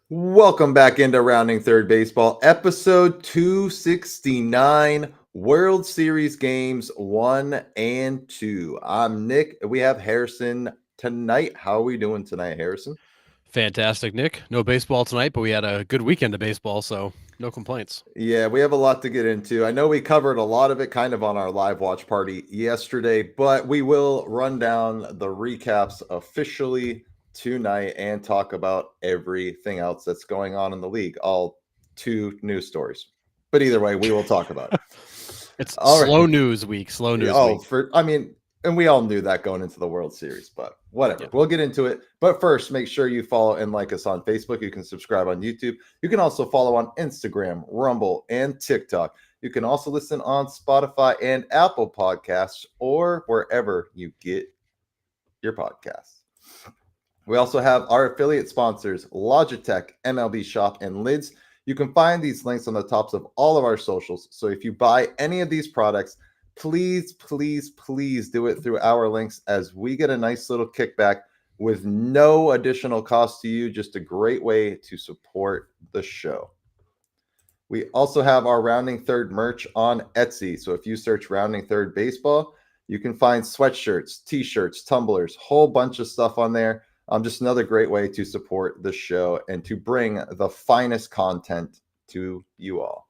Welcome back into Rounding Third Baseball, episode 269, World Series games 1 and 2. I'm Nick, and we have Harrison tonight. How are we doing tonight, Harrison? Fantastic, Nick. No baseball tonight, but we had a good weekend of baseball, so no complaints. Yeah, we have a lot to get into. I know we covered a lot of it kind of on our live watch party yesterday, but we will run down the recaps officially tonight and talk about everything else that's going on in the league. All two news stories. But either way, we will talk about it. It's All right. slow news week. Slow news week. And we all knew that going into the World Series, but whatever. Yeah. We'll get into it. But first, make sure you follow and like us on Facebook. You can subscribe on YouTube. You can also follow on Instagram, Rumble, and TikTok. You can also listen on Spotify and Apple Podcasts or wherever you get your podcasts. We also have our affiliate sponsors, Logitech, MLB Shop, and Lids. You can find these links on the tops of all of our socials. So if you buy any of these products, please, please, please do it through our links as we get a nice little kickback with no additional cost to you. Just a great way to support the show. We also have our Rounding Third merch on Etsy. So if you search Rounding Third Baseball, you can find sweatshirts, t-shirts, tumblers, whole bunch of stuff on there. Just another great way to support the show and to bring the finest content to you all.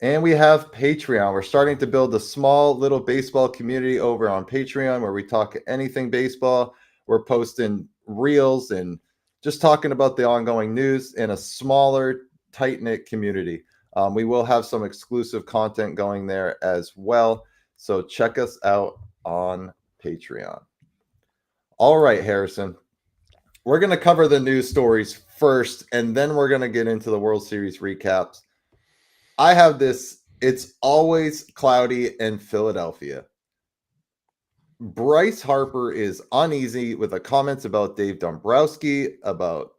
And we have Patreon. We're starting to build a small little baseball community over on Patreon where we talk anything baseball. We're posting reels and just talking about the ongoing news in a smaller, tight-knit community. We will have some exclusive content going there as well. So check us out on Patreon. All right, Harrison. We're going to cover the news stories first, and then we're going to get into the World Series recaps. I have this. It's always cloudy in Philadelphia. Bryce Harper is uneasy with the comments about Dave Dombrowski, about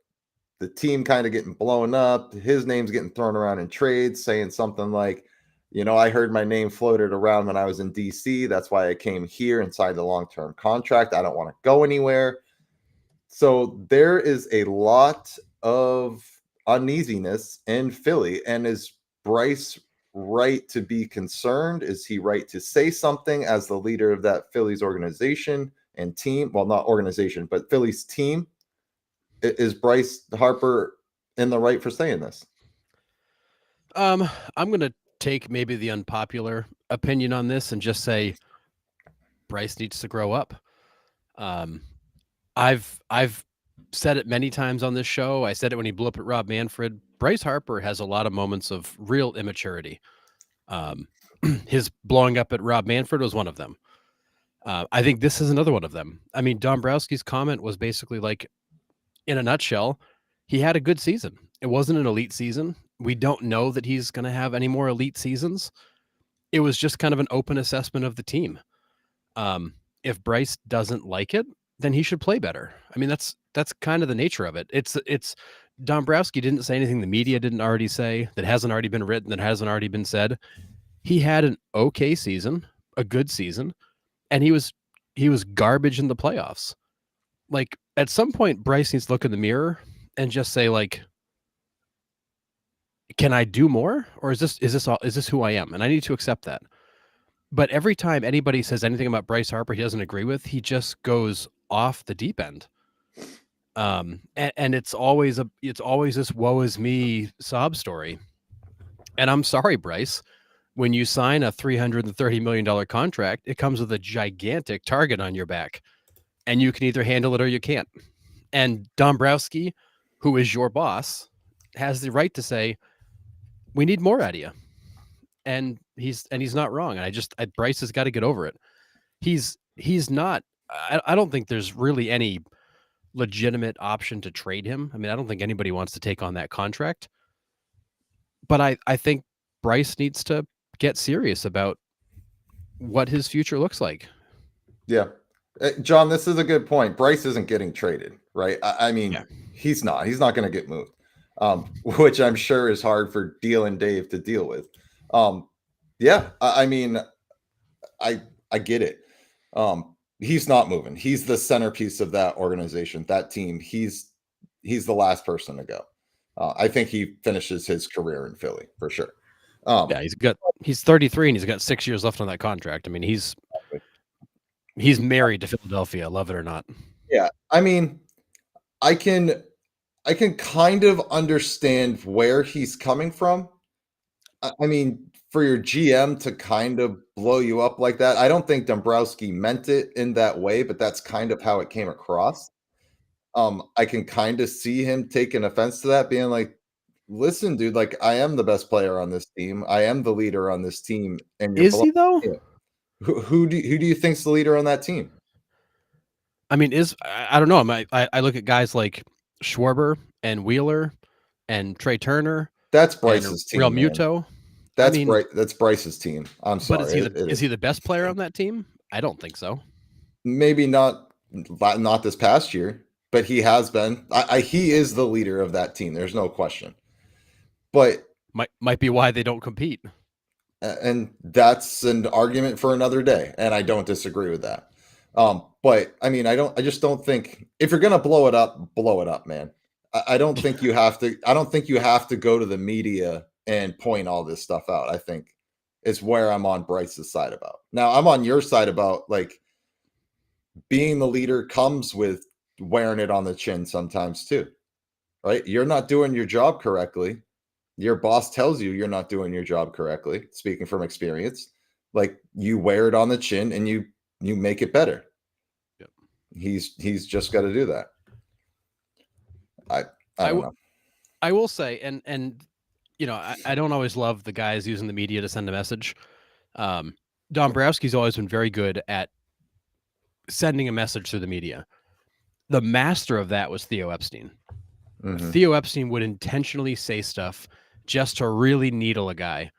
the team kind of getting blown up. His name's getting thrown around in trades, saying something like, I heard my name floated around when I was in DC. That's why I came here and signed a long-term contract. I don't want to go anywhere. So there is a lot of uneasiness in Philly. And is Bryce right to be concerned? Is he right to say something as the leader of that Phillies organization and team? Well, not organization, but Phillies team. Is Bryce Harper in the right for saying this? I'm gonna take maybe the unpopular opinion on this and just say Bryce needs to grow up. Um, I've said it many times on this show. I said it when he blew up at Rob Manfred. Bryce Harper has a lot of moments of real immaturity. Um, his blowing up at Rob Manfred was one of them. I think this is another one of them. I mean, Dombrowski's comment was basically like, in a nutshell, he had a good season. It wasn't an elite season. We don't know that he's going to have any more elite seasons. It was just kind of an open assessment of the team. If Bryce doesn't like it, then he should play better. I mean, that's kind of the nature of it. It's Dombrowski didn't say anything the media didn't already say, that hasn't already been written, that hasn't already been said. He had an okay season, a good season, and he was garbage in the playoffs. Like, at some point, Bryce needs to look in the mirror and just say, like, can I do more, or is this who I am? And I need to accept that. But every time anybody says anything about Bryce Harper he doesn't agree with, he just goes off the deep end. And it's always this woe is me sob story. And I'm sorry, Bryce. When you sign a $330 million contract, it comes with a gigantic target on your back, and you can either handle it or you can't. And Dombrowski, who is your boss, has the right to say, "We need more out of you," and he's not wrong. And Bryce has got to get over it. He's not. I don't think there's really any legitimate option to trade him. I mean, I don't think anybody wants to take on that contract. But I think Bryce needs to get serious about what his future looks like. Yeah. John, this is a good point. Bryce isn't getting traded, right? I mean, Yeah. he's not. He's not going to get moved, which I'm sure is hard for Deal and Dave to deal with. Yeah, I mean, I get it. He's not moving. He's the centerpiece of that organization, that team. he's the last person to go. I think he finishes his career in Philly for sure. Yeah, he's 33 and he's got 6 years left on that contract. I mean, he's married to Philadelphia, love it or not. Yeah, I mean, I can kind of understand where he's coming from. I mean, for your GM to kind of blow you up like that, I don't think Dombrowski meant it in that way, but that's kind of how it came across. I can kind of see him taking offense to that, being like, "Listen, dude, like I am the best player on this team. I am the leader on this team, and you're Is blowing he though? me up. Who do you think's the leader on that team?" I mean, I don't know. I look at guys like Schwarber and Wheeler and Trey Turner That's and Bryce's Real team, man. Muto. I mean, That's Bryce's team. I'm but sorry. It is is. he the best player on that team? I don't think so. Maybe not this past year, but he has been. He is the leader of that team. There's no question. But Might be why they don't compete. and that's an argument for another day, and I don't disagree with that. But I mean, I just don't think if you're gonna blow it up, man. I don't think you have to. I don't think you have to go to the media and point all this stuff out. I think is where I'm on Bryce's side about. Now I'm on your side about like being the leader comes with wearing it on the chin sometimes too, right? You're not doing your job correctly. Your boss tells you you're not doing your job correctly. Speaking from experience, like you wear it on the chin and you make it better. Yep. He's just got to do that. I don't know. I will say, and you know, I don't always love the guys using the media to send a message. Dombrowski's always been very good at sending a message through the media. The master of that was Theo Epstein. Mm-hmm. Theo Epstein would intentionally say stuff just to really needle a guy,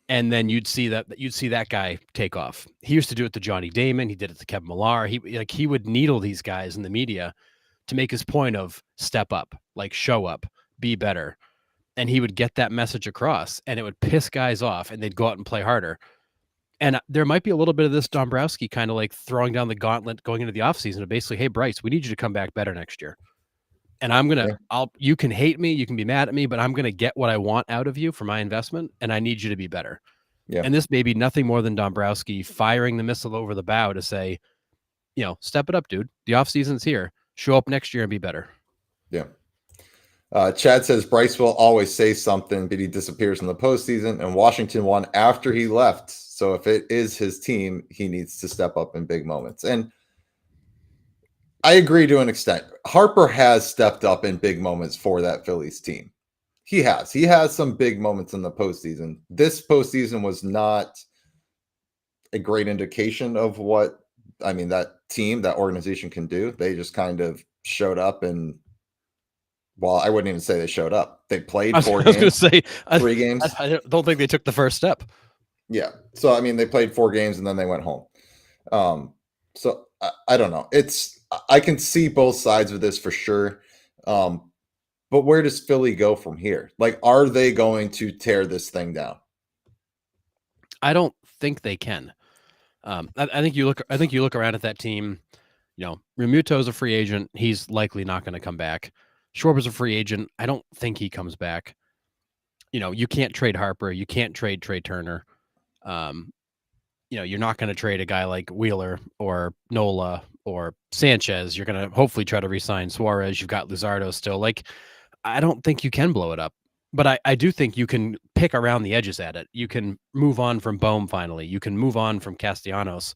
and then you'd see that guy take off. He used to do it to Johnny Damon. He did it to Kevin Millar. He would needle these guys in the media to make his point of step up, like show up, be better. And he would get that message across, and it would piss guys off, and they'd go out and play harder. And there might be a little bit of this Dombrowski kind of like throwing down the gauntlet going into the offseason of basically, hey, Bryce, we need you to come back better next year. And you can hate me, you can be mad at me, but I'm going to get what I want out of you for my investment, and I need you to be better. Yeah. And this may be nothing more than Dombrowski firing the missile over the bow to say, you know, step it up, dude. The offseason's here. Show up next year and be better. Yeah. Chad says Bryce will always say something, but he disappears in the postseason, and Washington won after he left. So if it is his team, he needs to step up in big moments. And I agree to an extent. Harper has stepped up in big moments for that Phillies team. He has. He has some big moments in the postseason. This postseason was not a great indication of what that team, that organization can do. They just kind of showed up and I wouldn't even say they showed up. They played 4 games. I was going to say 3 games. I don't think they took the first step. Yeah. So they played 4 games and then they went home. So I don't know. I can see both sides of this for sure. But where does Philly go from here? Like, are they going to tear this thing down? I don't think they can. I think you look around at that team. You know, Realmuto's a free agent. He's likely not going to come back. Schwarber's a free agent. I don't think he comes back. You know, you can't trade Harper. You can't trade Trey Turner. You know, you're not going to trade a guy like Wheeler or Nola or Sanchez. You're going to hopefully try to re-sign Suarez. You've got Luzardo still. Like, I don't think you can blow it up. But I do think you can pick around the edges at it. You can move on from Bohm finally. You can move on from Castellanos.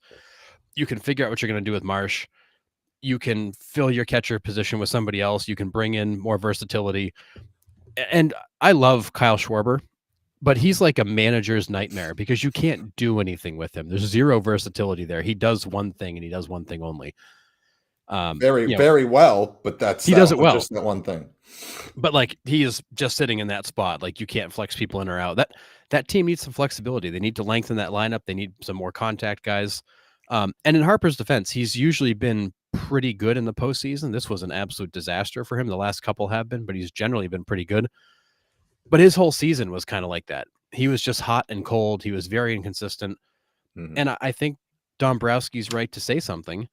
You can figure out what you're going to do with Marsh. You can fill your catcher position with somebody else. You can bring in more versatility. And I love Kyle Schwarber, but he's like a manager's nightmare because you can't do anything with him. There's zero versatility there. He does one thing and he does one thing only. Very well, but he does it well. Just that one thing. But like he is just sitting in that spot. Like you can't flex people in or out. That team needs some flexibility. They need to lengthen that lineup. They need some more contact guys. And in Harper's defense, he's usually been pretty good in the postseason. This was an absolute disaster for him. The last couple have been, but he's generally been pretty good. But his whole season was kind of like that. He was just hot and cold. He was very inconsistent. Mm-hmm. And I think Dombrowski's right to say something.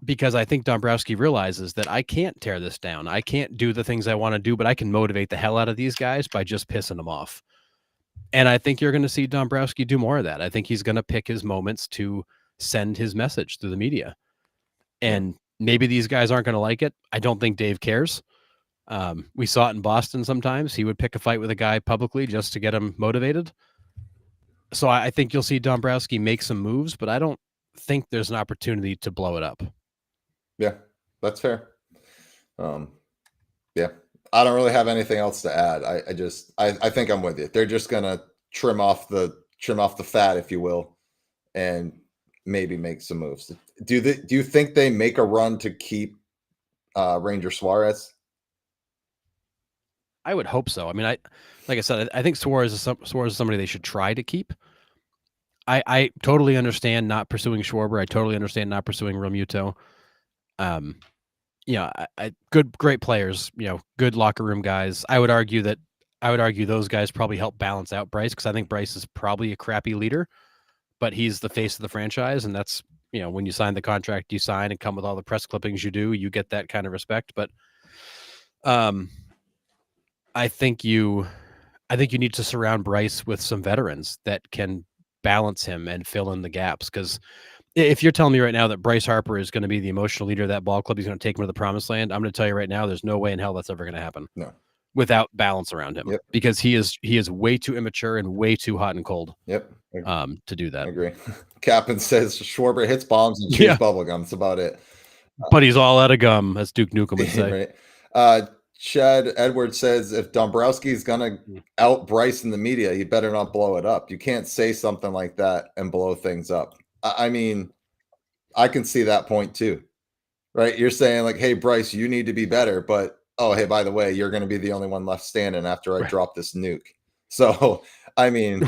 because I think Dombrowski realizes that I can't tear this down. I can't do the things I want to do, but I can motivate the hell out of these guys by just pissing them off. And I think you're going to see Dombrowski do more of that. I think he's going to pick his moments to send his message through the media. And maybe these guys aren't going to like it. I don't think Dave cares. We saw it in Boston sometimes. He would pick a fight with a guy publicly just to get him motivated. So I think you'll see Dombrowski make some moves, but I don't think there's an opportunity to blow it up. Yeah, that's fair. Yeah, I don't really have anything else to add. I think I'm with you. They're just gonna trim off the fat, if you will, and maybe make some moves. Do you think they make a run to keep Ranger Suarez? I would hope so. I mean, like I said, I think Suarez is somebody they should try to keep. I totally understand not pursuing Schwarber. I totally understand not pursuing Romuto. Great players, good locker room guys. I would argue those guys probably help balance out Bryce, because I think Bryce is probably a crappy leader, but he's the face of the franchise, and that's, when you sign the contract you sign and come with all the press clippings you do, you get that kind of respect. But I think you need to surround Bryce with some veterans that can balance him and fill in the gaps, because if you're telling me right now that Bryce Harper is going to be the emotional leader of that ball club, he's going to take him to the promised land, I'm going to tell you right now, there's no way in hell that's ever going to happen. No. Without balance around him. Yep. Because he is way too immature and way too hot and cold. Yep. To do that. I agree. Captain says Schwarber hits bombs and chews bubblegum. That's about it. But he's all out of gum, as Duke Nukem would say. Right. Chad Edwards says if Dombrowski is going to out Bryce in the media, you better not blow it up. You can't say something like that and blow things up. I mean, I can see that point too, right? You're saying like, hey, Bryce, you need to be better. But, oh, hey, by the way, you're going to be the only one left standing after I drop this nuke. So, I mean,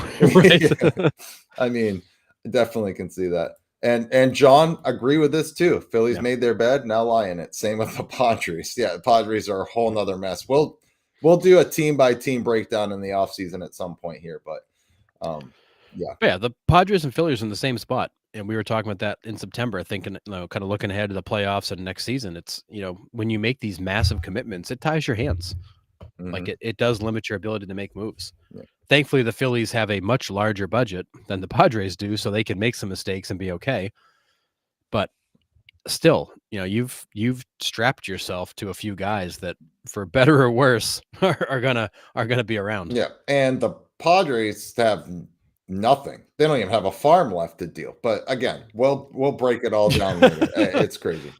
I mean, definitely can see that. And John, agree with this too. Phillies made their bed, now lie in it. Same with the Padres. Yeah, the Padres are a whole nother mess. We'll do a team by team breakdown in the offseason at some point here, but the Padres and Phillies are in the same spot, and we were talking about that in September, thinking, kind of looking ahead to the playoffs and next season. It's, when you make these massive commitments, it ties your hands. Like it does limit your ability to make moves. Thankfully, the Phillies have a much larger budget than the Padres do, so they can make some mistakes and be okay. But still, you've strapped yourself to a few guys that, for better or worse, are gonna be around. Yeah, and the Padres have nothing. They don't even have a farm left to deal. But again, we'll break it all down later. It's crazy.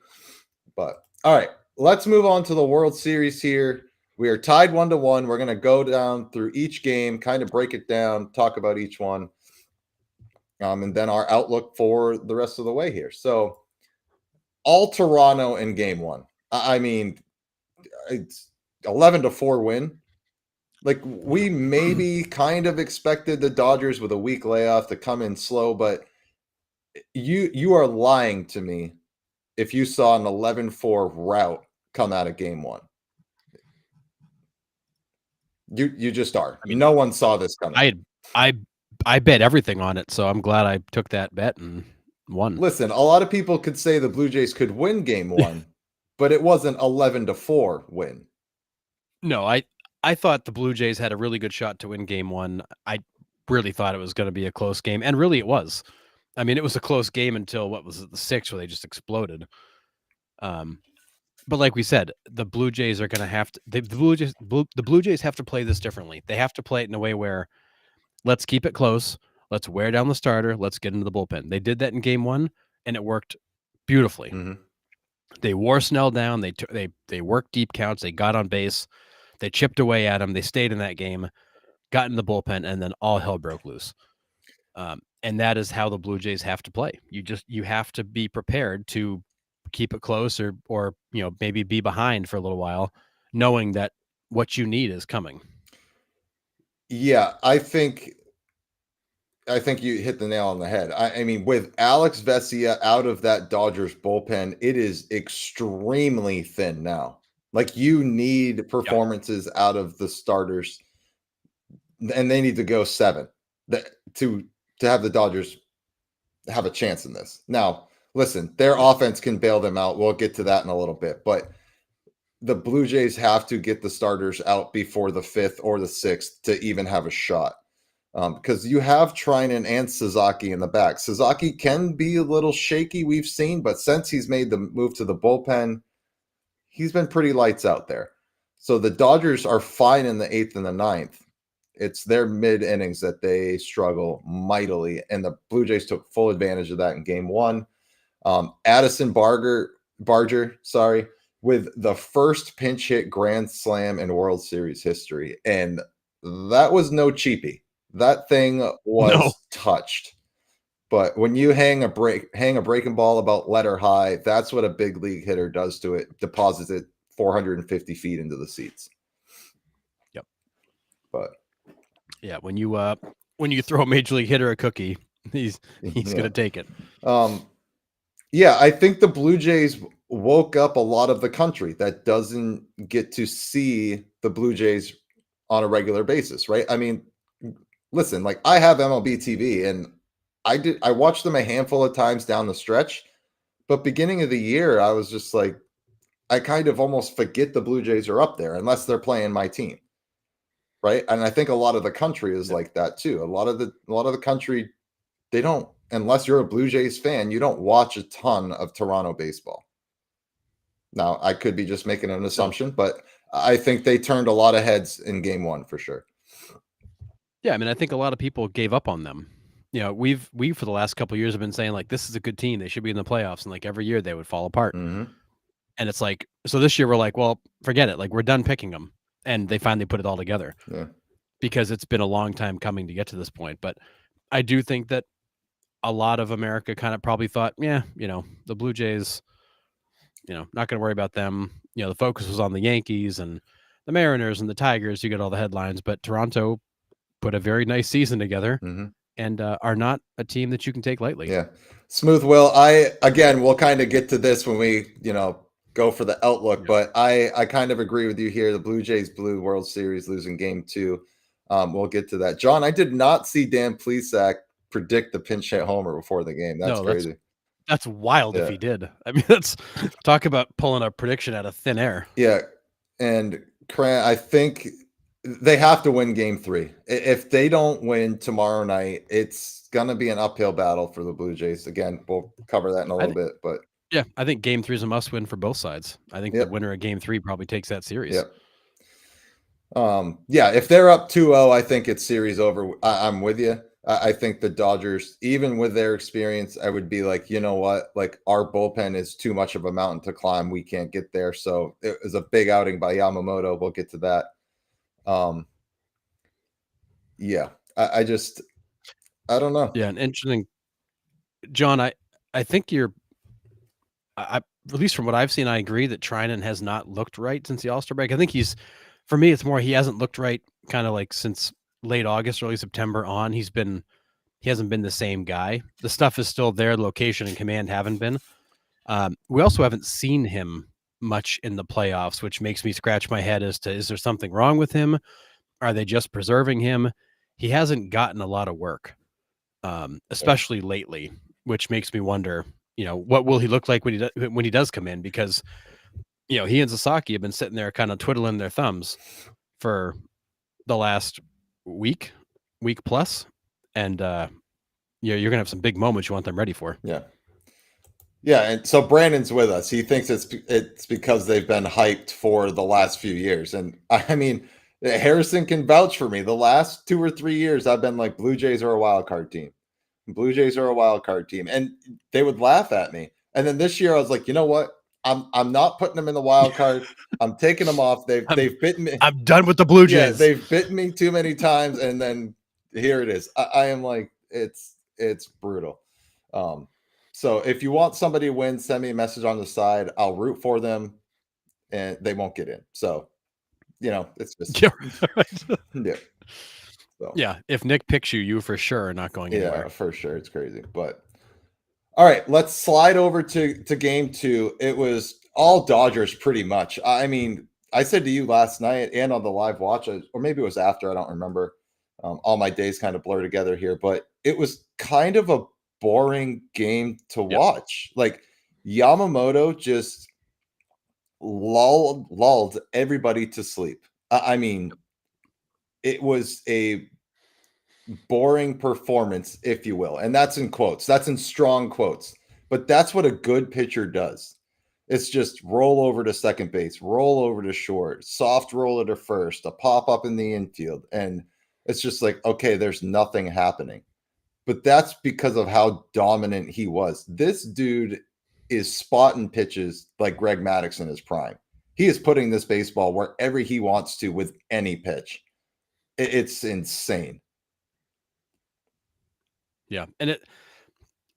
But all right, let's move on to the World Series here. We are tied 1-1. We're going to go down through each game, kind of break it down, talk about each one, and then our outlook for the rest of the way here. So, all Toronto in game one. I mean, it's 11-4 win. Like, we maybe kind of expected the Dodgers with a week layoff to come in slow, but you are lying to me if you saw an 11-4 rout come out of game one. You just are. I mean, no one saw this coming. I bet everything on it, so I'm glad I took that bet and won. Listen, a lot of people could say the Blue Jays could win game one, but it wasn't 11-4 win. No, I thought the Blue Jays had a really good shot to win game one. I really thought it was going to be a close game, and really it was. I mean, it was a close game until, what was it, the 6th, where they just exploded. But like we said, the Blue Jays are going to have to. The Blue Jays have to play this differently. They have to play it in a way where, let's keep it close. Let's wear down the starter. Let's get into the bullpen. They did that in game one, and it worked beautifully. Mm-hmm. They wore Snell down. They worked deep counts. They got on base. They chipped away at him. They stayed in that game, got in the bullpen, and then all hell broke loose. And that is how the Blue Jays have to play. You have to be prepared to keep it close, or maybe be behind for a little while, knowing that what you need is coming. Yeah, I think you hit the nail on the head. I mean, with Alex Vesia out of that Dodgers bullpen, it is extremely thin now. Like, you need performances out of the starters, and they need to go 7 to have the Dodgers have a chance in this. Now, listen, their offense can bail them out. We'll get to that in a little bit, but the Blue Jays have to get the starters out before the 5th or the 6th to even have a shot. Because you have Trinan and Sasaki in the back. Sasaki can be a little shaky, we've seen, but since he's made the move to the bullpen, he's been pretty lights out there. So the Dodgers are fine in the 8th and the 9th. It's their mid innings that they struggle mightily, and the Blue Jays took full advantage of that in Game 1. Addison Barger, with the first pinch hit grand slam in World Series history, and that was no cheapie. That thing was No. touched. But when you hang a breaking ball about letter high, that's what a big league hitter does to it. Deposits it 450 feet into the seats. Yep. But yeah, when you throw a major league hitter a cookie, he's gonna take it. Yeah, I think the Blue Jays woke up a lot of the country that doesn't get to see the Blue Jays on a regular basis, right? I mean, listen, like I have MLB TV and I watched them a handful of times down the stretch, but beginning of the year, I was just like, I kind of almost forget the Blue Jays are up there unless they're playing my team. Right. And I think a lot of the country is like that too. A lot of the country, they don't, unless you're a Blue Jays fan, you don't watch a ton of Toronto baseball. Now, I could be just making an assumption, but I think they turned a lot of heads in Game 1 for sure. Yeah, I mean, I think a lot of people gave up on them. You know, we for the last couple of years have been saying like this is a good team, they should be in the playoffs, and like every year they would fall apart. Mm-hmm. And it's like, so this year we're like, well, forget it, like we're done picking them, and they finally put it all together. Yeah. Because it's been a long time coming to get to this point. But I do think that a lot of America kind of probably thought, yeah, the Blue Jays, not going to worry about them. The focus was on the Yankees and the Mariners and the Tigers. You get all the headlines, but Toronto put a very nice season together and are not a team that you can take lightly. Yeah. Smooth Will, we'll kind of get to this when we, go for the outlook, but I kind of agree with you here. The Blue Jays blew World Series losing Game 2. We'll get to that. John, I did not see Dan Plesac predict the pinch hit homer before the game. That's crazy. That's wild if he did. I mean, that's talk about pulling a prediction out of thin air. Yeah. And I think they have to win Game 3. If they don't win tomorrow night, it's going to be an uphill battle for the Blue Jays. Again, we'll cover that in a little bit, but yeah, I think Game 3 is a must win for both sides. I think the winner of Game 3 probably takes that series. Yep. If they're up 2-0, I think it's series over. I'm with you. I think the Dodgers, even with their experience, I would be like, you know what? Like our bullpen is too much of a mountain to climb. We can't get there. So it was a big outing by Yamamoto. We'll get to that. I don't know. Yeah, an interesting, John. I think at least from what I've seen, I agree that Trinan has not looked right since the All-Star break. I think for me, it's more he hasn't looked right kind of like since late August, early September on. He hasn't been the same guy. The stuff is still there. Location and command haven't been. We also haven't seen him much in the playoffs, which makes me scratch my head as to, is there something wrong with him? Are they just preserving him? He hasn't gotten a lot of work, especially lately, which makes me wonder, what will he look like when he does come in? Because, he and Sasaki have been sitting there kind of twiddling their thumbs for the last week plus. And you're going to have some big moments you want them ready for. Yeah. Yeah, and so Brandon's with us. He thinks it's because they've been hyped for the last few years. And I mean, Harrison can vouch for me. The last 2 or 3 years, I've been like, Blue Jays are a wild card team. Blue Jays are a wild card team. And they would laugh at me. And then this year I was like, you know what? I'm not putting them in the wild card. I'm taking them off. They've bitten me. I'm done with the Blue Jays. Yeah, they've bitten me too many times. And then here it is. I am like, it's brutal. So if you want somebody to win, send me a message on the side. I'll root for them, and they won't get in. So, it's just yeah. So. Yeah, if Nick picks you for sure are not going anywhere. Yeah, for sure. It's crazy. But all right, let's slide over to Game 2. It was all Dodgers pretty much. I mean, I said to you last night and on the live watch, or maybe it was after, I don't remember. All my days kind of blur together here, but it was kind of a boring game to Yep. watch. Like Yamamoto just lulled everybody to sleep. I mean, it was a boring performance, if you will. And that's in quotes. That's in strong quotes. But that's what a good pitcher does. It's just roll over to second base, roll over to short, soft roller to first, a pop up in the infield. And it's just like, okay, there's nothing happening. But that's because of how dominant he was. This dude is spotting pitches like Greg Maddux in his prime. He is putting this baseball wherever he wants to with any pitch. It's insane. Yeah. And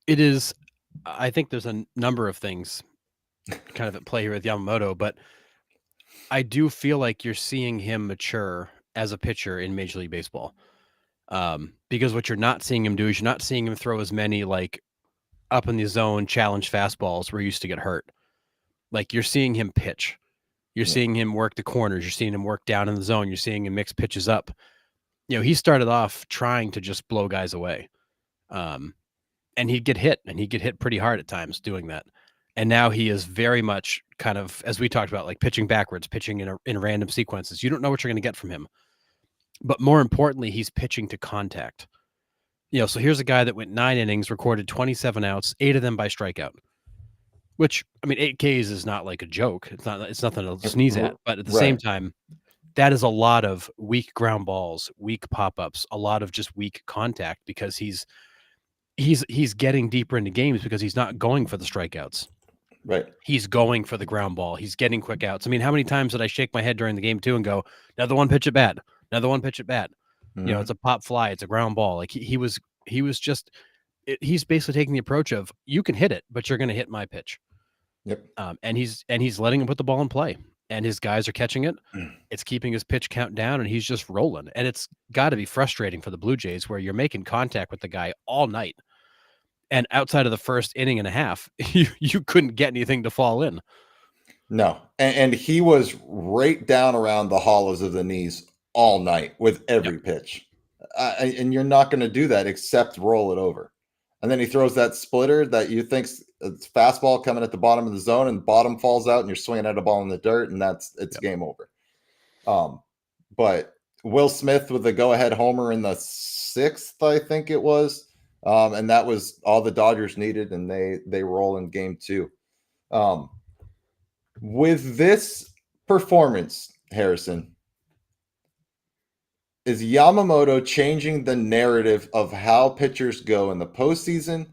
it is, I think there's a number of things kind of at play here with Yamamoto, but I do feel like you're seeing him mature as a pitcher in Major League Baseball. Because what you're not seeing him do is you're not seeing him throw as many like up in the zone challenge fastballs where he used to get hurt. Like you're seeing him pitch. You're seeing him work the corners. You're seeing him work down in the zone. You're seeing him mix pitches up. You know, he started off trying to just blow guys away. And he'd get hit, and he'd get hit pretty hard at times doing that. And now he is very much kind of, as we talked about, like pitching backwards, pitching in random sequences. You don't know what you're going to get from him. But more importantly, he's pitching to contact. You know, so here's a guy that went 9 innings, recorded 27 outs, 8 of them by strikeout. Which, I mean, 8 Ks is not like a joke. It's nothing to sneeze at. But at the same time, that is a lot of weak ground balls, weak pop-ups, a lot of just weak contact because he's getting deeper into games because he's not going for the strikeouts. Right. He's going for the ground ball. He's getting quick outs. I mean, how many times did I shake my head during the game too and go, another one pitch at bat, another one pitch at bat? Mm-hmm. You know, it's a pop fly, it's a ground ball. Like he was just, he's basically taking the approach of you can hit it, but you're going to hit my pitch. Yep. And he's letting him put the ball in play, and his guys are catching it. It's keeping his pitch count down, and he's just rolling. And it's got to be frustrating for the Blue Jays where you're making contact with the guy all night. And outside of the first inning and a half, you couldn't get anything to fall in. No. And he was right down around the hollows of the knees all night with every pitch. And you're not going to do that except roll it over. And then he throws that splitter that you think's it's fastball coming at the bottom of the zone, and bottom falls out, and you're swinging at a ball in the dirt, and it's game over. But Will Smith with the go-ahead homer in the 6th, I think it was. And that was all the Dodgers needed, and they roll in game 2. With this performance, Harrison, is Yamamoto changing the narrative of how pitchers go in the postseason,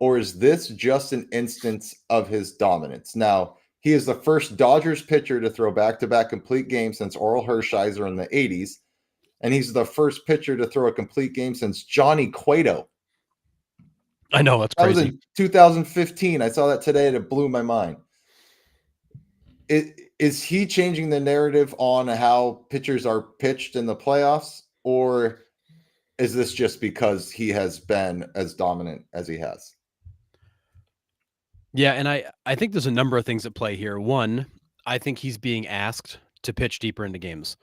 or is this just an instance of his dominance? Now, he is the first Dodgers pitcher to throw back-to-back complete games since Oral Hershiser in the 80s, and he's the first pitcher to throw a complete game since Johnny Cueto. I know, that's crazy. That was in 2015. I saw that today, and it blew my mind. Is he changing the narrative on how pitchers are pitched in the playoffs, or is this just because he has been as dominant as he has? Yeah, and I think there's a number of things at play here. One, I think he's being asked to pitch deeper into games.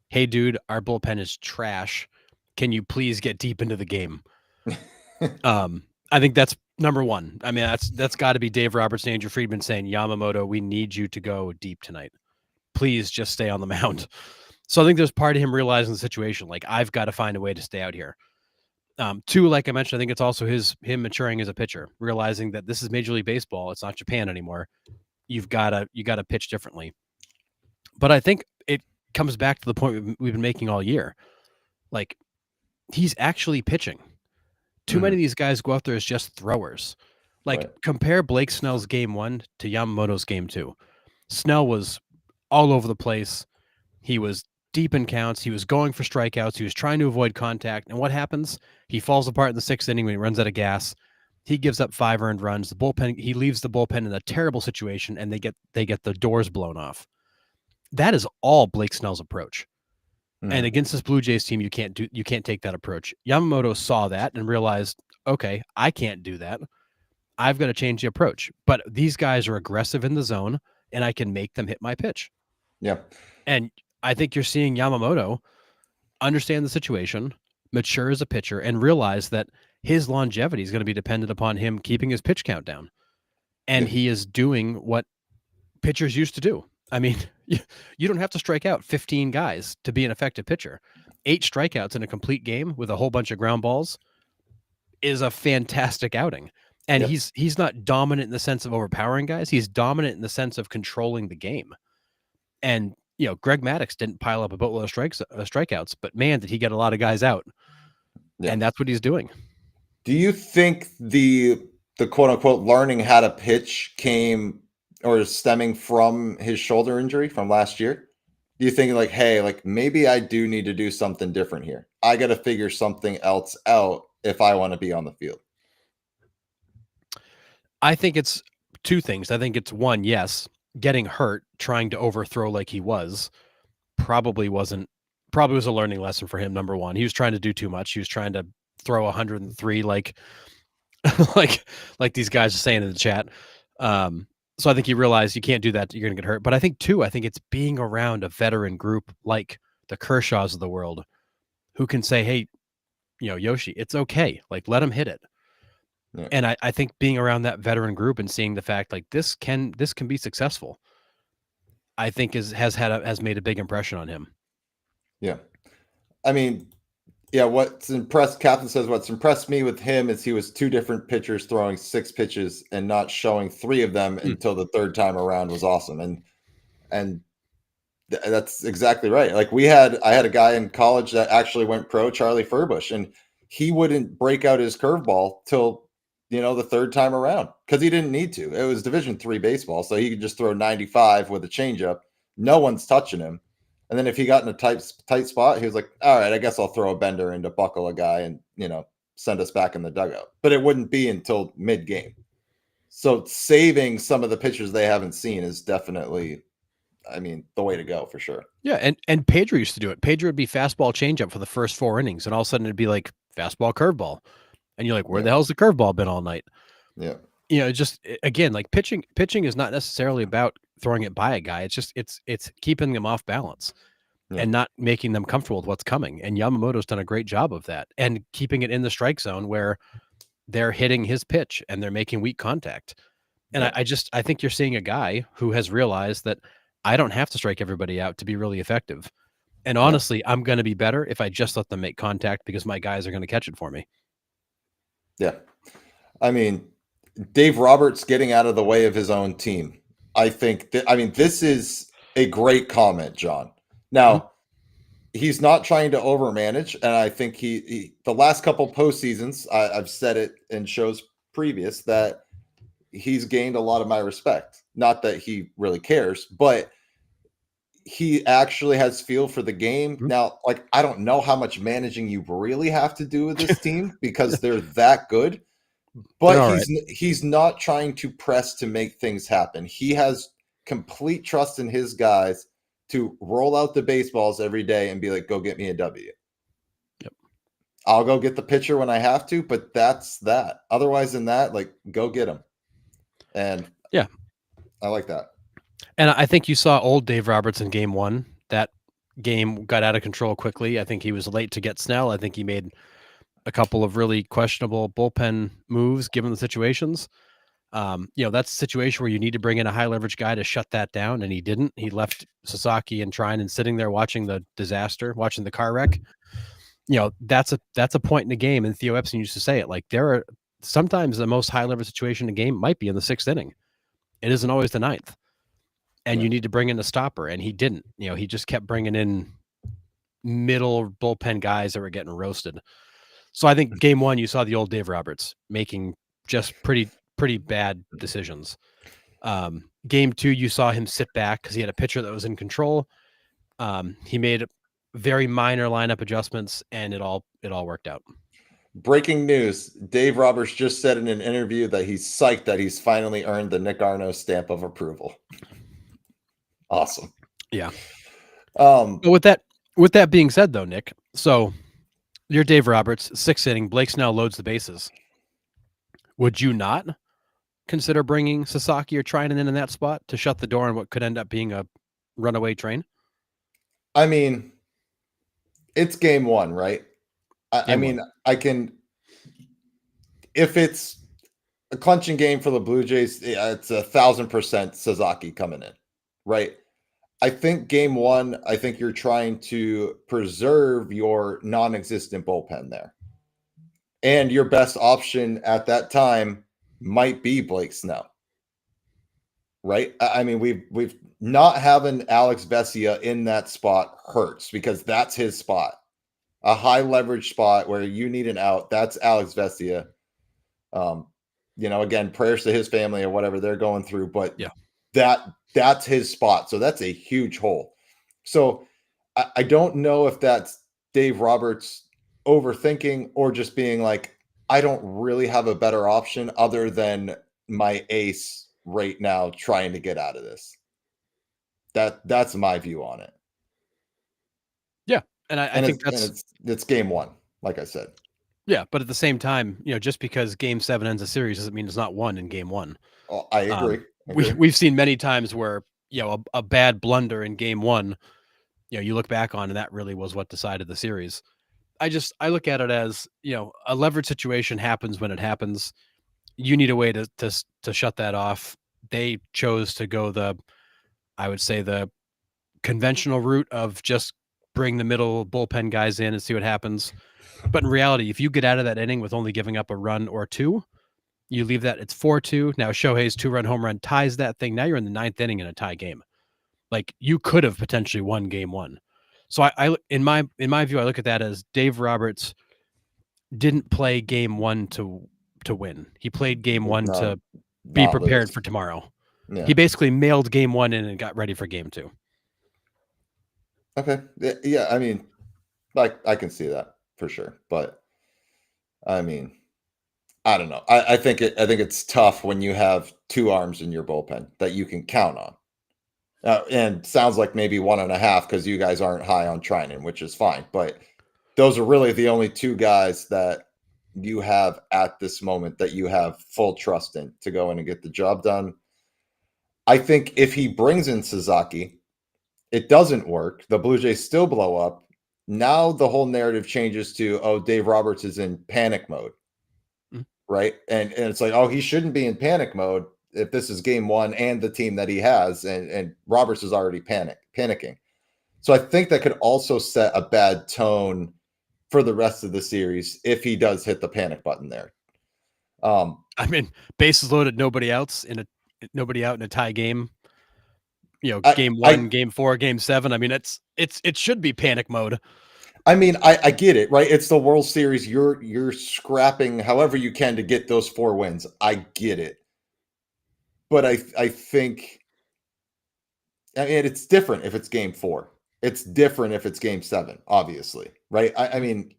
Hey, dude, our bullpen is trash. Can you please get deep into the game? I think that's number one. I mean, that's got to be Dave Roberts and Andrew Friedman saying, Yamamoto, we need you to go deep tonight. Please just stay on the mound. So I think there's part of him realizing the situation. Like, I've got to find a way to stay out here. 2, like I mentioned, I think it's also him maturing as a pitcher, realizing that this is Major League Baseball. It's not Japan anymore. You got to pitch differently. But I think it comes back to the point we've been making all year. Like, he's actually pitching. Too many of these guys go out there as just throwers. Like, compare Blake Snell's game 1 to Yamamoto's game 2. Snell was all over the place. He was deep in counts. He was going for strikeouts. He was trying to avoid contact. And what happens? He falls apart in the 6th inning when he runs out of gas. He gives up 5 earned runs. The bullpen, he leaves the bullpen in a terrible situation, and they get the doors blown off. That is all Blake Snell's approach. And against this Blue Jays team, you can't take that approach. Yamamoto saw that and realized, okay, I can't do that. I've got to change the approach. But these guys are aggressive in the zone, and I can make them hit my pitch. Yeah. And I think you're seeing Yamamoto understand the situation, mature as a pitcher, and realize that, his longevity is going to be dependent upon him keeping his pitch count down. And Yeah. he is doing what pitchers used to do. I mean, you don't have to strike out 15 guys to be an effective pitcher. 8 strikeouts in a complete game with a whole bunch of ground balls is a fantastic outing. And Yep. he's not dominant in the sense of overpowering guys. He's dominant in the sense of controlling the game. And Greg Maddux didn't pile up a boatload of strikeouts, but man, did he get a lot of guys out. Yeah. And that's what he's doing. Do you think the quote unquote learning how to pitch came or is stemming from his shoulder injury from last year? Do you think like, hey, like maybe I do need to do something different here? I got to figure something else out if I want to be on the field. I think it's 2 things. I think it's one, yes, getting hurt trying to overthrow like he was probably was a learning lesson for him. Number 1, he was trying to do too much. He was trying to throw 103 like like these guys are saying in the chat. So I think he realized you can't do that. You're going to get hurt. But I think 2, I think it's being around a veteran group like the Kershaws of the world who can say, hey, Yoshi, it's okay. Like, let him hit it. Yeah. And I think being around that veteran group and seeing the fact like this can be successful, I think has made a big impression on him. Yeah. I mean, yeah, Captain says what's impressed me with him is he was 2 different pitchers throwing 6 pitches and not showing 3 of them until the 3rd time around was awesome. And that's exactly right. Like I had a guy in college that actually went pro, Charlie Furbush, and he wouldn't break out his curveball till the 3rd time around because he didn't need to. It was Division III baseball, so he could just throw 95 with a changeup. No one's touching him. And then if he got in a tight spot, he was like, all right, I guess I'll throw a bender in to buckle a guy and, send us back in the dugout. But it wouldn't be until mid-game. So saving some of the pitchers they haven't seen is definitely, the way to go for sure. Yeah, and Pedro used to do it. Pedro would be fastball changeup for the first 4 innings, and all of a sudden it'd be like fastball curveball. And you're like, where the hell's the curveball been all night? Yeah. Just again, like pitching is not necessarily about throwing it by a guy. It's just it's keeping them off balance and not making them comfortable with what's coming. And Yamamoto's done a great job of that and keeping it in the strike zone where they're hitting his pitch and they're making weak contact. And I think you're seeing a guy who has realized that I don't have to strike everybody out to be really effective. And honestly, I'm going to be better if I just let them make contact because my guys are going to catch it for me. Yeah. Dave Roberts getting out of the way of his own team. I think this is a great comment, John. Now, he's not trying to overmanage, and I think he the last couple postseasons, I've said it in shows previous that he's gained a lot of my respect. Not that he really cares, but he actually has feel for the game. Now, like, I don't know how much managing you really have to do with this team because they're that good. But he's not trying to press to make things happen. He has complete trust in his guys to roll out the baseballs every day and be like, go get me a W. Yep. I'll go get the pitcher when I have to, but that's that. Otherwise than that, like, go get him. And yeah, I like that. And I think you saw old Dave Roberts in game 1. That game got out of control quickly. I think he was late to get Snell. I think he made a couple of really questionable bullpen moves given the situations. That's a situation where you need to bring in a high leverage guy to shut that down, and he didn't. He left Sasaki and Trine and sitting there watching the disaster, watching the car wreck. That's a point in the game, and Theo Epson used to say it, like, there are sometimes the most high leverage situation in a game might be in the 6th inning. It isn't always the 9th. And you need to bring in a stopper, and he didn't. He just kept bringing in middle bullpen guys that were getting roasted. So I think game 1, you saw the old Dave Roberts making just pretty bad decisions. Game 2, you saw him sit back because he had a pitcher that was in control. He made very minor lineup adjustments, and it all worked out. Breaking news. Dave Roberts just said in an interview that he's psyched that he's finally earned the Nick Arno stamp of approval. Awesome. Yeah. But with that being said, though, Nick, so you're Dave Roberts, 6th inning. Blake Snell loads the bases. Would you not consider bringing Sasaki or Trinan in that spot to shut the door on what could end up being a runaway train? It's game 1, right? I can if it's a clinching game for the Blue Jays, it's 1,000% Sasaki coming in, right? I think game one, I think you're trying to preserve your non-existent bullpen there. And your best option at that time might be Blake Snell. Right? I mean, we've not having Alex Vesia in that spot hurts because that's his spot. A high leverage spot where you need an out. That's Alex Vesia. Again, prayers to his family or whatever they're going through, but Yeah. that's his spot. So that's a huge hole. So I don't know if that's Dave Roberts overthinking or just being like, I don't really have a better option other than my ace right now trying to get out of this. That's my view on it. Yeah. And I think it's game one, like I said. Yeah, but at the same time, just because game 7 ends a series doesn't mean it's not won in game 1. Oh, I agree. We've seen many times where, a bad blunder in game 1, you look back on and that really was what decided the series. I look at it as, a leverage situation happens when it happens. You need a way to shut that off. They chose to go I would say the conventional route of just bring the middle bullpen guys in and see what happens. But in reality, if you get out of that inning with only giving up a run or two, you leave that, it's 4-2. Now Shohei's 2-run home run ties that thing. Now you're in the 9th inning in a tie game. Like, you could have potentially won game 1. So I in my view, I look at that as Dave Roberts didn't play game 1 to win. He played game 1 to be prepared for tomorrow. Yeah. He basically mailed game 1 in and got ready for game 2. Okay. Yeah, I mean, I can see that for sure. But I mean, I don't know. I think it's tough when you have two arms in your bullpen that you can count on. And sounds like maybe 1.5 because you guys aren't high on Trinan, which is fine. But those are really the only two guys that you have at this moment that you have full trust in to go in and get the job done. I think if he brings in Sasaki, it doesn't work. The Blue Jays still blow up. Now the whole narrative changes to, oh, Dave Roberts is in panic mode. Right. And it's like, oh, he shouldn't be in panic mode if this is game 1 and the team that he has. And Roberts is already panicking. So I think that could also set a bad tone for the rest of the series if he does hit the panic button there. I mean, bases loaded, nobody out in a tie game. Game 1, game 4, game 7. I mean, it should be panic mode. I mean, I get it, right? It's the World Series. You're scrapping however you can to get those 4 wins. I get it. But I think, I mean, it's different if it's game 4. It's different if it's game 7, obviously, right? I mean,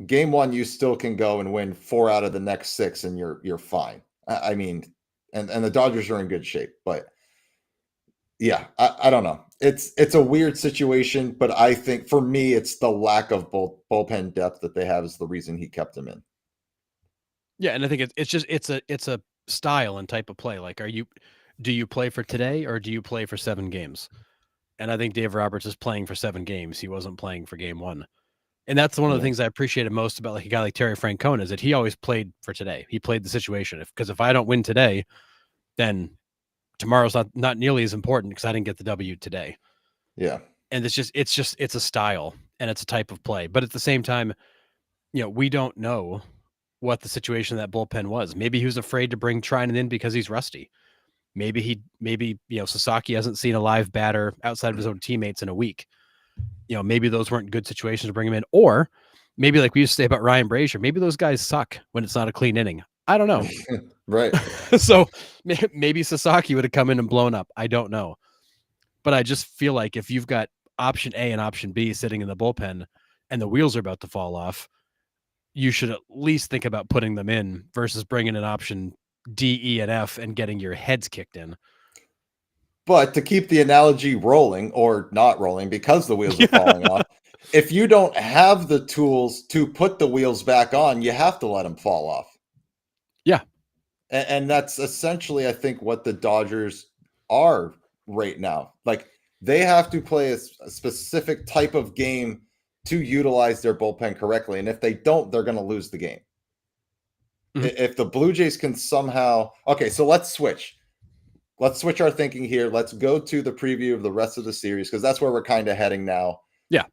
game 1, you still can go and win 4 out of the next 6 and you're fine. I mean, and the Dodgers are in good shape, but yeah, I don't know. It's a weird situation, but I think for me, it's the lack of bullpen depth that they have is the reason he kept him in. Yeah, and I think it's a style and type of play. Like, do you play for today or do you play for 7 games? And I think Dave Roberts is playing for 7 games. He wasn't playing for game 1. And that's one of the things I appreciated most about like a guy like Terry Francona is that he always played for today. He played the situation. Because if I don't win today, then tomorrow's not nearly as important because I didn't get the W today. Yeah. And it's a style and it's a type of play. But at the same time, we don't know what the situation of that bullpen was. Maybe he was afraid to bring Trinan in because he's rusty. Maybe Sasaki hasn't seen a live batter outside of his own teammates in a week. Maybe those weren't good situations to bring him in. Or maybe like we used to say about Ryan Brazier, maybe those guys suck when it's not a clean inning. I don't know. Right. So maybe Sasaki would have come in and blown up. I don't know. But I just feel like if you've got option A and option B sitting in the bullpen and the wheels are about to fall off, you should at least think about putting them in versus bringing in option D, E, and F and getting your heads kicked in. But to keep the analogy rolling or not rolling because the wheels are falling off, if you don't have the tools to put the wheels back on, you have to let them fall off. Yeah. And that's essentially, I think, what the Dodgers are right now. Like, they have to play a specific type of game to utilize their bullpen correctly. And if they don't, they're going to lose the game. If the Blue Jays can somehow, okay, so let's switch. Let's switch our thinking here. Let's go to the preview of the rest of the series because that's where we're kind of heading now. Yeah.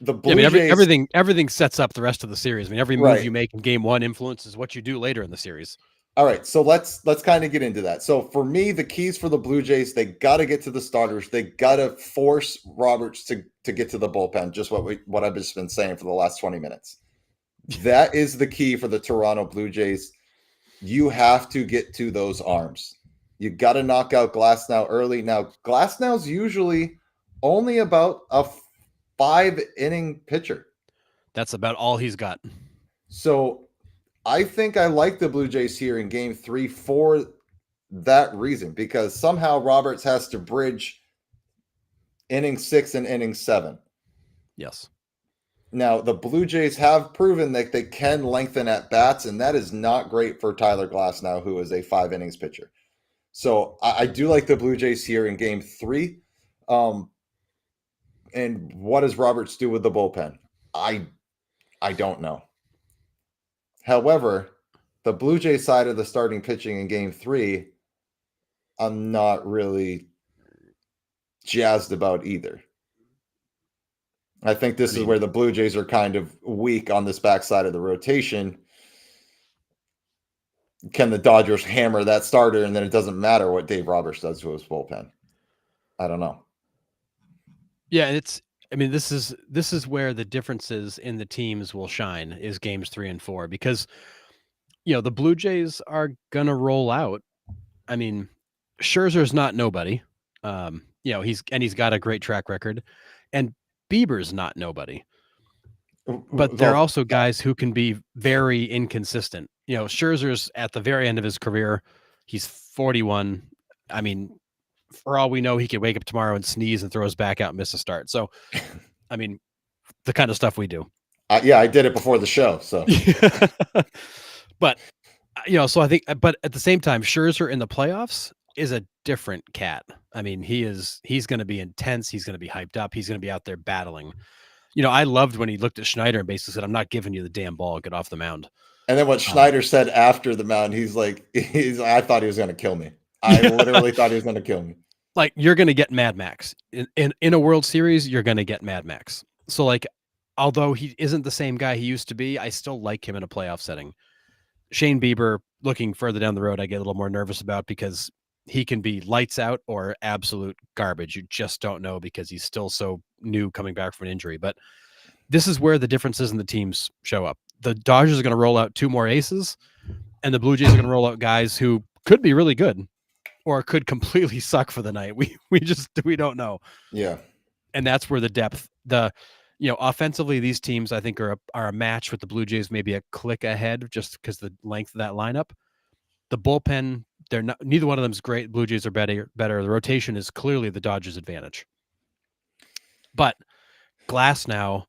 The Yeah, I Blue mean, Jays, everything sets up the rest of the series. I mean, every move right. you make in game one influences what you do later in the series. All right, so let's kind of get into that. So for me, the keys for the Blue Jays, they got to get to the starters. They got to force Roberts to get to the bullpen. Just what I've just been saying for the last 20 minutes. That is the key for the Toronto Blue Jays. You have to get to those arms. You got to knock out Glasnow early. Now, Glasnow's usually only about a 5-inning pitcher. That's about all he's got. So I think I like the Blue Jays here in game 3 for that reason, because somehow Roberts has to bridge inning 6 and inning 7. Yes. Now, the Blue Jays have proven that they can lengthen at bats, and that is not great for Tyler Glasnow, who is a 5 innings pitcher. So I do like the Blue Jays here in game 3. And what does Roberts do with the bullpen? I don't know. However, the Blue Jay side of the starting pitching in game 3, I'm not really jazzed about either. I think this is where the Blue Jays are kind of weak on this backside of the rotation. Can the Dodgers hammer that starter, and then it doesn't matter what Dave Roberts does to his bullpen? I don't know. Yeah, this is where the differences in the teams will shine, is games 3 and 4, because the Blue Jays are gonna roll out. I mean, Scherzer's not nobody. He's got a great track record, and Bieber's not nobody. But they're also guys who can be very inconsistent. Scherzer's at the very end of his career. He's 41. I mean, for all we know, he could wake up tomorrow and sneeze and throw his back out and miss a start. So, I mean, the kind of stuff we do. Yeah, I did it before the show. So, but so I think, but at the same time, Scherzer in the playoffs is a different cat. I mean, he's going to be intense. He's going to be hyped up. He's going to be out there battling. I loved when he looked at Schneider and basically said, "I'm not giving you the damn ball. Get off the mound." And then what Schneider said after the mound, he's like, I thought he was going to kill me. I literally thought he was going to kill me. Like, you're going to get Mad Max in a World Series. You're going to get Mad Max. So, like, although he isn't the same guy he used to be, I still like him in a playoff setting. Shane Bieber, looking further down the road, I get a little more nervous about, because he can be lights out or absolute garbage. You just don't know, because he's still so new coming back from an injury. But this is where the differences in the teams show up. The Dodgers are going to roll out 2 more aces, and the Blue Jays are going to roll out guys who could be really good or could completely suck for the night. We don't know. Yeah. And that's where the depth, offensively, these teams, I think, are a match with the Blue Jays, maybe a click ahead, just because the length of that lineup. The bullpen, neither one of them is great. Blue Jays are better. The rotation is clearly the Dodgers' advantage. But Glasnow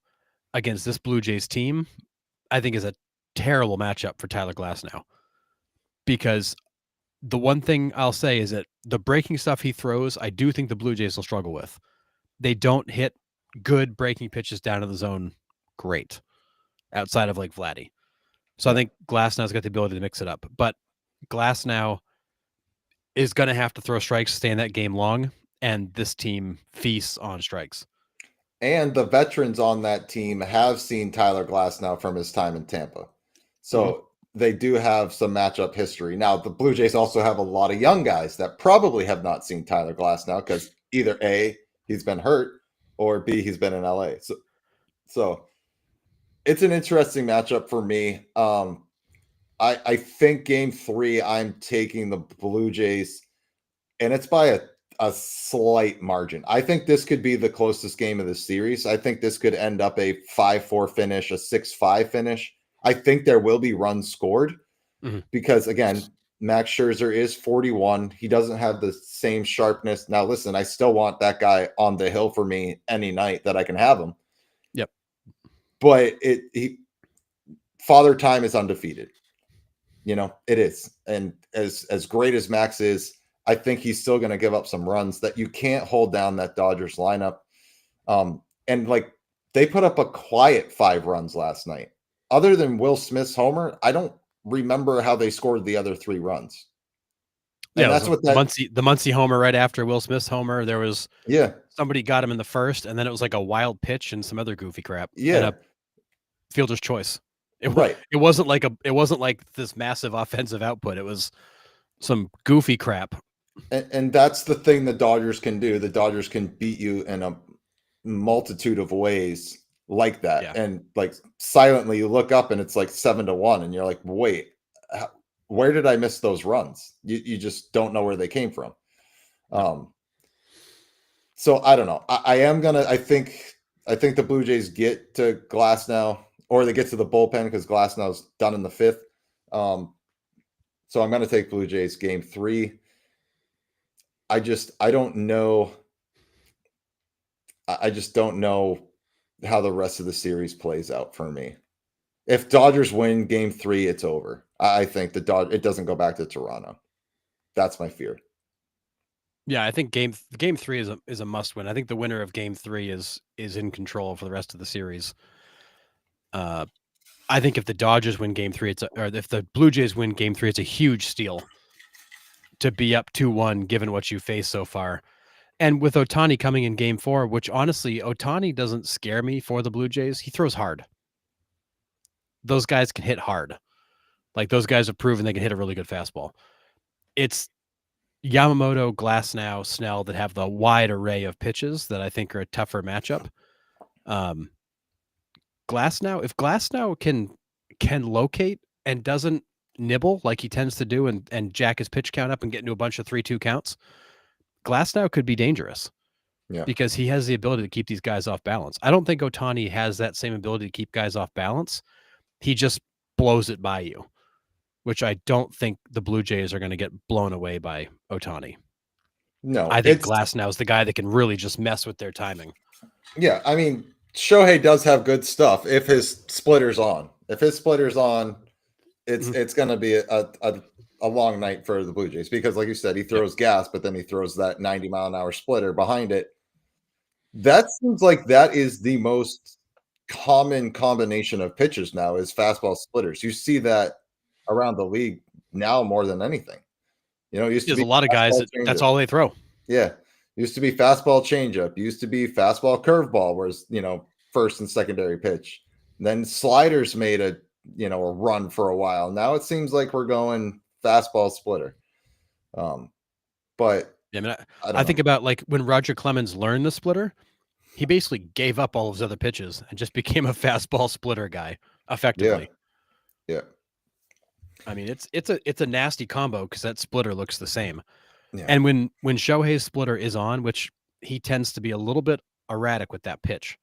against this Blue Jays team, I think, is a terrible matchup for Tyler Glasnow, because the one thing I'll say is that the breaking stuff he throws, I do think the Blue Jays will struggle with. They don't hit good breaking pitches down to the zone great, outside of like Vladdy. So I think Glasnow's got the ability to mix it up. But Glasnow is going to have to throw strikes to stay in that game long, and this team feasts on strikes. And the veterans on that team have seen Tyler Glasnow from his time in Tampa. So they do have some matchup history. Now, the Blue Jays also have a lot of young guys that probably have not seen Tyler Glasnow, because either A, he's been hurt, or B, he's been in LA. So it's an interesting matchup for me. I think game 3, I'm taking the Blue Jays, and it's by a slight margin. I think this could be the closest game of the series. I think this could end up a 5-4 finish, a 6-5 finish. I think there will be runs scored because, again, Max Scherzer is 41. He doesn't have the same sharpness. Now, listen, I still want that guy on the hill for me any night that I can have him. Yep. But Father Time is undefeated. It is. And as great as Max is, I think he's still going to give up some runs that you can't hold down that Dodgers lineup. And like, they put up a quiet 5 runs last night. Other than Will Smith's homer, I don't remember how they scored the other 3 runs. Yeah, And it was that's what that the Muncy homer right after Will Smith's homer. There was yeah, somebody got him in the first, and then it was like a wild pitch and some other goofy crap and yeah, a fielder's choice. right. It wasn't like this massive offensive output. It was some goofy crap. And that's the thing the Dodgers can do. The Dodgers can beat you in a multitude of ways like that. Yeah. And like silently, you look up and it's like 7-1, and you're like, wait, where did I miss those runs? You just don't know where they came from. So I don't know. I am gonna. I think the Blue Jays get to Glass now, or they get to the bullpen because Glass now's done in the 5th. So I'm gonna take Blue Jays game 3. I don't know. I just don't know how the rest of the series plays out for me. If Dodgers win game 3, it's over. I think it doesn't go back to Toronto. That's my fear. Yeah, I think game 3 is a must win. I think the winner of game 3 is in control for the rest of the series. I think if the Dodgers win game 3, or if the Blue Jays win game 3, it's a huge steal to be up 2-1 given what you face so far. And with Ohtani coming in game 4, which honestly, Ohtani doesn't scare me for the Blue Jays. He throws hard. Those guys can hit hard. Like those guys have proven they can hit a really good fastball. It's Yamamoto, Glasnow, Snell that have the wide array of pitches that I think are a tougher matchup. Glasnow, if Glasnow can locate and doesn't nibble like he tends to do and jack his pitch count up and get into a bunch of 3-2 counts, Glasnow could be dangerous. Yeah. Because he has the ability to keep these guys off balance. I don't think Ohtani has that same ability to keep guys off balance. He just blows it by you, which I don't think the Blue Jays are going to get blown away by Ohtani. No, I think Glasnow is the guy that can really just mess with their timing. Yeah, I mean, Shohei does have good stuff if his splitter's on. If his splitter's on, it's going to be a long night for the Blue Jays because, like you said, he throws gas, but then he throws that 90-mile-an-hour splitter behind it. That seems like that is the most common combination of pitchers now is fastball splitters. You see that around the league now more than anything. You know, it used to There's be a lot of guys that's all they throw. Yeah. Used to be fastball changeup, used to be fastball curveball, whereas, first and secondary pitch. Then sliders made a run for a while. Now it seems like we're going fastball splitter. But I mean, I think about like when Roger Clemens learned the splitter, he basically gave up all of his other pitches and just became a fastball splitter guy effectively. Yeah. I mean, it's a nasty combo because that splitter looks the same. Yeah. And when Shohei's splitter is on, which he tends to be a little bit erratic with that pitch,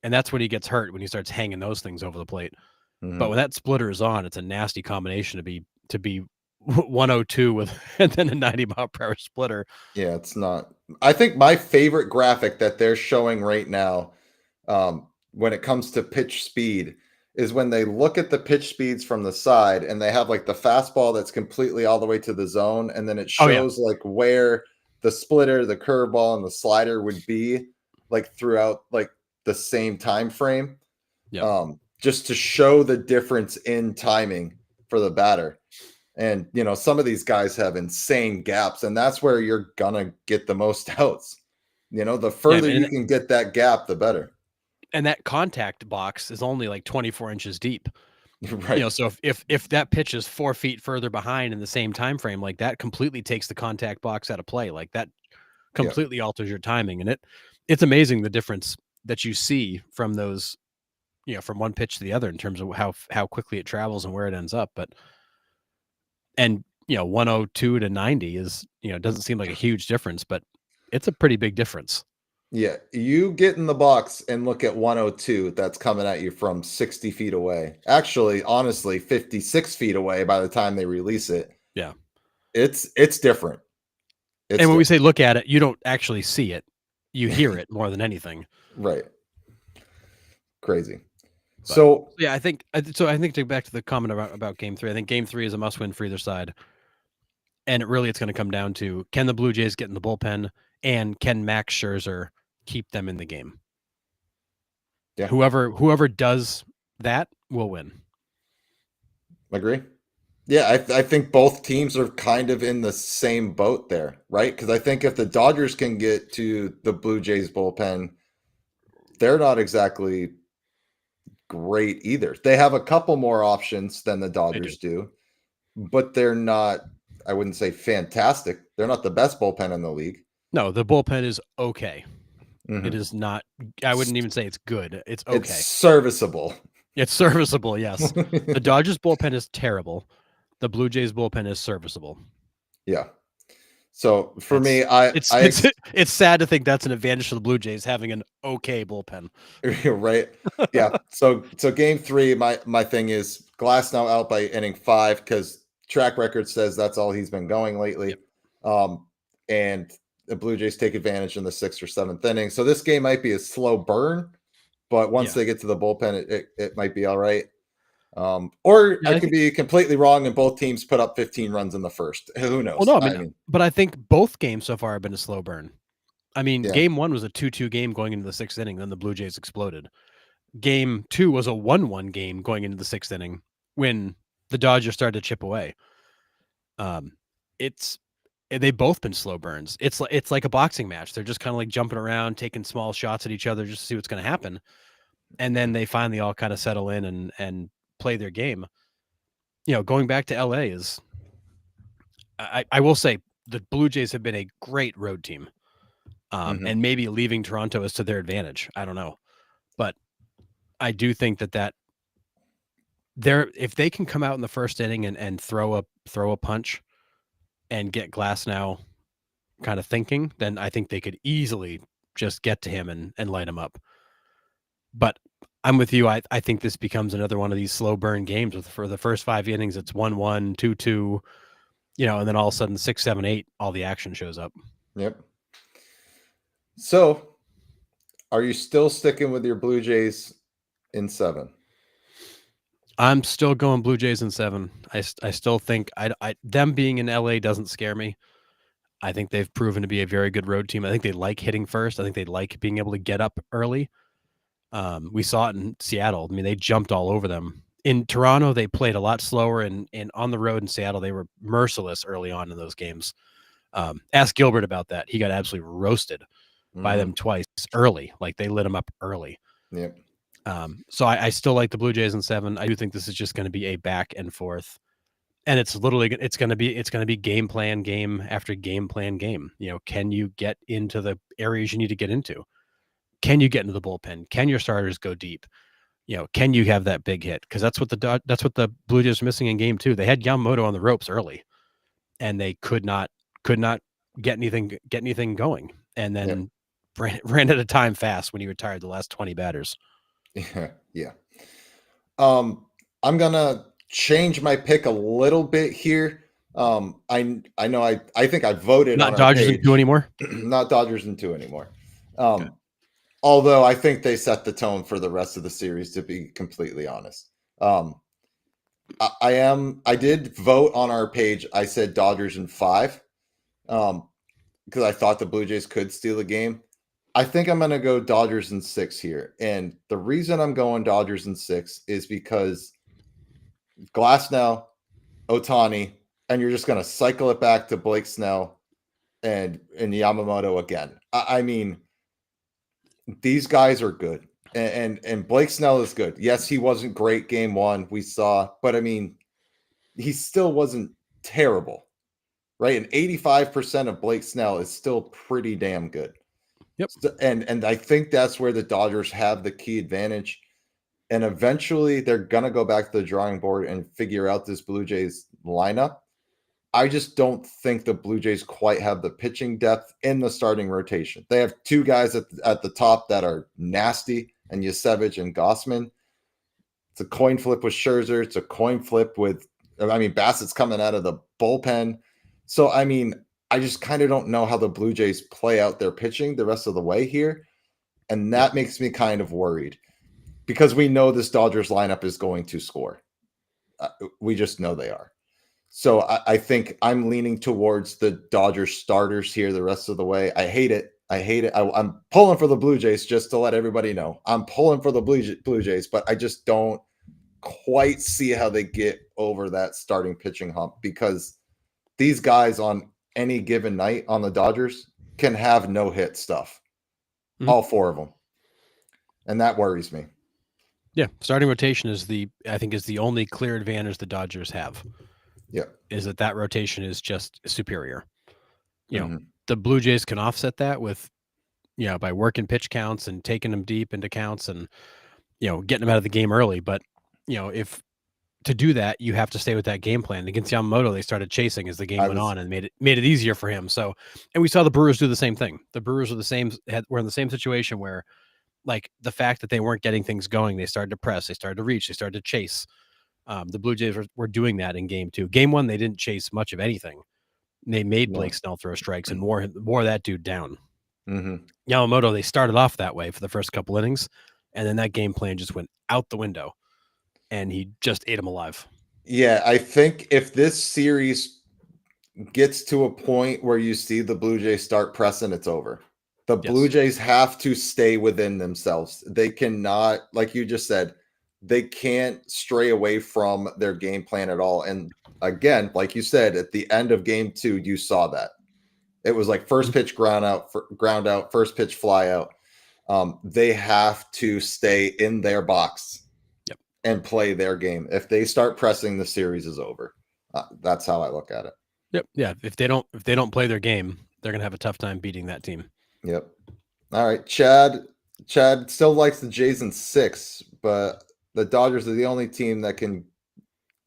and that's when he gets hurt when he starts hanging those things over the plate. Mm-hmm. But when that splitter is on, it's a nasty combination to be 102 with and then a 90-mile-per-hour splitter. Yeah, it's not. I think my favorite graphic that they're showing right now, when it comes to pitch speed, is when they look at the pitch speeds from the side and they have like the fastball that's completely all the way to the zone, and then it shows like where the splitter, the curveball, and the slider would be like throughout like the same time frame. Just to show the difference in timing for the batter. And some of these guys have insane gaps, and that's where you're gonna get the most outs. The further you can get that gap, the better. And that contact box is only like 24 inches deep. Right. So if that pitch is 4 feet further behind in the same time frame, like that completely takes the contact box out of play. Like that completely alters your timing. And it's amazing the difference that you see from those, from one pitch to the other in terms of how quickly it travels and where it ends up. But 102 to 90 is, doesn't seem like a huge difference, but it's a pretty big difference. Yeah, you get in the box and look at 102 that's coming at you from 60 feet away. Actually, honestly, 56 feet away by the time they release it. Yeah. It's different. And when we say look at it, you don't actually see it. You hear it more than anything. Right. Crazy. But, so I think to go back to the comment about game 3, I think game 3 is a must win for either side. And it's going to come down to, can the Blue Jays get in the bullpen, and can Max Scherzer keep them in the game? Yeah. Whoever does that will win. Agree. Yeah, I think both teams are kind of in the same boat there, right? Because I think if the Dodgers can get to the Blue Jays bullpen, they're not exactly great either. They have a couple more options than the They do. Dodgers do, but they're not, I wouldn't say fantastic. They're not the best bullpen in the league. No, the bullpen is okay. It Mhm. is not. I wouldn't even say it's good. It's It's okay. serviceable. It's serviceable. Yes, the Dodgers bullpen is terrible. The Blue Jays bullpen is serviceable. Yeah. So for me, That's I it's I it's it's sad to think that's an advantage for the Blue Jays having an okay bullpen. right. Yeah. So game three, my thing is Glass now out by inning five because track record says that's all he's been going lately. Yep. Um, and the Blue Jays take advantage in the sixth or seventh inning. So this game might be a slow burn, but once Yeah. they get to the bullpen, it might be all right. Or Yeah. I I could think. be completely wrong and both teams put up 15 runs in the first. Who Well, knows? no, I I mean, mean, but I think both games so far have been a slow burn. I mean, yeah. game one was a 2-2 game going into the sixth inning. Then the Blue Jays exploded. Game two was a 1-1 game going into the sixth inning when the Dodgers started to chip away. Um, it's they've both been slow burns. It's like a boxing match. They're just kind of like jumping around, taking small shots at each other just to see what's going to happen, and then they finally all kind of settle in and play their game. Going back to LA is I will say the Blue Jays have been a great road team. Mhm. And maybe leaving Toronto is to their advantage. I don't know, but I do think that they're if they can come out in the first inning and throw a punch and get Glass now kind of thinking, then I think they could easily just get to him and light him up. But I'm with you. I think this becomes another one of these slow burn games for the first 5 innings. It's 1-1, 2-2, and then all of a sudden 6, 7, 8, all the action shows up. Yep. So are you still sticking with your Blue Jays in seven? I'm still going Blue Jays in 7. I still think them being in LA doesn't scare me. I think they've proven to be a very good road team. I think they like hitting first. I think they like being able to get up early. We saw it in Seattle. I mean, they jumped all over them. In Toronto, they played a lot slower, and on the road in Seattle, they were merciless early on in those games. Ask Gilbert about that. He got absolutely roasted by Mm-hmm. them twice early. Like they lit him up early. Yep. So I still like the Blue Jays in 7. I do think this is just going to be a back and forth, and it's literally it's going to be game plan game after game plan game. Can you get into the areas you need to get into? Can you get into the bullpen? Can your starters go deep? Can you have that big hit? Because that's what the Blue Jays are missing in game 2. They had Yamamoto on the ropes early, and they could not get anything going, and Yep. then ran out of time fast when he retired the last 20 batters. Yeah. Yeah. I'm gonna change my pick a little bit here. I know I think I voted on Not our Dodgers in 2 page, anymore. not Dodgers in two anymore. Okay. Although I think they set the tone for the rest of the series, to be completely honest. Um, I did vote on our page. I said Dodgers in five. Because I thought the Blue Jays could steal the game. I think I'm going to go Dodgers in six here. And the reason I'm going Dodgers in six is because Glasnow, Otani, and you're just going to cycle it back to Blake Snell and Yamamoto again. I mean, these guys are good. And Blake Snell is good. Yes, he wasn't great game one, we saw, but I mean, he still wasn't terrible, right? And 85% of Blake Snell is still pretty damn good. Yep. And I think that's where the Dodgers have the key advantage. And eventually they're gonna go back to the drawing board and figure out this Blue Jays lineup. I just don't think the Blue Jays quite have the pitching depth in the starting rotation. They have two guys at the top that are nasty, and Yasevich and Gossman. It's a coin flip with Scherzer. It's a coin flip with, I mean, Bassett's coming out of the bullpen. So, I mean, I just kind of don't know how the Blue Jays play out their pitching the rest of the way here. And Yep. that makes me kind of worried because we know this Dodgers lineup is going to score. We just know they are. So I think I'm leaning towards the Dodgers starters here the rest of the way. I hate it. I hate it. I'm pulling for the Blue Jays just to let everybody know. I'm pulling for the Blue Jays, but I just don't quite see how they get over that starting pitching hump, because these guys on any given night on the Dodgers can have no hit stuff, all four of them, and that worries me. Yeah, starting rotation is I think is the only clear advantage the Dodgers have. Yeah, is that rotation is just superior. You know, Mhm. the Blue Jays can offset that with, by working pitch counts and taking them deep into counts and, getting them out of the game early. But, if to do that, you have to stay with that game plan. Against Yamamoto, they started chasing as the game went on and made it easier for him. So, and we saw the Brewers do the same thing. The Brewers were in the same situation where, like, the fact that they weren't getting things going, they started to press, they started to reach, they started to chase. The Blue Jays were doing that in game 2. Game 1, they didn't chase much of anything. They made Blake Snell throw strikes and wore that dude down. Mm-hmm. Yamamoto, they started off that way for the first couple innings, and then that game plan just went out the window, and he just ate him alive. Yeah, I think if this series gets to a point where you see the Blue Jays start pressing, it's over. The Blue Jays have to stay within themselves. They cannot, like you just said, they can't stray away from their game plan at all. And again, like you said, at the end of game 2, you saw that. It was like first pitch ground out, first pitch fly out. They have to stay in their box and play their game. If they start pressing, the series is over. That's how I look at it. Yep. Yeah. If they don't play their game, they're gonna have a tough time beating that team. Yep. All right. Chad still likes the Jays in 6, but the Dodgers are the only team that can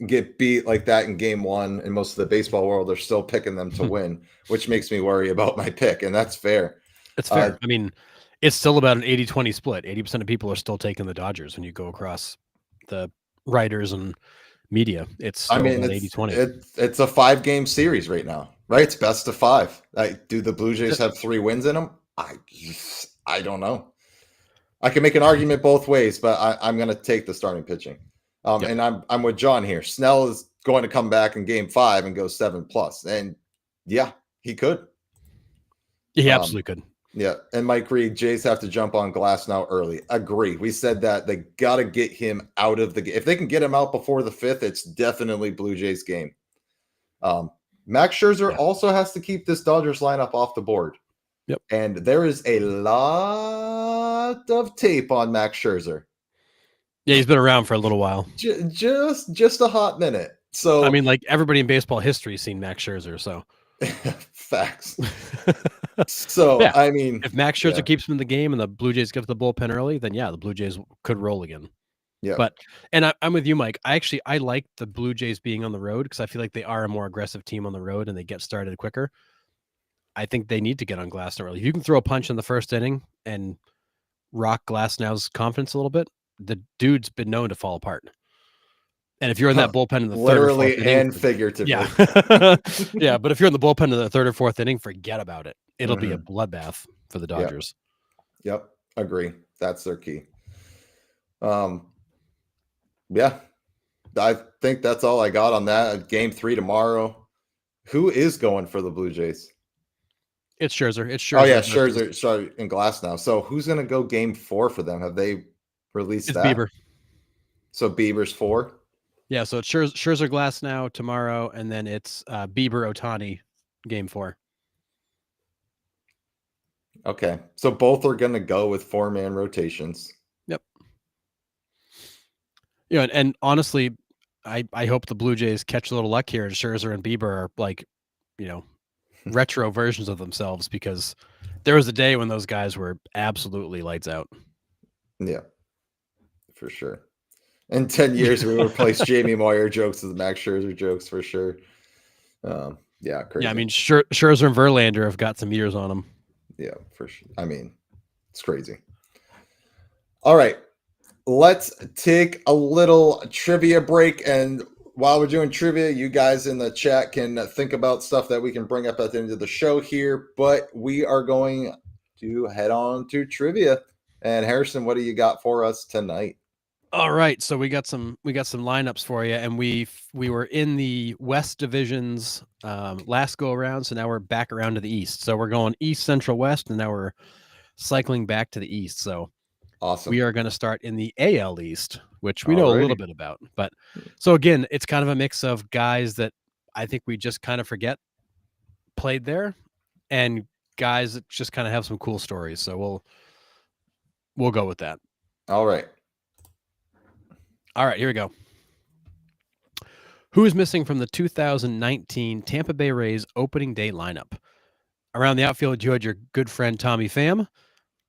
get beat like that in game 1, and most of the baseball world are still picking them to win, which makes me worry about my pick, and that's fair. It's fair. I mean, it's still about an 80-20 split. 80% of people are still taking the Dodgers when you go across the writers and media. It's still about 80-20. It's a 5-game series right now, right? It's best of 5. Do the Blue Jays have 3 wins in them? I don't know. I can make an argument both ways, but I'm going to take the starting pitching. And I'm with John here. Snell is going to come back in game 5 and go 7+. And yeah, he could. He absolutely could. Yeah. And Mike Reed, Jays have to jump on Glasnow early. Agree. We said that they got to get him out of the game. If they can get him out before the 5th, it's definitely Blue Jays game. Max Scherzer also has to keep this Dodgers lineup off the board. Yep. And there is a lot of tape on Max Scherzer. Yeah, he's been around for a little while. Just a hot minute. So I mean, like, everybody in baseball history has seen Max Scherzer, so facts. So yeah. I mean, if Max Scherzer keeps him in the game and the Blue Jays get to the bullpen early, then the Blue Jays could roll again. Yeah. But I'm with you, Mike. I like the Blue Jays being on the road because I feel like they are a more aggressive team on the road and they get started quicker. I think they need to get on Glasnow early. If you can throw a punch in the first inning and rock Glasnow's confidence a little bit, the dude's been known to fall apart. And if you're in that bullpen in the literally third or fourth and figuratively, yeah, but if you're in the bullpen in the 3rd or 4th inning, forget about it. It'll be a bloodbath for the Dodgers. Yep, agree. That's their key. Yeah, I think that's all I got on that. Game 3 tomorrow. Who is going for the Blue Jays? It's Scherzer. Oh yeah, Scherzer. Sorry, in Glasnow. So who's going to go game 4 for them? Have they released that? Bieber. So Bieber's 4. Yeah, so it's Scherzer Glasnow tomorrow, and then it's Bieber Ohtani game 4. Okay, so both are going to go with 4-man rotations. Yep. Yeah, and honestly, I hope the Blue Jays catch a little luck here, and Scherzer and Bieber are like, retro versions of themselves, because there was a day when those guys were absolutely lights out. Yeah, for sure. In 10 years, we would replace Jamie Moyer jokes with Max Scherzer jokes for sure. Yeah, crazy. Yeah, I mean, Scherzer and Verlander have got some years on them. Yeah, for sure. I mean, it's crazy. All right, let's take a little trivia break. And while we're doing trivia, you guys in the chat can think about stuff that we can bring up at the end of the show here. But we are going to head on to trivia. And Harrison, what do you got for us tonight? All right, so we got some lineups for you, and we were in the West divisions last go around, so now we're back around to the East. So we're going East, Central, West, and now we're cycling back to the East. So awesome. We are going to start in the AL East which we know a little Alrighty. bit about. But so again, it's kind of a mix of guys that I think we just kind of forget played there, and guys that just kind of have some cool stories. So we'll go with that. All right. All right, here we go. Who is missing from the 2019 Tampa Bay Rays opening day lineup? Around the outfield, you had your good friend Tommy Pham,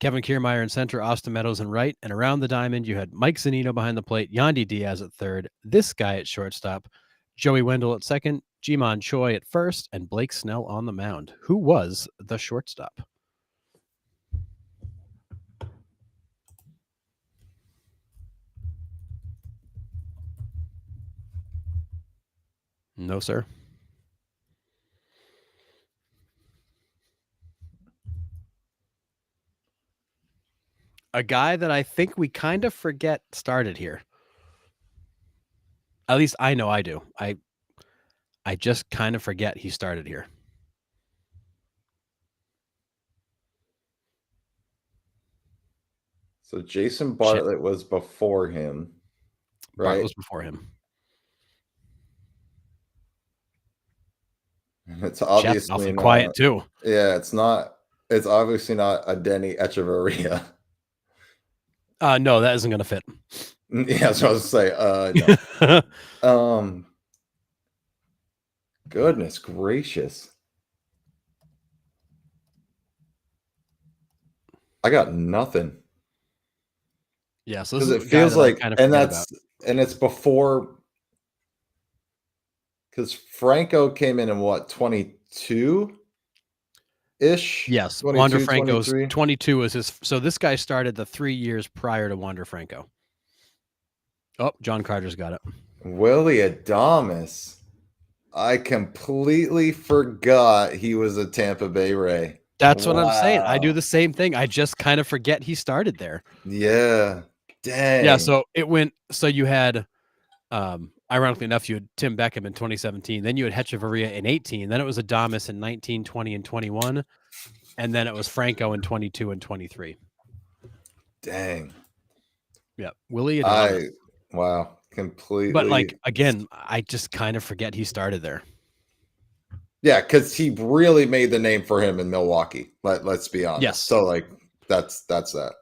Kevin Kiermaier in center, Austin Meadows in right, and around the diamond, you had Mike Zunino behind the plate, Yandy Diaz at third, this guy at shortstop, Joey Wendell at second, Ji-Man Choi at first, and Blake Snell on the mound. Who was the shortstop? No, sir. A guy that I think we kind of forget started here. At least I know I do. I just kind of forget he started here. So Jason Bartlett was before him, right? Bartlett was before him. It's obviously awfully not, quiet too. Yeah, it's not. It's obviously not a Denny Echeverria. No, that isn't going to fit. Yeah, so I was say, no. Goodness gracious. I got nothing. Yeah, so because it feels like, kind of and it's before, because Franco came in what, 22 ish? Yes, Wander Franco's 22 is his. So this guy started the 3 years prior to Wander Franco. Oh, John Carter's got it. Willie Adames. I completely forgot he was a Tampa Bay Ray. That's what I'm saying. I do the same thing. I just kind of forget he started there. Yeah. Dang. Yeah, so it went. So you had, ironically enough, you had Tim Beckham in 2017. Then you had Hechavarria in 18. Then it was Adames in 19, 20, and 21. And then it was Franco in 22 and 23. Dang. Yeah, Willie Adames. Wow, completely. But like again, I just kind of forget he started there. Yeah, because he really made the name for him in Milwaukee. Let's be honest. Yes. So like that's that.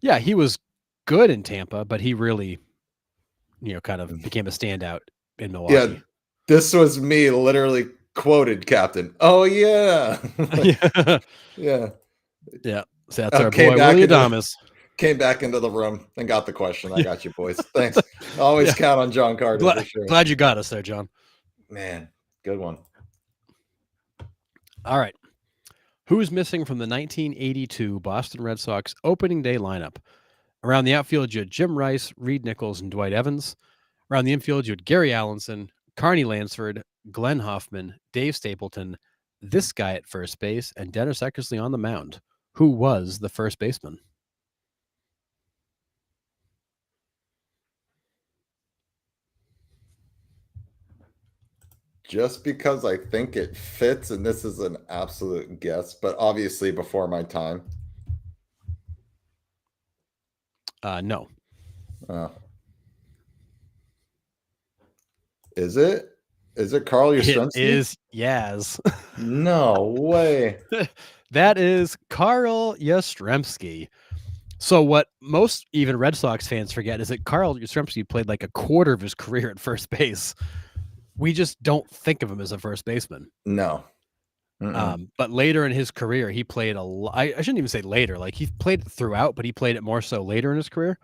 Yeah, he was good in Tampa, but he really, kind of became a standout in Milwaukee. Yeah, this was me literally quoted Captain. Oh yeah. Yeah. So that's our boy Willie Adames. Came back into the room and got the question. I got you, boys. Thanks. Always count on John Carter. For sure. Glad you got us there, John. Man, good one. All right. Who's missing from the 1982 Boston Red Sox opening day lineup? Around the outfield, you had Jim Rice, Reed Nichols, and Dwight Evans. Around the infield, you had Gary Allenson, Carney Lansford, Glenn Hoffman, Dave Stapleton, this guy at first base, and Dennis Eckersley on the mound. Who was the first baseman? Just because I think it fits, and this is an absolute guess, but obviously before my time. No. Is it? Is it Carl Yastrzemski? It is Yaz. No way. That is Carl Yastrzemski. So what most even Red Sox fans forget is that Carl Yastrzemski played like a quarter of his career at first base. We just don't think of him as a first baseman. No. But later in his career, he played a lot. I shouldn't even say later. Like he played it throughout, but he played it more so later in his career.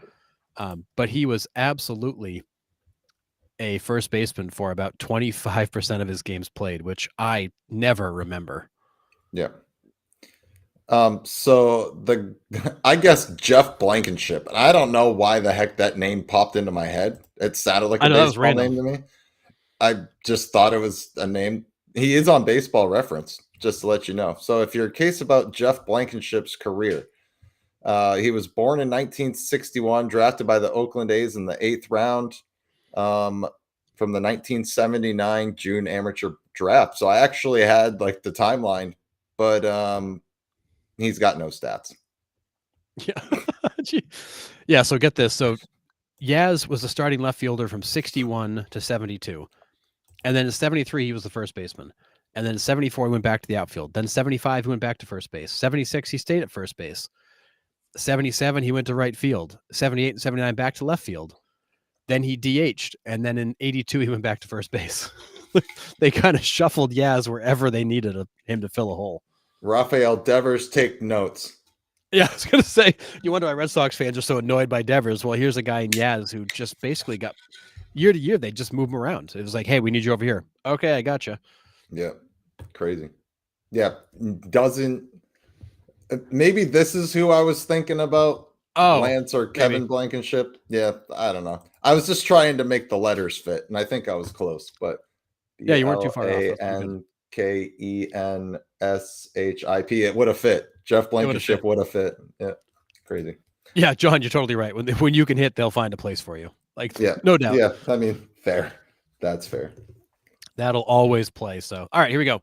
But he was absolutely a first baseman for about 25% of his games played, which I never remember. Yeah. So I guess Jeff Blankenship, and I don't know why the heck that name popped into my head. It sounded like a baseball name to me. I just thought it was a name. He is on Baseball Reference, just to let you know. So if you're curious about Jeff Blankenship's career, he was born in 1961, drafted by the Oakland A's in the 8th round from the 1979 June amateur draft. So I actually had like the timeline, but he's got no stats. Yeah. Yeah. So get this. So Yaz was the starting left fielder from 61 to 72. And then in 73, he was the first baseman. And then in 74, he went back to the outfield. Then 75, he went back to first base. 76, he stayed at first base. 77, he went to right field. 78 and 79, back to left field. Then he DH'd. And then in 82, he went back to first base. They kind of shuffled Yaz wherever they needed him to fill a hole. Rafael Devers, take notes. Yeah, I was going to say, you wonder why Red Sox fans are so annoyed by Devers. Well, here's a guy in Yaz who just basically got year to year, they just move him around. It was like, hey, we need you over here. Okay, I got you. Yeah, crazy. Yeah, doesn't. Maybe this is who I was thinking about. Oh, Lance or Kevin maybe. Blankenship. Yeah, I don't know. I was just trying to make the letters fit, and I think I was close. But Yeah, you weren't too far off. That's pretty good. Blankenship. It would have fit. Jeff Blankenship would have fit. Yeah, crazy. Yeah, John, you're totally right. When you can hit, they'll find a place for you. Like, Yeah, no doubt. Yeah, I mean, fair. That's fair. That'll always play. So, all right, here we go.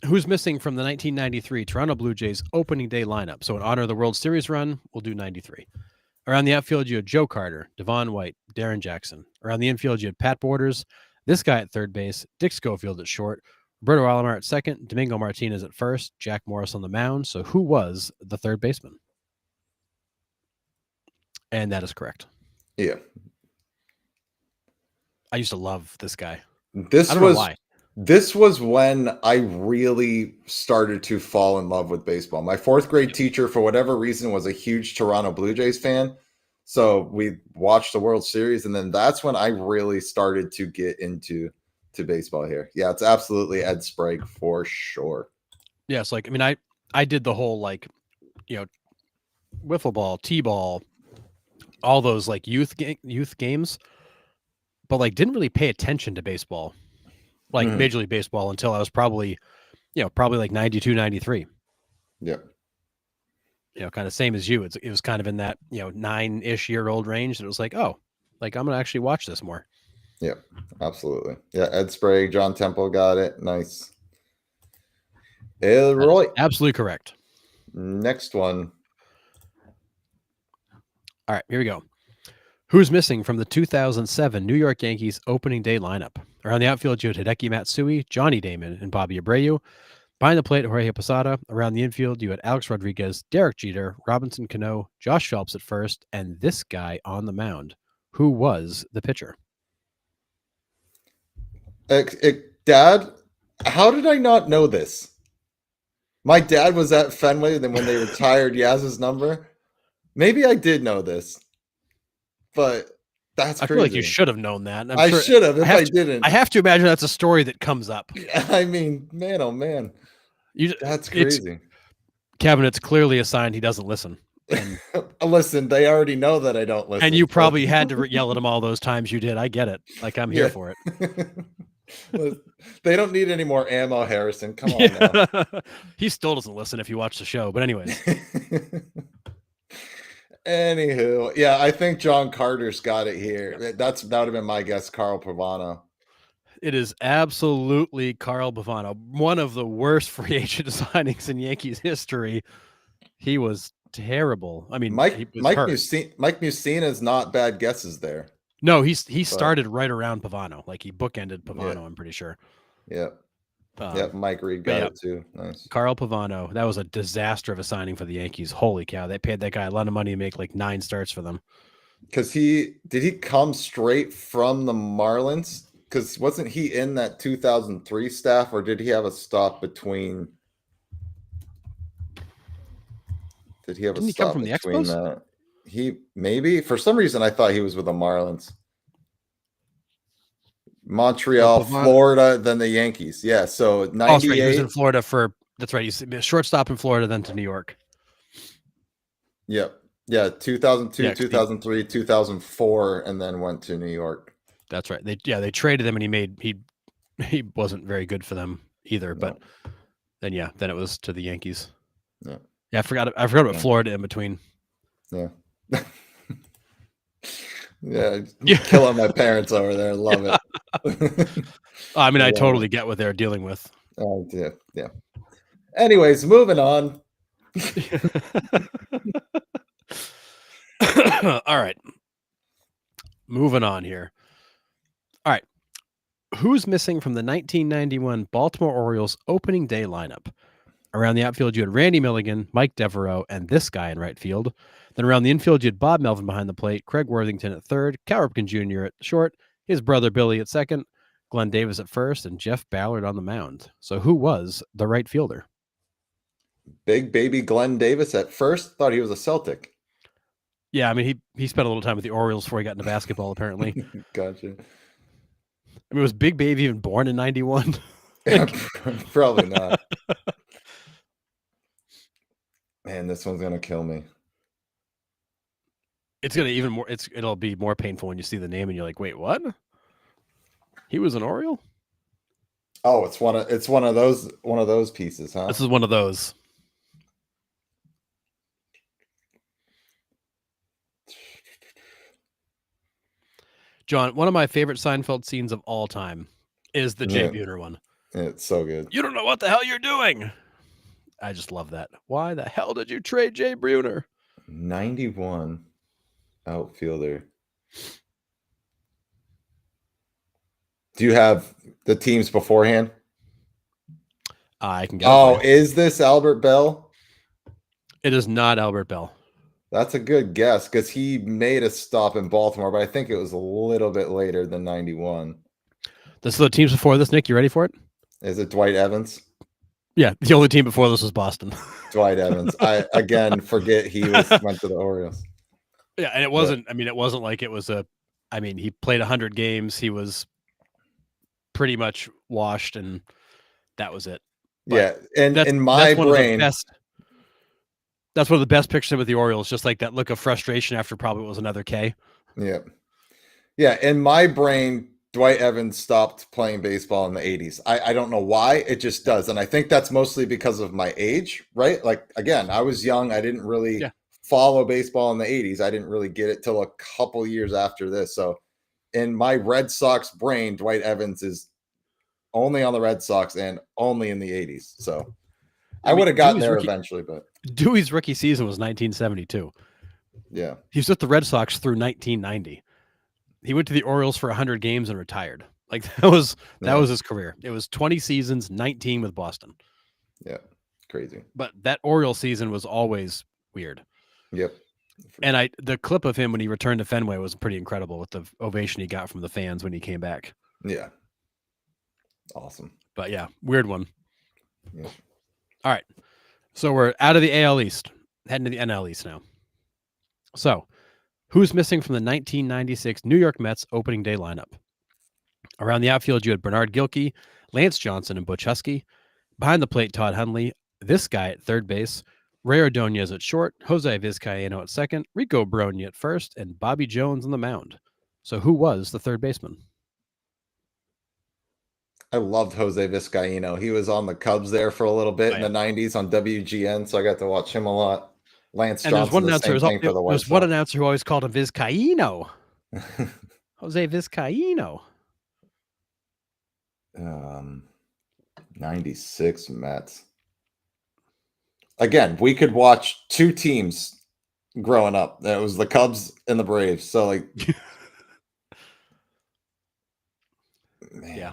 Who's missing from the 1993 Toronto Blue Jays opening day lineup? So, in honor of the World Series run, we'll do 93. Around the outfield, you had Joe Carter, Devon White, Darren Jackson. Around the infield, you had Pat Borders, this guy at third base, Dick Schofield at short, Roberto Alomar at second, Domingo Martinez at first, Jack Morris on the mound. So, who was the third baseman? And that is correct. Yeah. I used to love this guy. This was when I really started to fall in love with baseball. My fourth grade teacher, for whatever reason, was a huge Toronto Blue Jays fan. So we watched the World Series, and then that's when I really started to get into baseball here. Yeah, it's absolutely Ed Sprague for sure. Yes, like, I mean, I did the whole, like, wiffle ball, t-ball, all those like youth games, but like didn't really pay attention to baseball, like Major League Baseball, until I was probably like 92, 93. Yeah. Kind of same as you. It was kind of in that 9-ish year old range that it was like, oh, like I'm gonna actually watch this more. Yeah, absolutely. Yeah, Ed Sprague, John Temple got it. Nice. Elroy. Absolutely correct. Next one. All right, here we go. Who's missing from the 2007 New York Yankees opening day lineup? Around the outfield, you had Hideki Matsui, Johnny Damon, and Bobby Abreu. Behind the plate, Jorge Posada. Around the infield, you had Alex Rodriguez, Derek Jeter, Robinson Cano, Josh Phelps at first, and this guy on the mound. Who was the pitcher? Dad, how did I not know this? My dad was at Fenway then when they retired Yaz's number. Maybe I did know this, but that's crazy. I feel like you should have known that. I should have if I didn't. I have to imagine that's a story that comes up. I mean, man, oh man. That's crazy. Kevin, it's clearly a sign he doesn't listen. And, listen, they already know that I don't listen. And you probably had to yell at him all those times you did. I get it. Like, I'm here for it. They don't need any more ammo, Harrison. Come on now. He still doesn't listen if you watch the show. But anyways. Anywho, yeah, I think John Carter's got it here. That would have been my guess, Carl Pavano. It is absolutely Carl Pavano, one of the worst free agent signings in Yankees history. He was terrible. I mean, Mike Mussina's not bad guesses there. No, he started right around Pavano. Like, he bookended Pavano, yeah. I'm pretty sure. Yeah. Mike Reed got it too. Nice. Carl Pavano. That was a disaster of a signing for the Yankees. Holy cow. They paid that guy a lot of money to make like 9 starts for them. Because did he come straight from the Marlins? Because wasn't he in that 2003 staff, or did he have a stop between? Did he have a stop from the between Expos? that? He maybe for some reason I thought he was with the Marlins. Montreal, Florida, then the Yankees. Yeah, so 98. Oh, right. He was in Florida that's right. He's a shortstop in Florida, then to New York. Yep. Yeah, 2002, 2003, 2004, and then went to New York. That's right. They traded him, and he wasn't very good for them either. But then it was to the Yankees. Yeah. Yeah, I forgot about Florida in between. Yeah. Yeah, killing my parents over there. Love it. I mean, I totally get what they're dealing with. Oh, yeah. Anyways, moving on. All right. moving on here. All right. Who's missing from the 1991 Baltimore Orioles opening day lineup? Around the outfield, you had Randy Milligan, Mike Devereaux, and this guy in right field. Then around the infield, you had Bob Melvin behind the plate, Craig Worthington at third, Cal Ripken Jr. at short, his brother Billy at second, Glenn Davis at first, and Jeff Ballard on the mound. So who was the right fielder? Big baby Glenn Davis at first thought he was a Celtic. Yeah, I mean, he spent a little time with the Orioles before he got into basketball, apparently. Gotcha. I mean, was Big Baby even born in 91? Probably not. Man, this one's going to kill me. It's going to even more, it'll be more painful when you see the name and you're like, wait, what? He was an Oriole? Oh, it's one of those pieces, huh? This is one of those. John, one of my favorite Seinfeld scenes of all time is the Jay Buhner one. It's so good. You don't know what the hell you're doing. I just love that. Why the hell did you trade Jay Buhner? 91 outfielder. Do you have the teams beforehand? I can get is this Albert Bell? It is not Albert Bell. That's a good guess because he made a stop in Baltimore, but I think it was a little bit later than 91. This is the teams before this, Nick. You ready for it? Is it Dwight Evans? Yeah, the only team before this was Boston. Dwight Evans. I again forget he went to the Orioles. Yeah, and it wasn't. I mean, it wasn't like it was a. I mean, he played 100 games. He was pretty much washed, and that was it. But yeah, and in my brain, that's one of the best pictures with the Orioles. Just like that look of frustration after probably was another K. Yeah, yeah. In my brain, Dwight Evans stopped playing baseball in the 80s. I don't know why. It just does. And I think that's mostly because of my age, right? Like, again, I was young. I didn't really follow baseball in the 80s. I didn't really get it till a couple years after this. So in my Red Sox brain, Dwight Evans is only on the Red Sox and only in the 80s. So I would have gotten there eventually. But Dewey's rookie season was 1972. Yeah. He was with the Red Sox through 1990. He went to the Orioles for 100 games and retired. Like that was his career. It was 20 seasons, 19 with Boston. Yeah, crazy. But that Oriole season was always weird. Yep. And the clip of him when he returned to Fenway was pretty incredible with the ovation he got from the fans when he came back. Yeah. Awesome. But yeah, weird one. Yeah. All right. So we're out of the AL East, heading to the NL East now. So who's missing from the 1996 New York Mets opening day lineup? Around the outfield, you had Bernard Gilkey, Lance Johnson, and Butch Husky. Behind the plate, Todd Hundley, this guy at third base, Ray Ordonez at short, Jose Vizcaíno at second, Rico Brogni at first, and Bobby Jones on the mound. So who was the third baseman? I loved Jose Vizcaíno. He was on the Cubs there for a little bit in the 90s on WGN, so I got to watch him a lot. Lance Johnson, the same thing for the White Sox. There's one announcer who always called him Vizcaíno. Jose Vizcaíno. 96 Mets. Again, we could watch two teams growing up. It was the Cubs and the Braves. So, like, man. Yeah.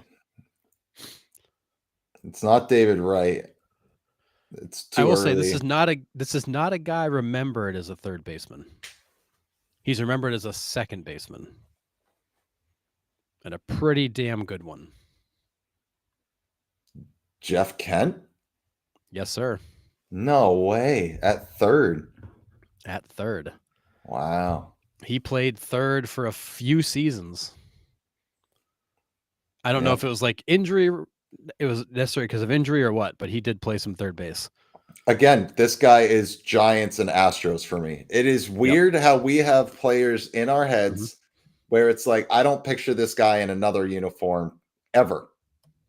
It's not David Wright. It's too early. Say this is not a guy remembered as a third baseman. He's remembered as a second baseman. And a pretty damn good one. Jeff Kent? Yes, sir. No way. At third. At third. Wow. He played third for a few seasons. I don't know if it was like injury. It was necessary because of injury or what, but he did play some third base. Again, this guy is Giants and Astros for me. It is weird how we have players in our heads where it's like, I don't picture this guy in another uniform ever.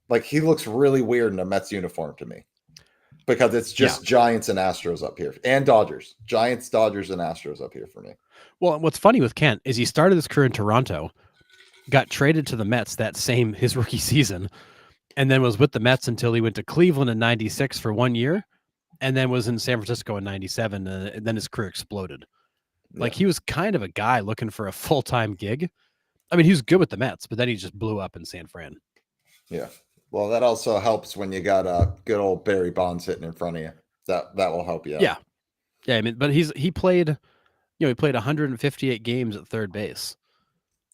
Like, he looks really weird in a Mets uniform to me because it's just Giants and Astros up here and Dodgers. Giants, Dodgers, and Astros up here for me. Well, what's funny with Kent is he started his career in Toronto, got traded to the Mets his rookie season, and then was with the Mets until he went to Cleveland in 96 for 1 year, and then was in San Francisco in 97, and then his career exploded. Yeah. Like, he was kind of a guy looking for a full-time gig, I mean, he was good with the Mets, but then he just blew up in San Fran. Yeah. Well, that also helps when you got a good old Barry Bonds sitting in front of you. That will help you out. Yeah. Yeah, I mean, but he played, he played 158 games at third base.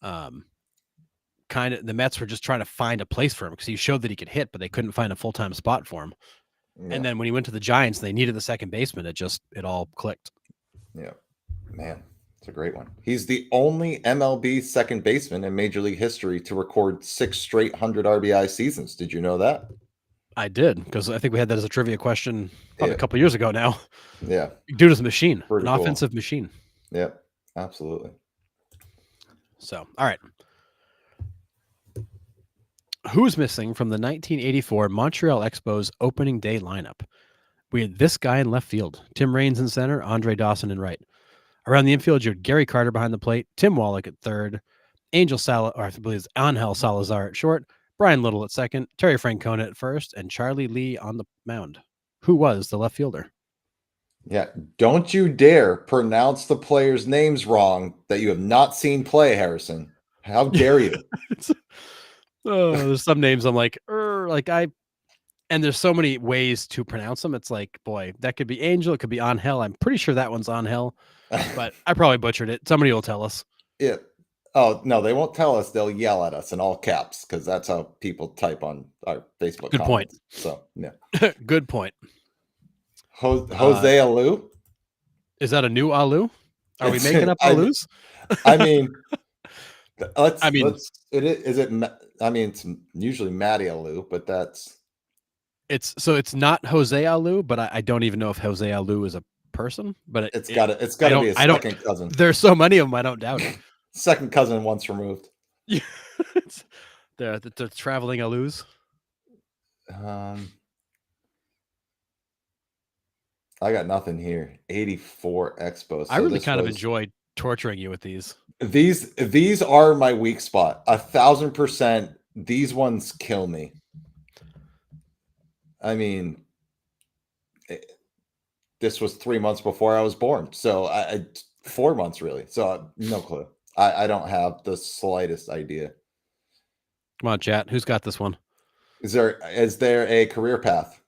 Kind of the Mets were just trying to find a place for him because he showed that he could hit, but they couldn't find a full-time spot for him. Yeah. And then when he went to the Giants, they needed the second baseman. It all clicked. Yeah. Man, it's a great one. He's the only MLB second baseman in Major League history to record 6 straight 100 RBI seasons. Did you know that? I did, because I think we had that as a trivia question probably Yeah. a couple years ago now. Yeah. Dude is a machine, Pretty an cool. offensive machine. Yep. Absolutely. So, all right. Who's missing from the 1984 Montreal Expos opening day lineup? We had this guy in left field, Tim Raines in center, Andre Dawson in right. Around the infield, you had Gary Carter behind the plate, Tim Wallach at third, Angel Salazar at short, Brian Little at second, Terry Francona at first, and Charlie Lee on the mound. Who was the left fielder? Yeah. Don't you dare pronounce the players' names wrong that you have not seen play, Harrison. How dare you? There's some names I'm like, and there's so many ways to pronounce them. It's like, boy, that could be Angel, it could be Angel. I'm pretty sure that one's Angel, but I probably butchered it. Somebody will tell us. Yeah. Oh, no, they won't tell us. They'll yell at us in all caps because that's how people type on our Facebook Good point. comments. So, yeah. Good point. Jose Alou? Is that a new Alou? Are we making up Alous? I mean, it's usually Matty Alou, but it's not Jose Alou, but I don't even know if Jose Alou is a person, but it's got to be a second cousin. There's so many of them, I don't doubt it. Second cousin once removed. the traveling Alous. I got nothing here. 84 Expos. So I really kind of enjoyed torturing you with these. These are my weak spot. 1,000%. These ones kill me. I mean, this was 3 months before I was born. So 4 months really. So no clue. I don't have the slightest idea. Come on, chat. Who's got this one? Is there a career path?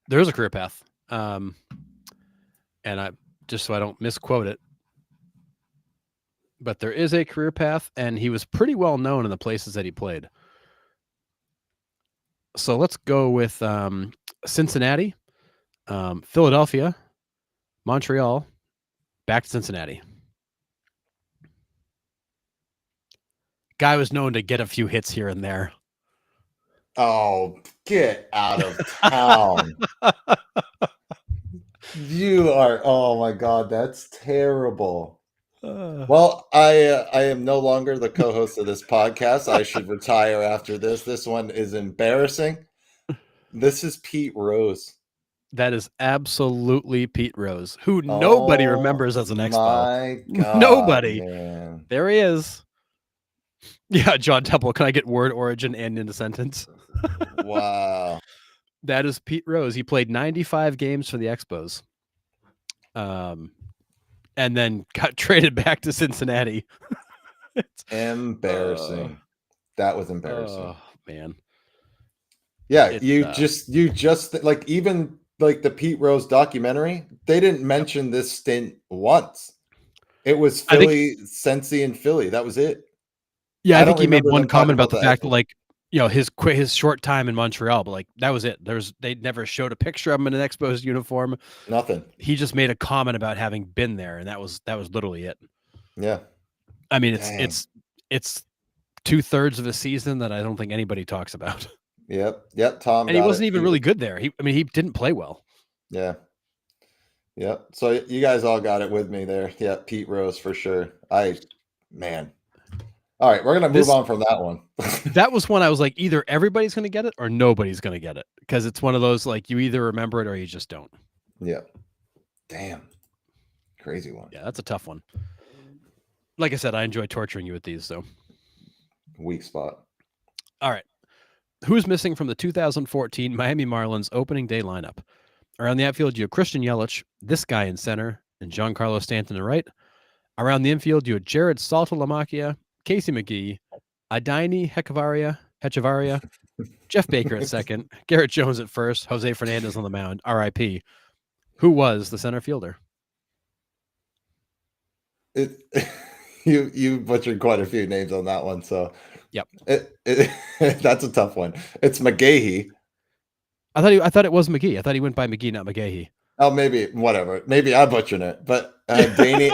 There is a career path. And I just so I don't misquote it. But there is a career path, and he was pretty well known in the places that he played. So let's go with Cincinnati, Philadelphia, Montreal, back to Cincinnati. Guy was known to get a few hits here and there. Oh, get out of town. You are, oh my God, that's terrible. Well, I am no longer the co-host of this podcast. I should retire after this. This one is embarrassing. This is Pete Rose. That is absolutely Pete Rose, who nobody remembers as an Expo. My God, nobody. Man. There he is. Yeah, John Temple. Can I get word origin and in the sentence? Wow. That is Pete Rose. He played 95 games for the Expos. And then got traded back to Cincinnati. Embarrassing. That was embarrassing. Oh, man. Yeah, you just like even like the Pete Rose documentary, they didn't mention this stint once. It was Philly, Cincy, and Philly. That was it. Yeah, I think he made one comment about the fact that, like, you know, his short time in Montreal, but like that was it. They never showed a picture of him in an Expos uniform. Nothing. He just made a comment about having been there, and that was literally it. Yeah. I mean, it's 2/3 of a season that I don't think anybody talks about. Yep. Tom, and he wasn't even really good there. He didn't play well. Yeah. Yep. So you guys all got it with me there. Yeah, Pete Rose for sure. Man. All right, we're going to move on from that one. That was one I was like, either everybody's going to get it or nobody's going to get it. Because it's one of those, like, you either remember it or you just don't. Yeah. Damn. Crazy one. Yeah, that's a tough one. Like I said, I enjoy torturing you with these, so. Weak spot. All right. Who's missing from the 2014 Miami Marlins opening day lineup? Around the outfield, you have Christian Yelich, this guy in center, and Giancarlo Stanton in right. Around the infield, you had Jared Saltalamacchia, Casey McGee, Adini Hechavarria, Jeff Baker at second, Garrett Jones at first, Jose Fernandez on the mound, RIP. Who was the center fielder? It, you butchered quite a few names on that one, so Yep. That's a tough one. It's McGahee. I thought it was McGee. I thought he went by McGee, not McGahee. Oh, maybe whatever. Maybe I'm butchering it, but Danny,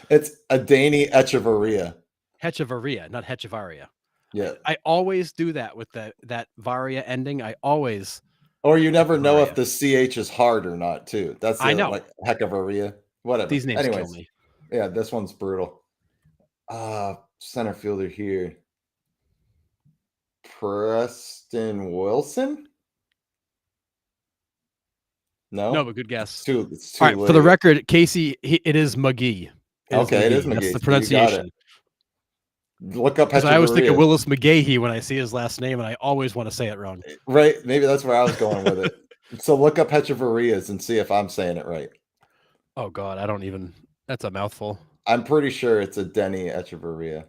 it's Adani Echevarria. Hechavarria, not Hechavarria. Yeah. I always do that with that Varia ending. I always. Or you never know if the CH is hard or not, too. That's I know. Like Hechavarria. Whatever. These names Anyways, kill me. Yeah, this one's brutal. Center fielder here. Preston Wilson? No, but good guess. It's too All right, late. for the record, Casey, it is McGee. It is McGee. That's the pronunciation. Look up. Because I always think of Willis McGahee when I see his last name, and I always want to say it wrong. Right? Maybe that's where I was going with it. So look up Hechavarrias and see if I'm saying it right. Oh God, I don't even. That's a mouthful. I'm pretty sure it's Adani Echevarria.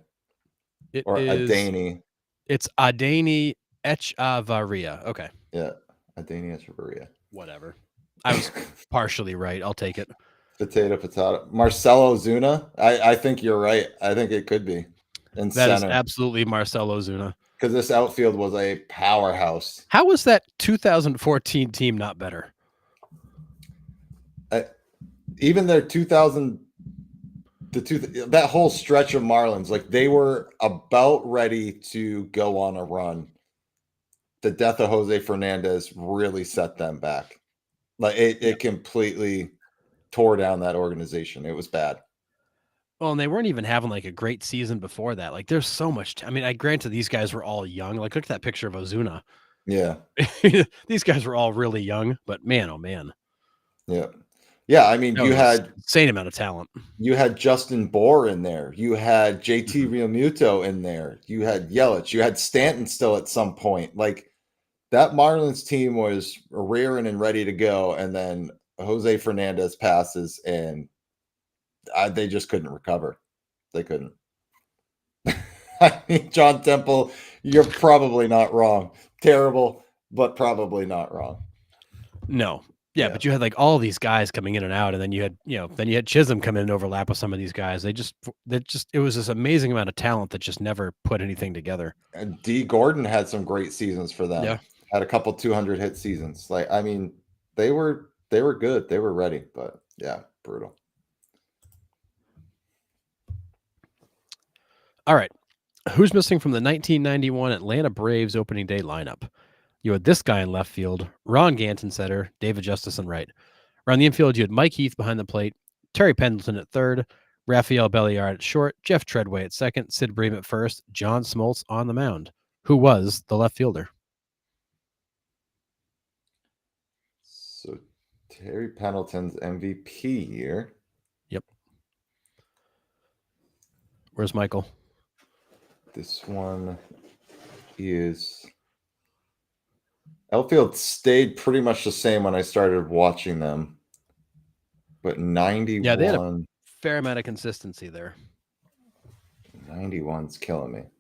Or Adani. It's Adani Echevarria. Okay. Yeah, Adani Echevarria. Whatever. I was partially right. I'll take it. Potato. Marcelo Zuna. I think you're right. I think it could be. That center. Is absolutely Marcelo Zuna. Because this outfield was a powerhouse. How was that 2014 team not better? Even their that whole stretch of Marlins, like they were about ready to go on a run. The death of Jose Fernandez really set them back. Like it completely tore down that organization. It was bad. Well, and they weren't even having like a great season before that. Like there's so much. I mean, I granted these guys were all young. Like look at that picture of Ozuna. Yeah. These guys were all really young, but man, oh man. Yeah. Yeah, I mean, you had insane amount of talent. You had Justin Bohr in there. You had JT Realmuto in there. You had Yelich. You had Stanton still at some point. Like that Marlins team was rearing and ready to go, and then Jose Fernandez passes, and they just couldn't recover. They couldn't. I mean, John Temple, you're probably not wrong. Terrible, but probably not wrong. No. Yeah, but you had like all these guys coming in and out, and then you had Chisholm come in and overlap with some of these guys. It was this amazing amount of talent that just never put anything together. And D. Gordon had some great seasons for them. Yeah, had a couple 200 hit seasons. Like I mean, they were good. They were ready, but yeah, brutal. All right, who's missing from the 1991 Atlanta Braves opening day lineup? You had this guy in left field, Ron Ganton center, David Justice in right. Around the infield, you had Mike Heath behind the plate, Terry Pendleton at third, Rafael Belliard at short, Jeff Treadway at second, Sid Bream at first, John Smoltz on the mound. Who was the left fielder? So Terry Pendleton's MVP year. Yep. Where's Michael? This one is... Outfield stayed pretty much the same when I started watching them. But 91... Yeah, they had a fair amount of consistency there. 91's killing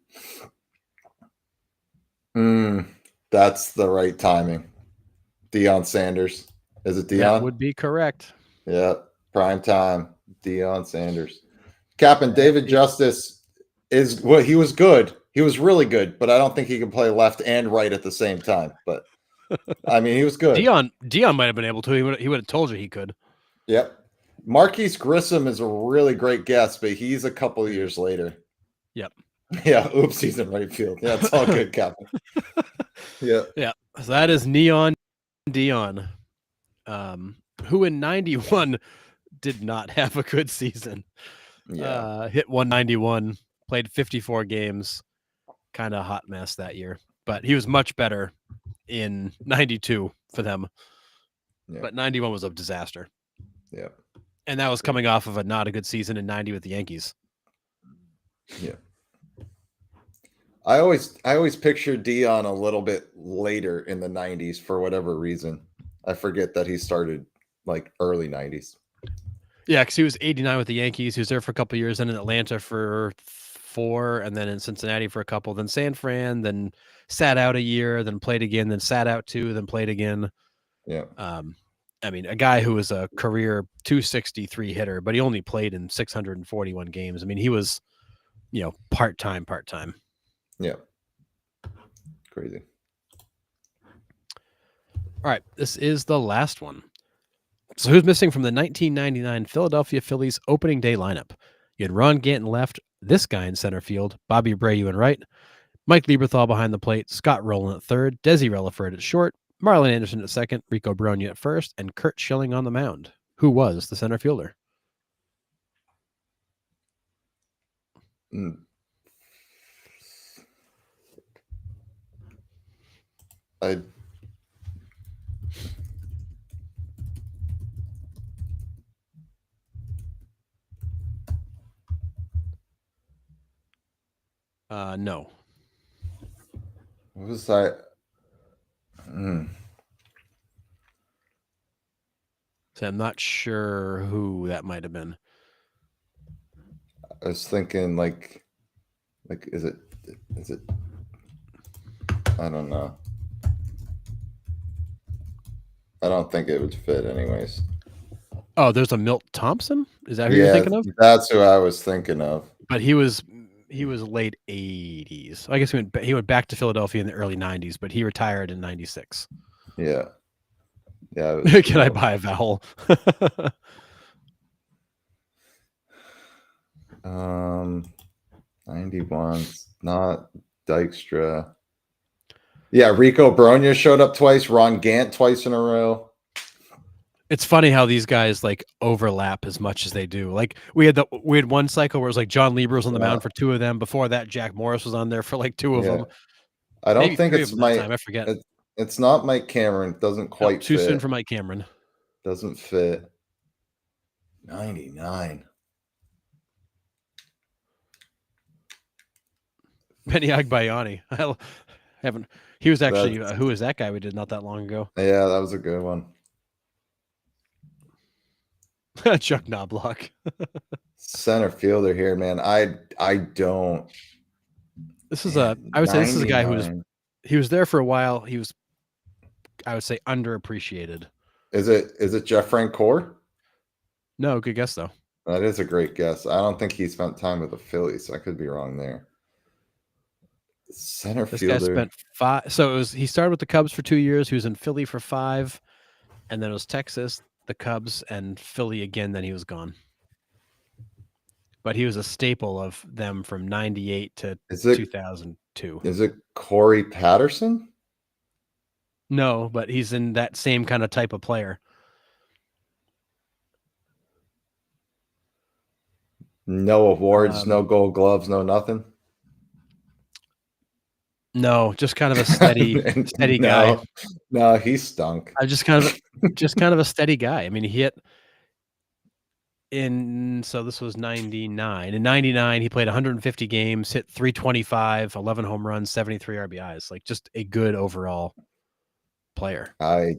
me. That's the right timing. Deion Sanders. Is it Deion? That would be correct. Yeah, prime time. Deion Sanders. Captain David Justice he was good. He was really good, but I don't think he can play left and right at the same time. But I mean, he was good. Deion might have been able to. He would have told you he could. Yep. Marquise Grissom is a really great guess, but he's a couple of years later. Yep. Yeah. Oops, he's in right field. Yeah, it's all good, Captain. Yeah. Yeah. So that is Neon Deion, who in 91 did not have a good season. Yeah. Hit 191, played 54 games, kind of a hot mess that year. But he was much better in 92 for them. Yeah. But 91 was a disaster. Yeah. And that was coming off of a not a good season in 90 with the Yankees. Yeah. I always pictured Deion a little bit later in the 90s for whatever reason. I forget that he started like early 90s. Yeah, because he was 89 with the Yankees. He was there for a couple of years, then in Atlanta for 4, and then in Cincinnati for a couple, then San Fran, then sat out a year, then played again, then sat out 2, then played again. Yeah. I mean, a guy who was a career 263 hitter, but he only played in 641 games. I mean, he was, part-time. Yeah. Crazy. All right, this is the last one. So who's missing from the 1999 Philadelphia Phillies opening day lineup? You had Ron Ganton left, this guy in center field, Bobby Abreu in right, Mike Lieberthal behind the plate, Scott Rowland at third, Desi Relaford at short, Marlon Anderson at second, Rico Brogna at first, and Kurt Schilling on the mound. Who was the center fielder? Mm. I No. What was that? Mm. So I'm not sure who that might have been. I was thinking like is it I don't know. I don't think it would fit anyways. Oh, there's a Milt Thompson? Is that who you're thinking of? That's who I was thinking of. But he was late 80s. I guess he went back to Philadelphia in the early 90s, but he retired in 96. Yeah. Yeah. Can I buy a vowel? 91, not Dykstra. Yeah, Rico Brogna showed up twice, Ron Gant twice in a row. It's funny how these guys like overlap as much as they do. Like we had one cycle where it was like John Lieber was on the mound for 2 of them. Before that, Jack Morris was on there for like 2 of them. I don't Maybe think 3 it's of them that time. I forget. It's not Mike Cameron. It doesn't quite too fit. soon for Mike Cameron. Doesn't fit. 99. Benny Agbayani. I haven't. He was actually who was that guy we did not that long ago? Yeah, that was a good one. Chuck Knobloch. Center fielder here, man. I don't. This is I would say this is a guy he was there for a while. He was, I would say, underappreciated. Is it Jeff Francoeur? No, good guess though. That is a great guess. I don't think he spent time with the Phillies, so I could be wrong there. Center this fielder. Guy spent 5. So he started with the Cubs for 2 years. He was in Philly for 5, and then it was Texas, the Cubs, and Philly again. Then he was gone. But he was a staple of them from 98 to 2002. Is it Corey Patterson? No, but he's in that same kind of type of player. No awards, no Gold Gloves, no nothing. No, just kind of a steady guy. No, he stunk. Just kind of a steady guy. I mean, he hit so this was 99. In 99, he played 150 games, hit 325, 11 home runs, 73 RBIs. Like just a good overall player. I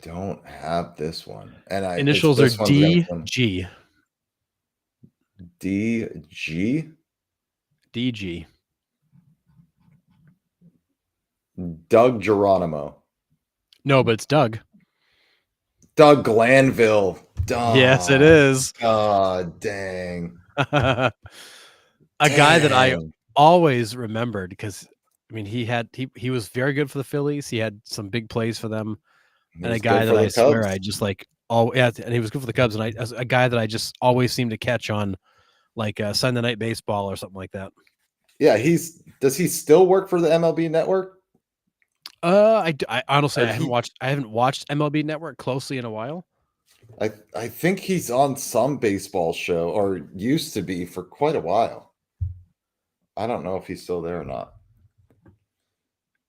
don't have this one. And initials are DG. DG? DG. Doug Geronimo. No, but it's Doug. Doug Glanville. Yes, it is. God dang. A guy that I always remembered because I mean he was very good for the Phillies. He had some big plays for them. And a guy that I swear I just like and he was good for the Cubs, and a guy that I just always seemed to catch on like Sunday Night Baseball or something like that. Yeah, does he still work for the MLB Network? I honestly I haven't watched MLB Network closely in a while. I think he's on some baseball show, or used to be for quite a while. I don't know if he's still there or not.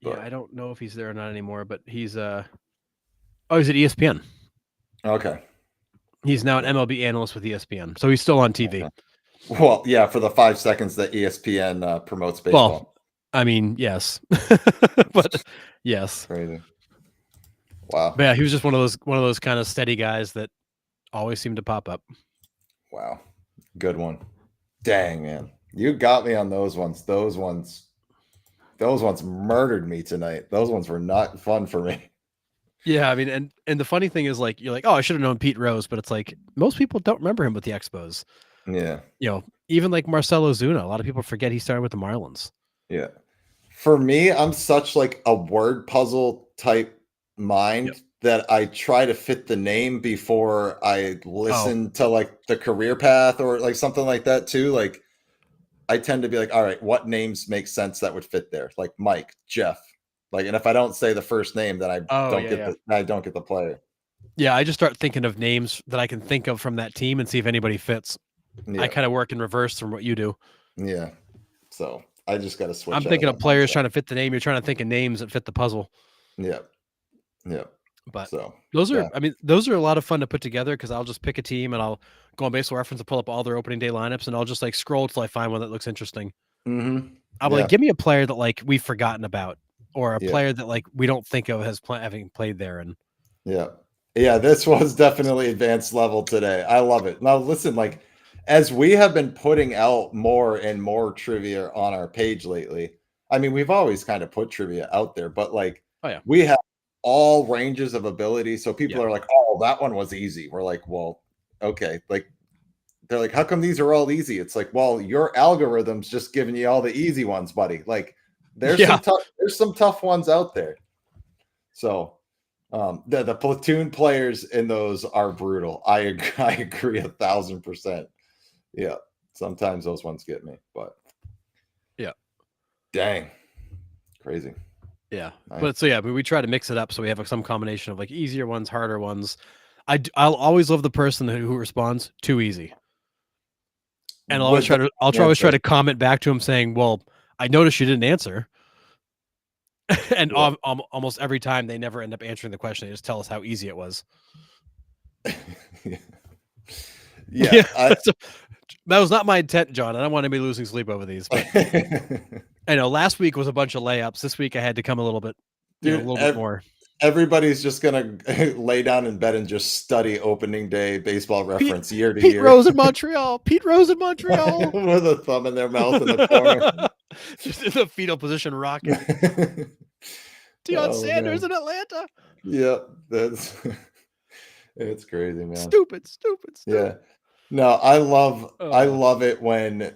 Yeah, I don't know if he's there or not anymore, but he's he's at ESPN. Okay. He's now an MLB analyst with ESPN, so he's still on TV. Okay. Well, yeah, for the 5 seconds that ESPN promotes baseball. Well, I mean, yes, but yes, crazy. Wow. But yeah, he was just one of those kind of steady guys that always seemed to pop up. Wow. Good one. Dang, man. You got me on those ones. Those ones murdered me tonight. Those ones were not fun for me. Yeah, I mean, and the funny thing is, like, you're like, oh, I should have known Pete Rose, but it's like most people don't remember him with the Expos. Yeah. Even like Marcelo Zuna, a lot of people forget he started with the Marlins. Yeah. For me, I'm such like a word puzzle type mind that I try to fit the name before I listen to like the career path or like something like that too. Like I tend to be like, all right, what names make sense that would fit there? Like Mike, Jeff. Like, and if I don't say the first name, then I don't get the player. Yeah, I just start thinking of names that I can think of from that team and see if anybody fits. I kind of work in reverse from what you do. Yeah. So I just got to switch. I'm thinking of players trying to fit the name. You're trying to think of names that fit the puzzle. Yeah. Yeah. But so those are, I mean, those are a lot of fun to put together because I'll just pick a team and I'll go on Baseball Reference and pull up all their opening day lineups and I'll just like scroll till I find one that looks interesting. Mm-hmm. I'll be like, give me a player that like we've forgotten about or a player that like we don't think of as having played there. And yeah, this was definitely advanced level today. I love it. Now listen, like as we have been putting out more and more trivia on our page lately, I mean, we've always kind of put trivia out there, but like we have all ranges of ability. So people are like, oh, that one was easy. We're like, well, okay. Like they're like, how come these are all easy? It's like, well, your algorithm's just giving you all the easy ones, buddy. Like there's some tough ones out there. So the platoon players in those are brutal. I agree 1,000%. Yeah. Sometimes those ones get me, but dang. Crazy. Yeah. But so, I mean, we try to mix it up. So we have some combination of like easier ones, harder ones. I'll always love the person who responds too easy. And I'll always try to comment back to him saying, well, I noticed you didn't answer. And almost every time they never end up answering the question. They just tell us how easy it was. That was not my intent, John. I don't want to be losing sleep over these. But I know last week was a bunch of layups. This week I had to come a little bit, a little bit more. Everybody's just gonna lay down in bed and just study opening day Baseball Reference year to year. Pete Rose in Montreal. Pete Rose in Montreal. With a thumb in their mouth in the corner. Just in the fetal position rocking. Deion Sanders in Atlanta. Yep. It's crazy, man. Stupid. Yeah. No, I love it when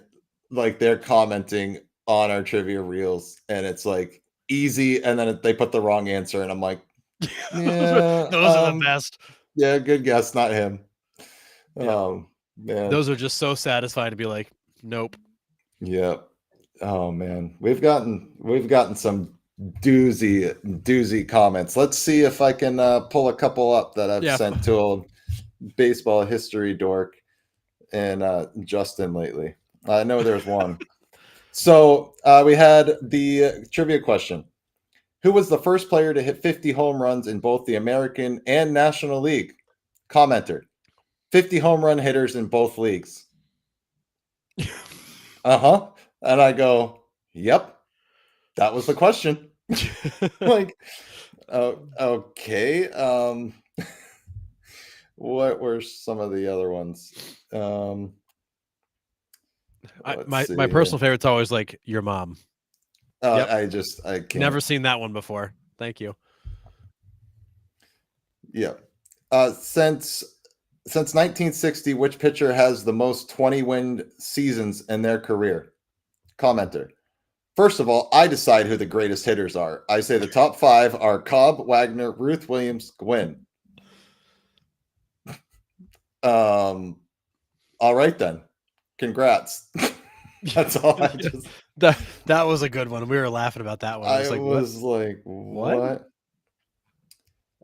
like they're commenting on our trivia reels and it's like easy and then they put the wrong answer and I'm like, yeah, those are the best. Yeah, good guess, not him. Man. Those are just so satisfying to be like, nope. Yeah. Oh man. We've gotten some doozy comments. Let's see if I can pull a couple up that I've sent to a baseball history dork and Justin lately. I know there's one. So we had the trivia question. Who was the first player to hit 50 home runs in both the American and National League? Commenter. 50 home run hitters in both leagues. Uh-huh. And I go, yep. That was the question. Like, okay. What were some of the other ones? My personal favorite's always like your mom. I can't. Never seen that one before. Thank you. Yeah. Since 1960, which pitcher has the most 20-win seasons in their career? Commenter. First of all, I decide who the greatest hitters are. I say the top 5 are Cobb, Wagner, Ruth Williams, Gwynn. All right then. Congrats. That's all. That was a good one. We were laughing about that one. I was like, what?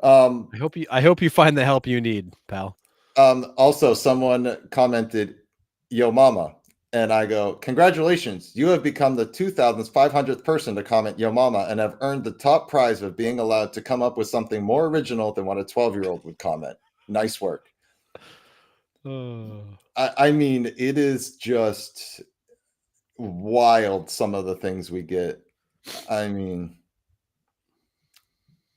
I hope you find the help you need, pal. Also, someone commented, "Yo, mama," and I go, "Congratulations! You have become the 2,500th person to comment 'Yo, mama' and have earned the top prize of being allowed to come up with something more original than what a 12-year-old would comment. Nice work." I mean, it is just wild. Some of the things we get. I mean,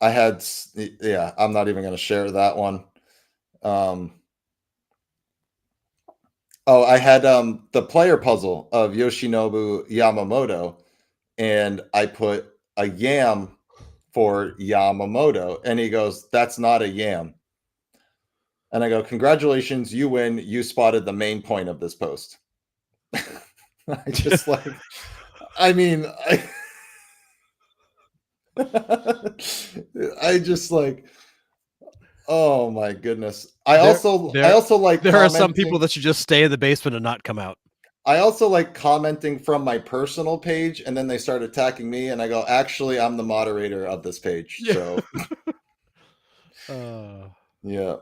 I'm not even going to share that one. Oh, I had the player puzzle of Yoshinobu Yamamoto, and I put a yam for Yamamoto, and he goes, "That's not a yam." And I go, "Congratulations, you win. You spotted the main point of this post." I just like, I mean, I just like, oh my goodness. I There, also I there, also like there are some people commenting. that should just stay in the basement and not come out. I also like commenting from my personal page, and then they start attacking me, and I go, "Actually, I'm the moderator of this page." Yeah. So, Uh, yeah.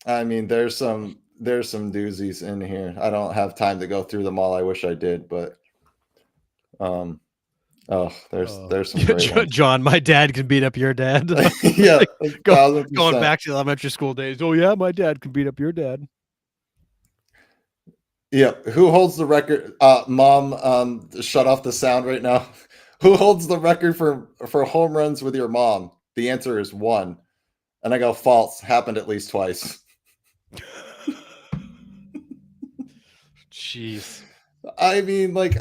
I mean, there's some doozies in here. I don't have time to go through them all. I wish I did, but um oh, there's some great ones. John, my dad can beat up your dad. Yeah, Like, a go, going 1000%. back to the elementary school days. Oh yeah, my dad can beat up your dad. Yeah, who holds the record? Mom, shut off the sound right now. Who holds the record for home runs with your mom? The answer is one. And I go, false. Happened at least twice. Jeez. I mean, like,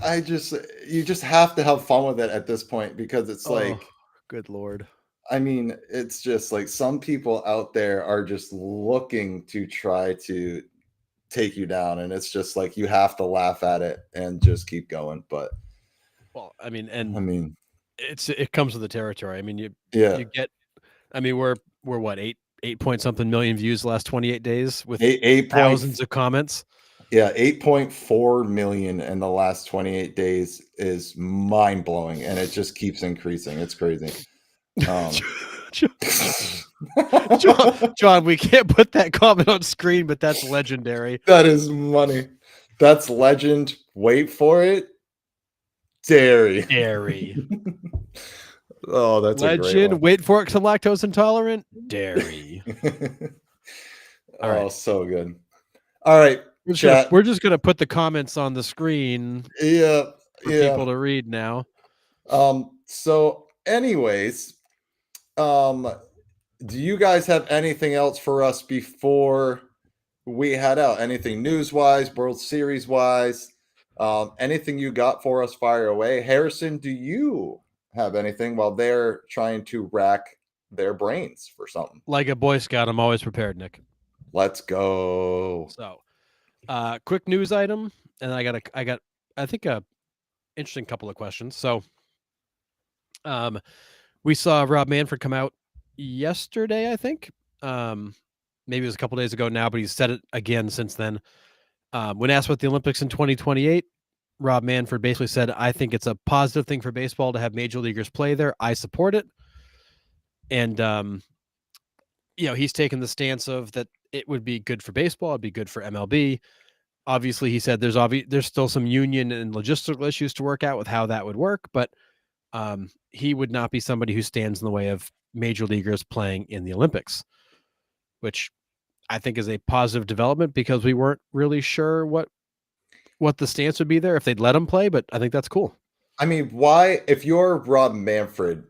you just have to have fun with it at this point, because it's Oh, like, good Lord. I mean, it's just like some people out there are just looking to try to take you down, and it's just like you have to laugh at it and just keep going. But Well, I mean, I and mean, it comes with the territory. I mean, yeah, you get. I mean, we're what, 8 point something million views the last 28 days with 8 thousands of comments. yeah, 8.4 million in the last 28 days is mind blowing, and it just keeps increasing. It's crazy. Um, John, we can't put that comment on screen, but that's legendary. that is money. That's legend. Wait for it. Dairy. Dairy. Oh, that's a great Legend. one. Wait for it because I'm lactose intolerant. Dairy. All right. Oh, so good. All right, chat. We're just gonna put the comments on the screen Yeah, for yeah. people to read now. So anyways, um, do you guys have anything else for us before we head out? Anything news wise, World Series wise? Anything you got for us? Fire away. Harrison, do you have anything while they're trying to rack their brains for something? Like a Boy Scout, I'm always prepared, Nick. Let's go. So, quick news item, and I got I think a interesting couple of questions. So, we saw Rob Manfred come out yesterday, I think. Maybe it was a couple days ago now, but he's said it again since then. When asked about the Olympics in 2028, Rob Manfred basically said, "I think it's a positive thing for baseball to have major leaguers play there. I support it." And he's taken the stance of that it would be good for baseball, it'd be good for MLB. Obviously, he said there's still some union and logistical issues to work out with how that would work, but he would not be somebody who stands in the way of major leaguers playing in the Olympics, which I think is a positive development because we weren't really sure what the stance would be there if they'd let him play, but I think that's cool. I mean, why, if you're Rob Manfred,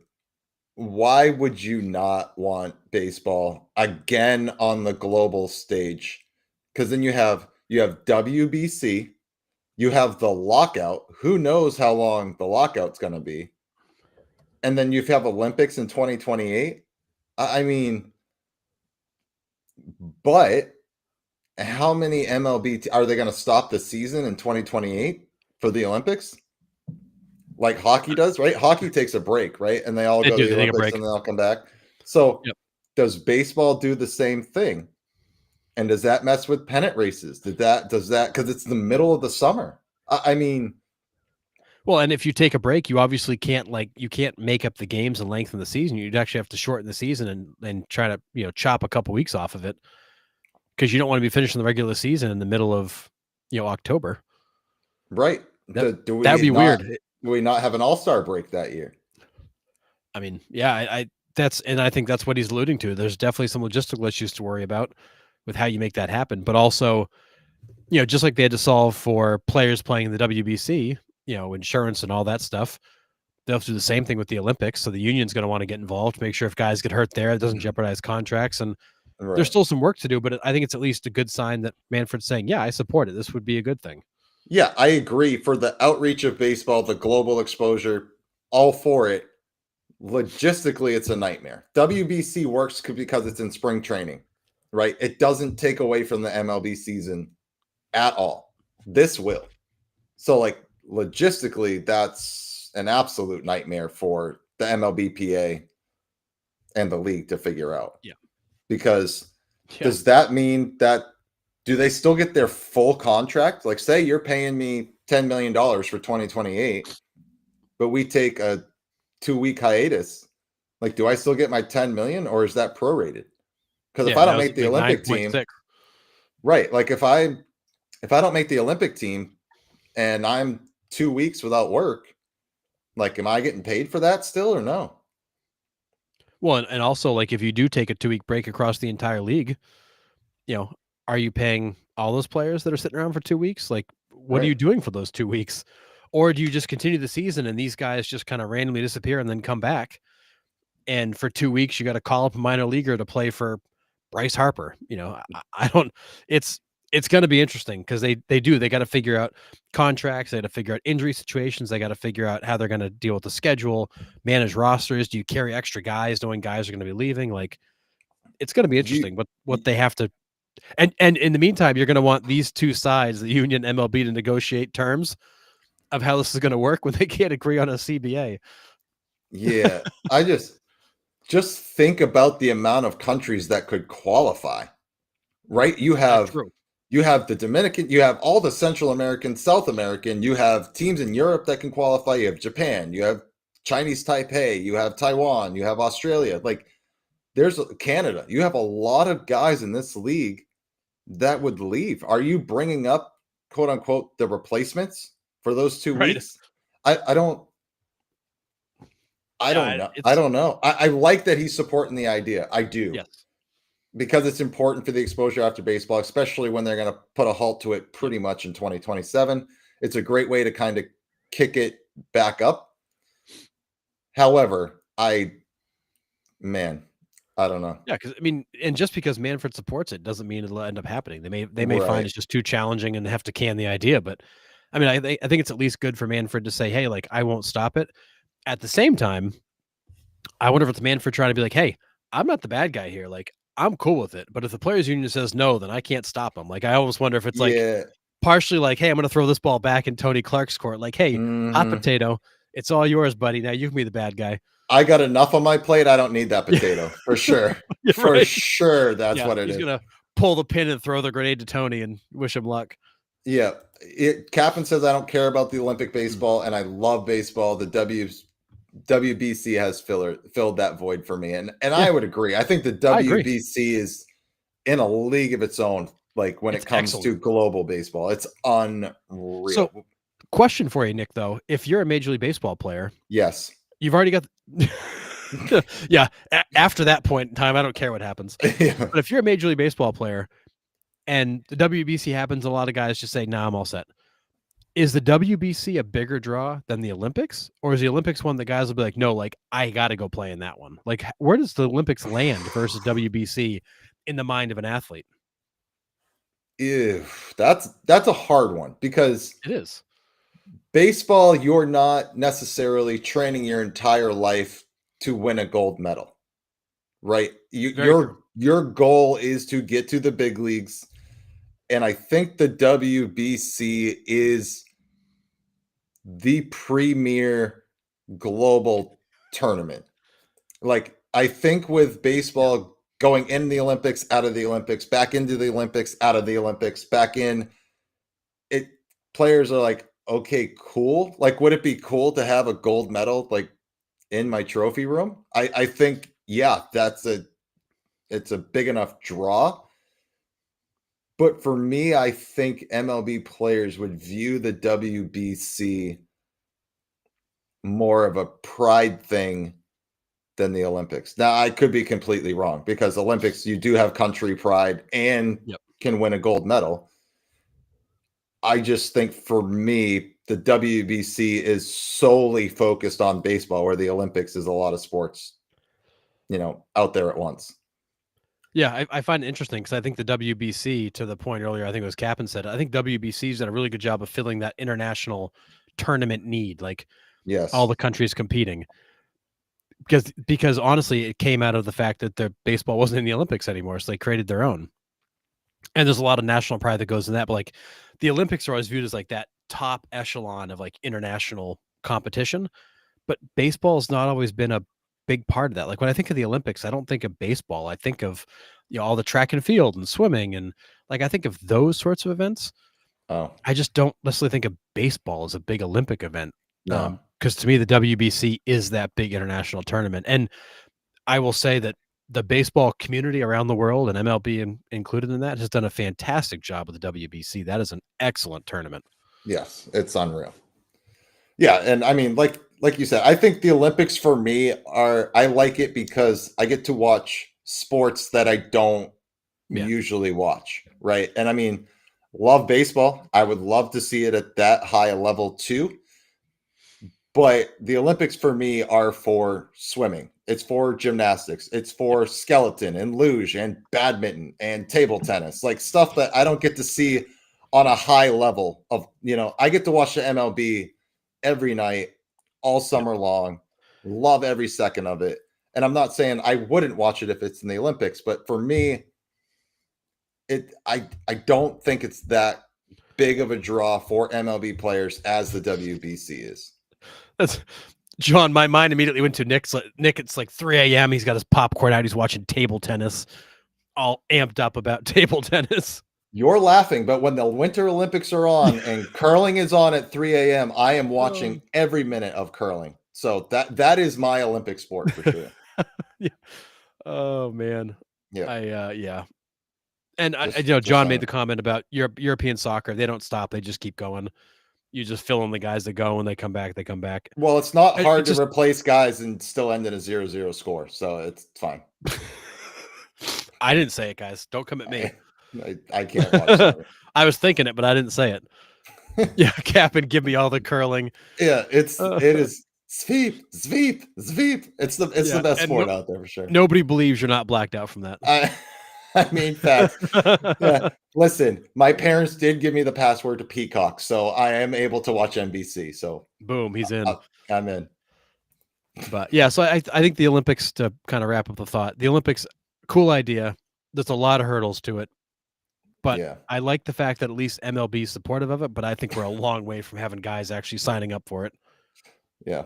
why would you not want baseball again on the global stage? Because then you have WBC, you have the lockout. Who knows how long the lockout's going to be? And then you have Olympics in 2028. I mean, but how many MLB are they going to stop the season in 2028 for the Olympics? Like hockey does, right? Hockey takes a break, right? And they all go to the They take a Olympics break. and then they'll come back. So Yep. does baseball do the same thing? And does that mess with pennant races? Does that because it's the middle of the summer? I mean, Well, and if you take a break, you obviously can't make up the games and lengthen the season. You'd actually have to shorten the season and try to chop a couple weeks off of it because you don't want to be finishing the regular season in the middle of October. right? That would be weird. Do we not have an all-star break that year? I mean, yeah, I think that's what he's alluding to. There's definitely some logistical issues to worry about with how you make that happen, but also, just like they had to solve for players playing in the WBC, insurance and all that stuff. They'll have to do the same thing with the Olympics. So the union's going to want to get involved, make sure if guys get hurt there, it doesn't jeopardize contracts. And There's Right. still some work to do, but I think it's at least a good sign that Manfred's saying, yeah, I support it. This would be a good thing. Yeah, I agree. For the outreach of baseball, the global exposure, all for it. Logistically, it's a nightmare. WBC works because it's in spring training, right? It doesn't take away from the MLB season at all. This will. So, like, logistically, that's an absolute nightmare for the MLBPA and the league to figure out. Yeah. Because Yeah. does that mean that do they still get their full contract? Like, say you're paying me $10 million for 2028, but we take a 2-week hiatus. Like, do I still get my 10 million or is that prorated? Because if Yeah, I don't now it's make the like Olympic team, 9.6. right? Like if I don't make the Olympic team and I'm 2 weeks without work, like, am I getting paid for that still or no? Well, and also, like, if you do take a 2-week break across the entire league, are you paying all those players that are sitting around for 2 weeks? Like, what are Right. you doing for those 2 weeks? Or do you just continue the season and these guys just kind of randomly disappear and then come back? And for 2 weeks, you got to call up a minor leaguer to play for Bryce Harper. I don't. It's going to be interesting because they got to figure out contracts. They got to figure out injury situations. They got to figure out how they're going to deal with the schedule, manage rosters. Do you carry extra guys knowing guys are going to be leaving? Like, it's going to be You, interesting. What they have to and in the meantime, you're going to want these two sides, the union, MLB, to negotiate terms of how this is going to work when they can't agree on a CBA. yeah, I just think about the amount of countries that could qualify, right? True. You have the Dominican, you have all the Central American, South American, you have teams in Europe that can qualify, you have Japan, you have Chinese Taipei, you have Taiwan, you have Australia, like there's Canada. You have a lot of guys in this league that would leave. Are you bringing up, quote unquote, the replacements for those two Right. weeks? I don't I don't Yeah. know. I It's don't know. I like that he's supporting the idea. I do. yes. Because it's important for the exposure after baseball, especially when they're going to put a halt to it Yep. pretty much in 2027. It's a great way to kind of kick it back up. However, man, I don't know. Yeah, because I mean, and just because Manfred supports it doesn't mean it'll end up happening. They may find Right. it's just too challenging and have to can the idea. But I mean, I think it's at least good for Manfred to say, hey, like, I won't stop it. At the same time, I wonder if it's Manfred trying to be like, hey, I'm not the bad guy here. Like, I'm cool with it. But if the players union says no, then I can't stop them. Like, I almost wonder if it's like Yeah. partially like, hey, I'm going to throw this ball back in Tony Clark's court. Like, hey, hot Mhm. potato, it's all yours, buddy. Now you can be the bad guy. I got enough on my plate. I don't need that potato for sure. Yeah, For right. sure. That's Yeah, what it he's is. gonna pull the pin and throw the grenade to Tony and wish him luck. Yeah. Captain says I don't care about the Olympic Mm. baseball and I love baseball. The WBC has filled that void for me. And Yeah, I would agree. I think the I agree. WBC is in a league of its own, like when It's it comes excellent. to global baseball. It's So, unreal. question for you, Nick, though. If you're a Major League Baseball player, Yes. you've already got yeah, after that point in time, I don't care what happens. Yeah. But if you're a Major League Baseball player and the WBC happens, a lot of guys just say, "Nah, I'm all set." Is the WBC a bigger draw than the Olympics? Or is the Olympics one that guys will be like, no, like, I got to go play in that one? Like, where does the Olympics land versus WBC in the mind of an athlete? Ew, that's a hard one because It is. baseball, you're not necessarily training your entire life to win a gold medal, right? Very true. Your goal is to get to the big leagues, and I think the WBC is the premier global tournament. Like I think with Yeah. baseball going in the Olympics, out of the Olympics, back into the Olympics, out of the Olympics, back in, it players are like, okay, cool. Like, would it be cool to have a gold medal like in my trophy room? I think, yeah, it's a big enough draw. But for me, I think MLB players would view the WBC more of a pride thing than the Olympics. Now, I could be completely wrong because Olympics, you do have country pride and Yep. can win a gold medal. I just think for me, the WBC is solely focused on baseball, where the Olympics is a lot of sports, out there at once. Yeah, I find it interesting because I think the WBC, to the point earlier, I think it was Captain said, I think WBC's done a really good job of filling that international tournament need, like all Yes. the countries competing. Because honestly, it came out of the fact that the baseball wasn't in the Olympics anymore, so they created their own. And there's a lot of national pride that goes in that, but like the Olympics are always viewed as like that top echelon of like international competition. But baseball has not always been a big part of that. Like when I think of the Olympics, I don't think of baseball. I think of all the track and field and swimming, and like I think of those sorts of events. Oh, I just don't necessarily think of baseball as a big Olympic event. no. Because to me, the WBC is that big international tournament, and I will say that the baseball community around the world, and MLB included in that, has done a fantastic job with the WBC. That is an excellent tournament. Yes, it's unreal. Yeah, and I mean, like you said, I think the Olympics for me I like it because I get to watch sports that I don't Yeah, usually watch, right? And I mean, love baseball. I would love to see it at that high a level too. But the Olympics for me are for swimming. It's for gymnastics. It's for skeleton and luge and badminton and table tennis, like stuff that I don't get to see on a high level of, I get to watch the MLB every night, all yeah. summer long, love every second of it. And I'm not saying I wouldn't watch it if it's in the Olympics, but for me, I don't think it's that big of a draw for MLB players as the WBC is. That's John. My mind immediately went to Nick's. Nick, it's like 3 a.m. He's got his popcorn out. He's watching table tennis, all amped up about table tennis. You're laughing, but when the Winter Olympics are on and curling is on at 3 a.m., I am Oh. watching every minute of curling. So that is my Olympic sport for sure. Yeah. Oh man. Yeah, Yeah. And just John made saying. the comment about European soccer. They don't stop. They just keep going. You just fill in the guys that go, and they come back. They come back. Well, it's not hard It's to just replace guys and still end in a 0-0 score, so it's fine. I didn't say it, guys. Don't come at me. I can't watch soccer. I was thinking it, but I didn't say it. Yeah, Cap and give me all the curling. Yeah, Uh, it is sweep, sweep, sweep. It's the yeah, best and sport out there for sure. nobody believes you're not blacked out from that. I I mean facts. Yeah. Listen, my parents did give me the password to Peacock, so I am able to watch NBC. So Boom, he's in. I'm in. But yeah, so I think the Olympics, to kind of wrap up the thought, the Olympics, cool idea. There's a lot of hurdles to it, but Yeah. I like the fact that at least MLB is supportive of it. But I think we're a long way from having guys actually signing up for it. Yeah.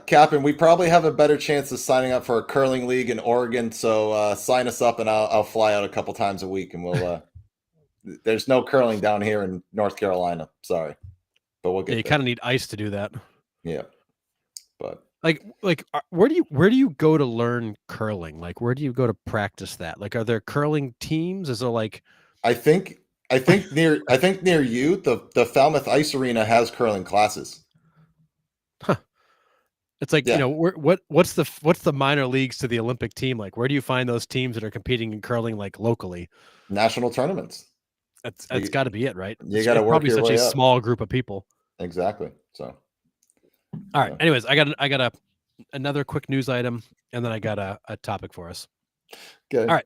Captain, we probably have a better chance of signing up for a curling league in Oregon. So sign us up, and I'll fly out a couple times a week, and we'll. There's no curling down here in North Carolina. Sorry, but we'll Yeah, you get there. kind of need ice to do that. Yeah, but Like where do you go to learn curling? Like where do you go to practice that? Like are there curling teams? Is there like I think I think near you, the Falmouth Ice Arena has curling classes. it's like, Yeah, what's the minor leagues to the Olympic team like? Where do you find those teams that are competing in curling like locally? national tournaments. That's You got to be it, right? you got to It's work probably your such a way up. small group of people. Exactly. So, All right. yeah. Anyways, I got another quick news item, and then I got a topic for us. Okay. All right.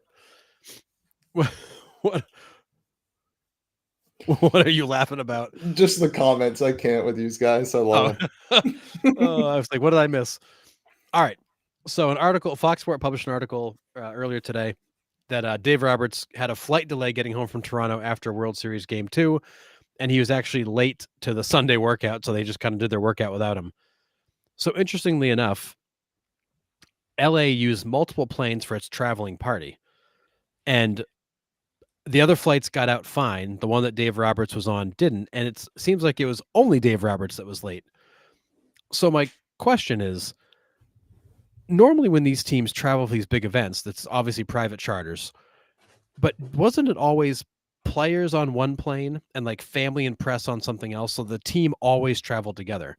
What what are you laughing about? Just the comments. I can't with these guys. I Oh, love oh, I them. was like, what did I miss? All right. So an article, Fox Sport published an article earlier today that Dave Roberts had a flight delay getting home from Toronto after World Series Game 2, and he was actually late to the Sunday workout, so they just kind of did their workout without him. So interestingly enough, LA used multiple planes for its traveling party, and the other flights got out fine. The one that Dave Roberts was on didn't, and it seems like it was only Dave Roberts that was late. So my question is, normally when these teams travel for these big events, that's obviously private charters, but wasn't it always players on one plane and like family and press on something else? So the team always traveled together.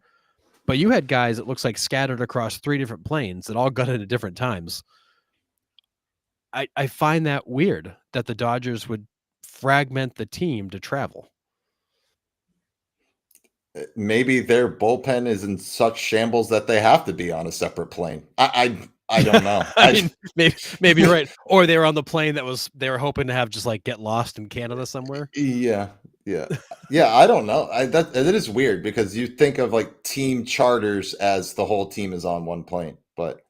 But you had guys, it looks like, scattered across 3 different planes that all got in at different times. I find that weird that the Dodgers would fragment the team to travel. Maybe their bullpen is in such shambles that they have to be on a separate plane. I don't know. I mean, maybe you're right. Or they were on the plane they were hoping to have just like get lost in Canada somewhere. Yeah, yeah, yeah. I don't know. That is weird because you think of like team charters as the whole team is on one plane, but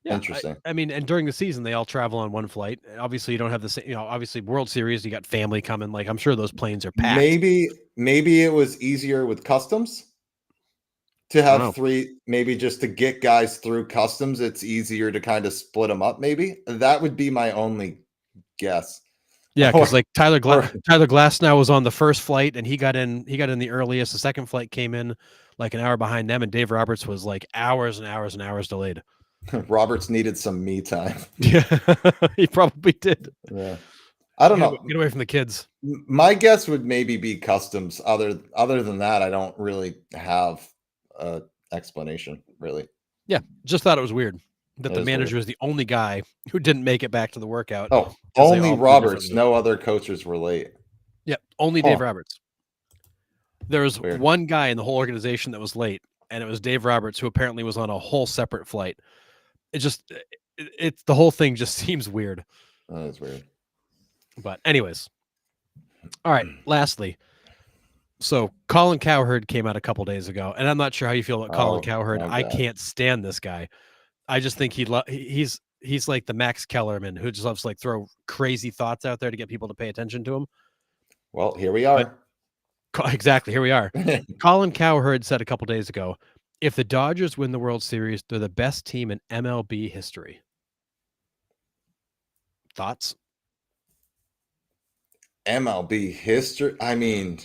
Yeah, interesting. I mean, and during the season they all travel on one flight. Obviously, you don't have the same. Obviously, World Series, you got family coming. Like, I'm sure those planes are packed. Maybe it was easier with customs to I don't have know. three. Maybe just to get guys through customs, it's easier to kind of split them up. Maybe that would be my only guess. Yeah, because like Or Tyler Glasnow was on the first flight and he got in the earliest. The second flight came in like an hour behind them, and Dave Roberts was like hours and hours and hours delayed. Roberts needed some me time. Yeah, he probably did. Yeah, I don't know. Get away from the kids. My guess would maybe be customs. Other than that, I don't really have a explanation. Really, Yeah, just thought it was weird that it the is weird. manager was the only guy who didn't make it back to the workout Oh, because they only all flew Roberts. differently. No other coaches were late. Yeah, only Dave Huh. Roberts. There was Weird. one guy in the whole organization that was late, and it was Dave Roberts, who apparently was on a whole separate flight. It's the whole thing just seems weird. That is weird. But anyways, all right. Lastly, so Colin Cowherd came out a couple days ago, and I'm not sure how you feel about Colin Oh, Cowherd. my I God. can't stand this guy. I just think he's like the Max Kellerman who just loves to like throw crazy thoughts out there to get people to pay attention to him. Well, here we are. Exactly, here we are. Colin Cowherd said a couple days ago, if the Dodgers win the World Series, they're the best team in MLB history. Thoughts? MLB history. I mean,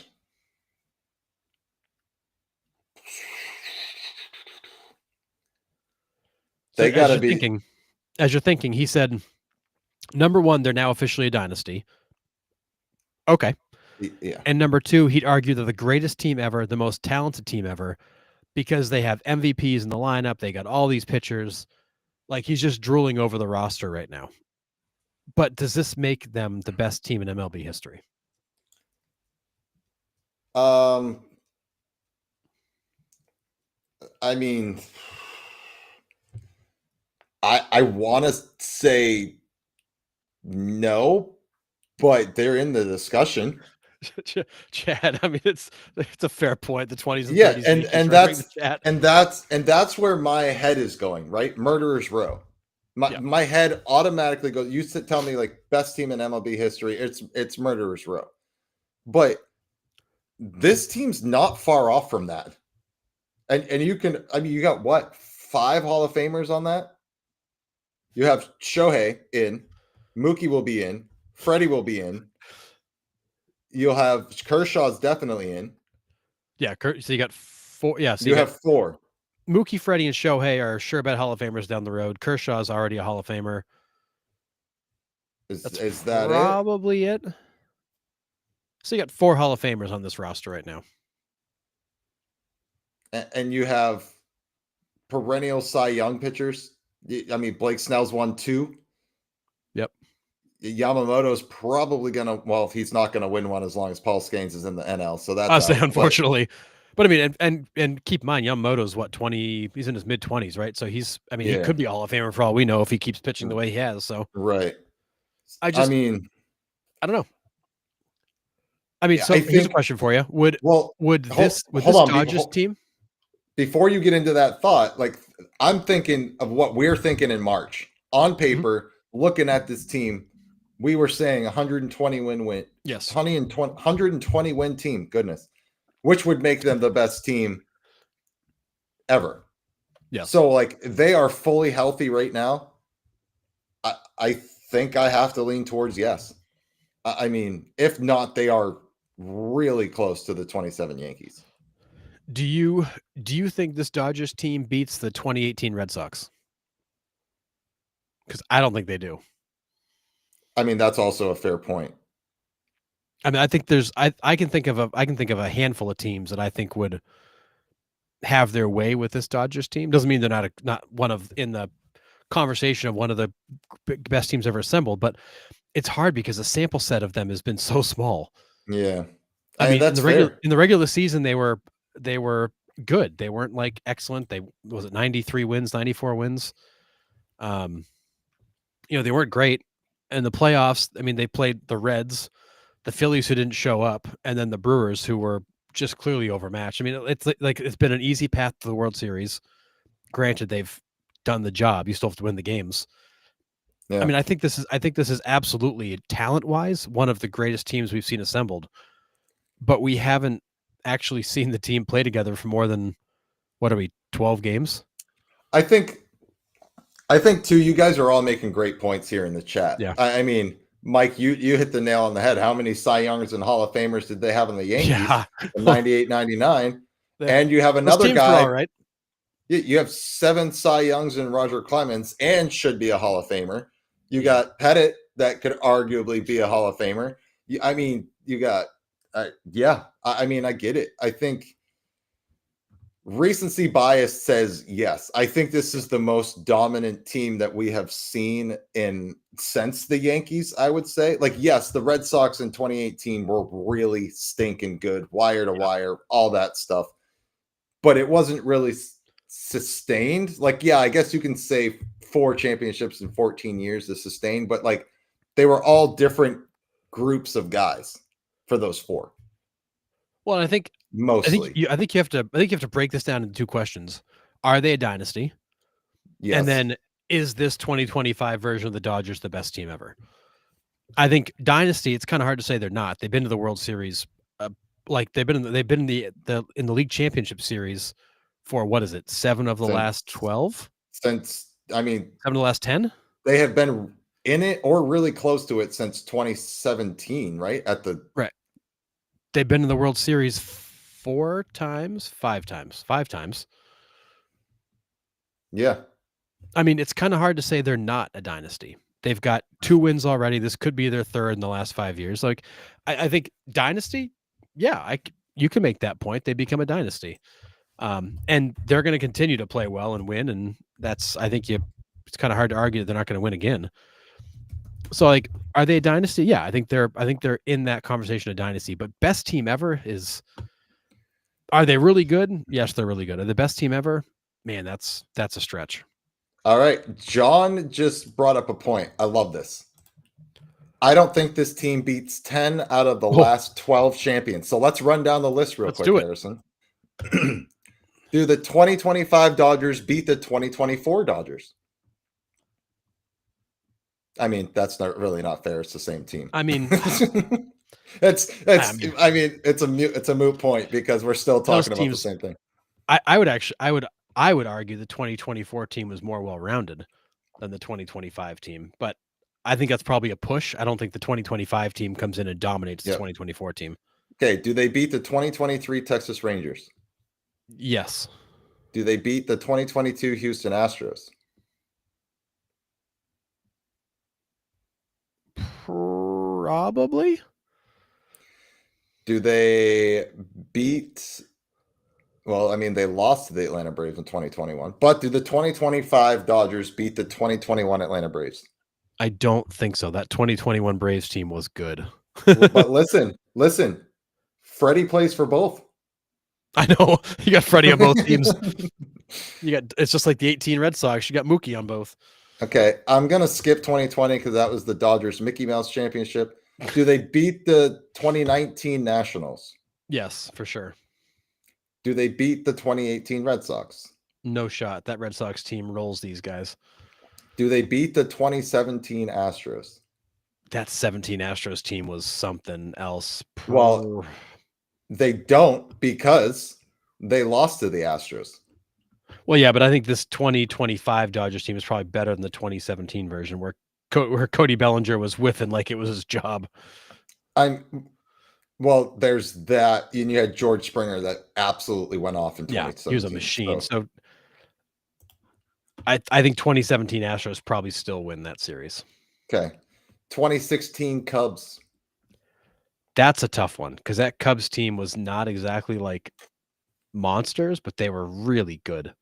they got to be. As you're thinking, he said, number one, they're now officially a dynasty. Okay. Yeah. And number two, he'd argue they're the greatest team ever, the most talented team ever, because they have MVPs in the lineup. They got all these pitchers. Like, he's just drooling over the roster right now. But does this make them the best team in MLB history? I mean, I want to say no, but they're in the discussion. Chad, I mean, it's a fair point. The 20s and Yeah, 30s and that's where my head is going, right? Murderer's Row. My head automatically goes. You tell me like best team in MLB history. It's Murderer's Row, but this team's not far off from that. And you can, I mean, you got what, 5 Hall of Famers on that? You have Shohei in, Mookie will be in, Freddie will be in. You'll have Kershaw's definitely in. Yeah, so you got 4. Yeah, so you have 4. Mookie, Freddie, and Shohei are sure bet Hall of Famers down the road. Kershaw's already a Hall of Famer. Is that probably it? So you got 4 Hall of Famers on this roster right now. And you have perennial Cy Young pitchers. I mean, Blake Snell's won 2. Yep. Yamamoto's probably going to, well, he's not going to win one as long as Paul Skeens is in the NL. So that's unfortunately. But I mean, and keep in mind, Yamamoto's what, 20? He's in his mid-20s, right? So he's, I mean, he could be a Hall of Famer for all we know if he keeps pitching the way he has. So right. I don't know. I mean, so here's a question for you: Would this Dodgers team? Before you get into that thought, like I'm thinking of what we're thinking in March. On paper, looking at this team, we were saying 120 win. Yes, 120 win team. Goodness, which would make them the best team ever. Yeah. So like they are fully healthy right now. I think I have to lean towards yes. I mean, if not, they are really close to the 27 Yankees. Do you think this Dodgers team beats the 2018 Red Sox? Because I don't think they do. I mean, that's also a fair point. I mean, I think there's I can think of a handful of teams that I think would have their way with this Dodgers team. Doesn't mean they're not one of in the conversation of one of the best teams ever assembled, but it's hard because the sample set of them has been so small. Yeah. I mean, in the regular season, they were good. They weren't like excellent. Was it 93 wins, 94 wins? Um, they weren't great in the playoffs. I mean, they played the Reds, the Phillies who didn't show up, and then the Brewers who were just clearly overmatched. I mean, it's like it's been an easy path to the World Series. Granted, they've done the job. You still have to win the games. I Yeah. mean, I think this is absolutely talent-wise one of the greatest teams we've seen assembled, but we haven't actually seen the team play together for more than what are we 12 games? I think I think too, you guys are all making great points here in the chat. Yeah. I mean, Mike, you hit the nail on the head. How many Cy Youngers and Hall of Famers did they have in the Yankees Yeah. in 98, 99? Yeah. And you have Those another teams were all guy. right. You have 7 Cy Youngs and Roger Clemens and should be a Hall of Famer. You Yeah. got Pettit that could arguably be a Hall of Famer. I mean, you got, yeah. I mean, I get it. I think recency bias says yes. I think this is the most dominant team that we have seen in since the Yankees, I would say. Like, yes, the Red Sox in 2018 were really stinking good, wire to wire, all that stuff. But it wasn't really sustained. Like, yeah, I guess you can say 4 championships in 14 years is sustained, but like they were all different groups of guys for those 4. Well, I think Mostly. you have to break this down into 2 questions. Are they a dynasty? Yes. And then is this 2025 version of the Dodgers the best team ever? I think dynasty, it's kind of hard to say they're not. They've been to the World Series, like they've been in the league championship series for what is it? 7 of the last 12? Since I mean 7 of the last 10? they have been in it or really close to it since 2017, right? At the Right. They've been in the World Series 4 times, 5 times, 5 times. Yeah. I mean, it's kind of hard to say they're not a dynasty. They've got 2 wins already. This could be their 3rd in the last 5 years. Like, I think dynasty, yeah, you can make that point. They become a dynasty, and they're going to continue to play well and win. And that's, I think, it's kind of hard to argue that they're not going to win again. So, like, are they a dynasty? Yeah, I think they're in that conversation of dynasty. But best team ever is, are they really good? Yes, they're really good. Are they the best team ever? Man, that's a stretch. All right. John just brought up a point. I love this. I don't think this team beats 10 out of the last 12 champions. So let's run down the list real quick, Harrison. Do the 2025 Dodgers beat the 2024 Dodgers? I mean, that's not fair. It's the same team. I mean, I mean, it's a moot point because we're still talking about the same thing. I would argue the 2024 team was more well-rounded than the 2025 team, but I think that's probably a push. I don't think the 2025 team comes in and dominates the 2024 team. Okay, do they beat the 2023 Texas Rangers? Yes. Do they beat the 2022 Houston Astros? Probably. Do they beat? Well, I mean, they lost to the Atlanta Braves in 2021, but do the 2025 Dodgers beat the 2021 Atlanta Braves? I don't think so. That 2021 Braves team was good. But listen, Freddie plays for both. I know. You got Freddie on both teams. It's just like the 18 Red Sox. You got Mookie on both. Okay, I'm going to skip 2020 because that was the Dodgers Mickey Mouse Championship. Do they beat the 2019 Nationals? Yes, for sure. Do they beat the 2018 Red Sox? No shot. That Red Sox team rolls these guys. Do they beat the 2017 Astros? That 17 Astros team was something else. Well, they don't because they lost to the Astros. Well, yeah, but I think this 2025 Dodgers team is probably better than the 2017 version where Cody Bellinger was whiffing like it was his job. Well, there's that. And you had George Springer that absolutely went off in 2017. Yeah, he was a machine. So I think 2017 Astros probably still win that series. Okay. 2016 Cubs. That's a tough one because that Cubs team was not exactly like monsters, but they were really good.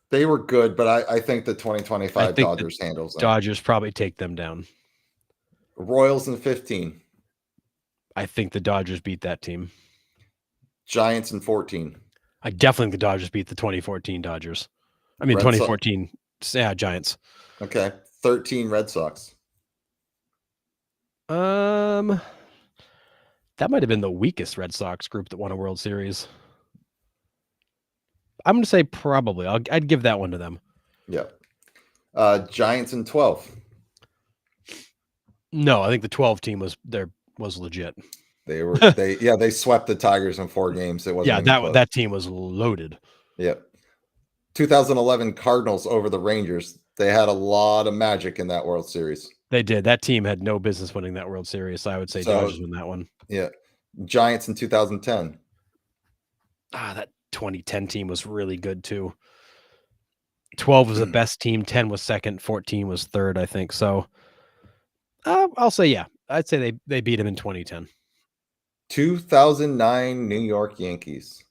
They were good, but I think the 2025 Dodgers handles them. Dodgers probably take them down. Royals in 15. I think the Dodgers beat that team. Giants in 14. I definitely think the Dodgers beat the 2014 Dodgers. I mean, 2014 Yeah, Giants. Okay. 13 Red Sox. That might have been the weakest Red Sox group that won a World Series. I'm going to say probably. I'd give that one to them. Yep. Giants in 12. No, I think the 12 team was legit. They swept the Tigers in 4 games. It wasn't Yeah, even close. that team was loaded. Yep. 2011 Cardinals over the Rangers. They had a lot of magic in that World Series. They did. That team had no business winning that World Series. So I would say Dodgers win that one. Yeah. Giants in 2010. That 2010 team was really good too. 12 was the best team, 10 was second, 14 was third, I think. So I'll say yeah. I'd say they beat him in 2010. 2009 New York Yankees.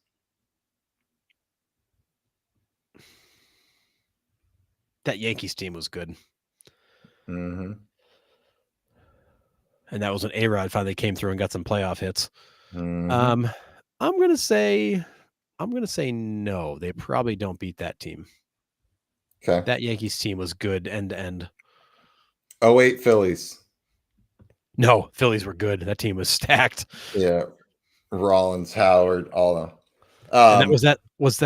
That Yankees team was good. Mm-hmm. And that was when A-Rod finally came through and got some playoff hits. Mm-hmm. I'm gonna say no. They probably don't beat that team. Okay. That Yankees team was good end to end. 08 Phillies. No, Phillies were good. That team was stacked. Yeah. Rollins, Howard, all of them. And that was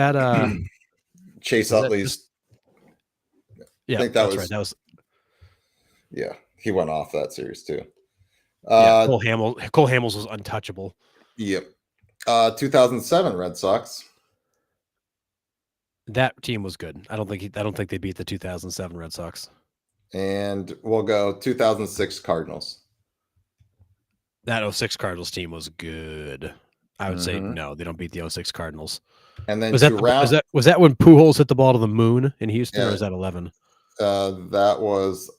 Chase was Utley's. Yeah, I think that's right. That was yeah. He went off that series too. Cole Hamels was untouchable. Yep. 2007 Red Sox. That team was good. I don't think they beat the 2007 Red Sox. And we'll go 2006 Cardinals. That 06 Cardinals team was good. I would say no, they don't beat the 06 Cardinals. And then was that when Pujols hit the ball to the moon in Houston, or was that 11? That was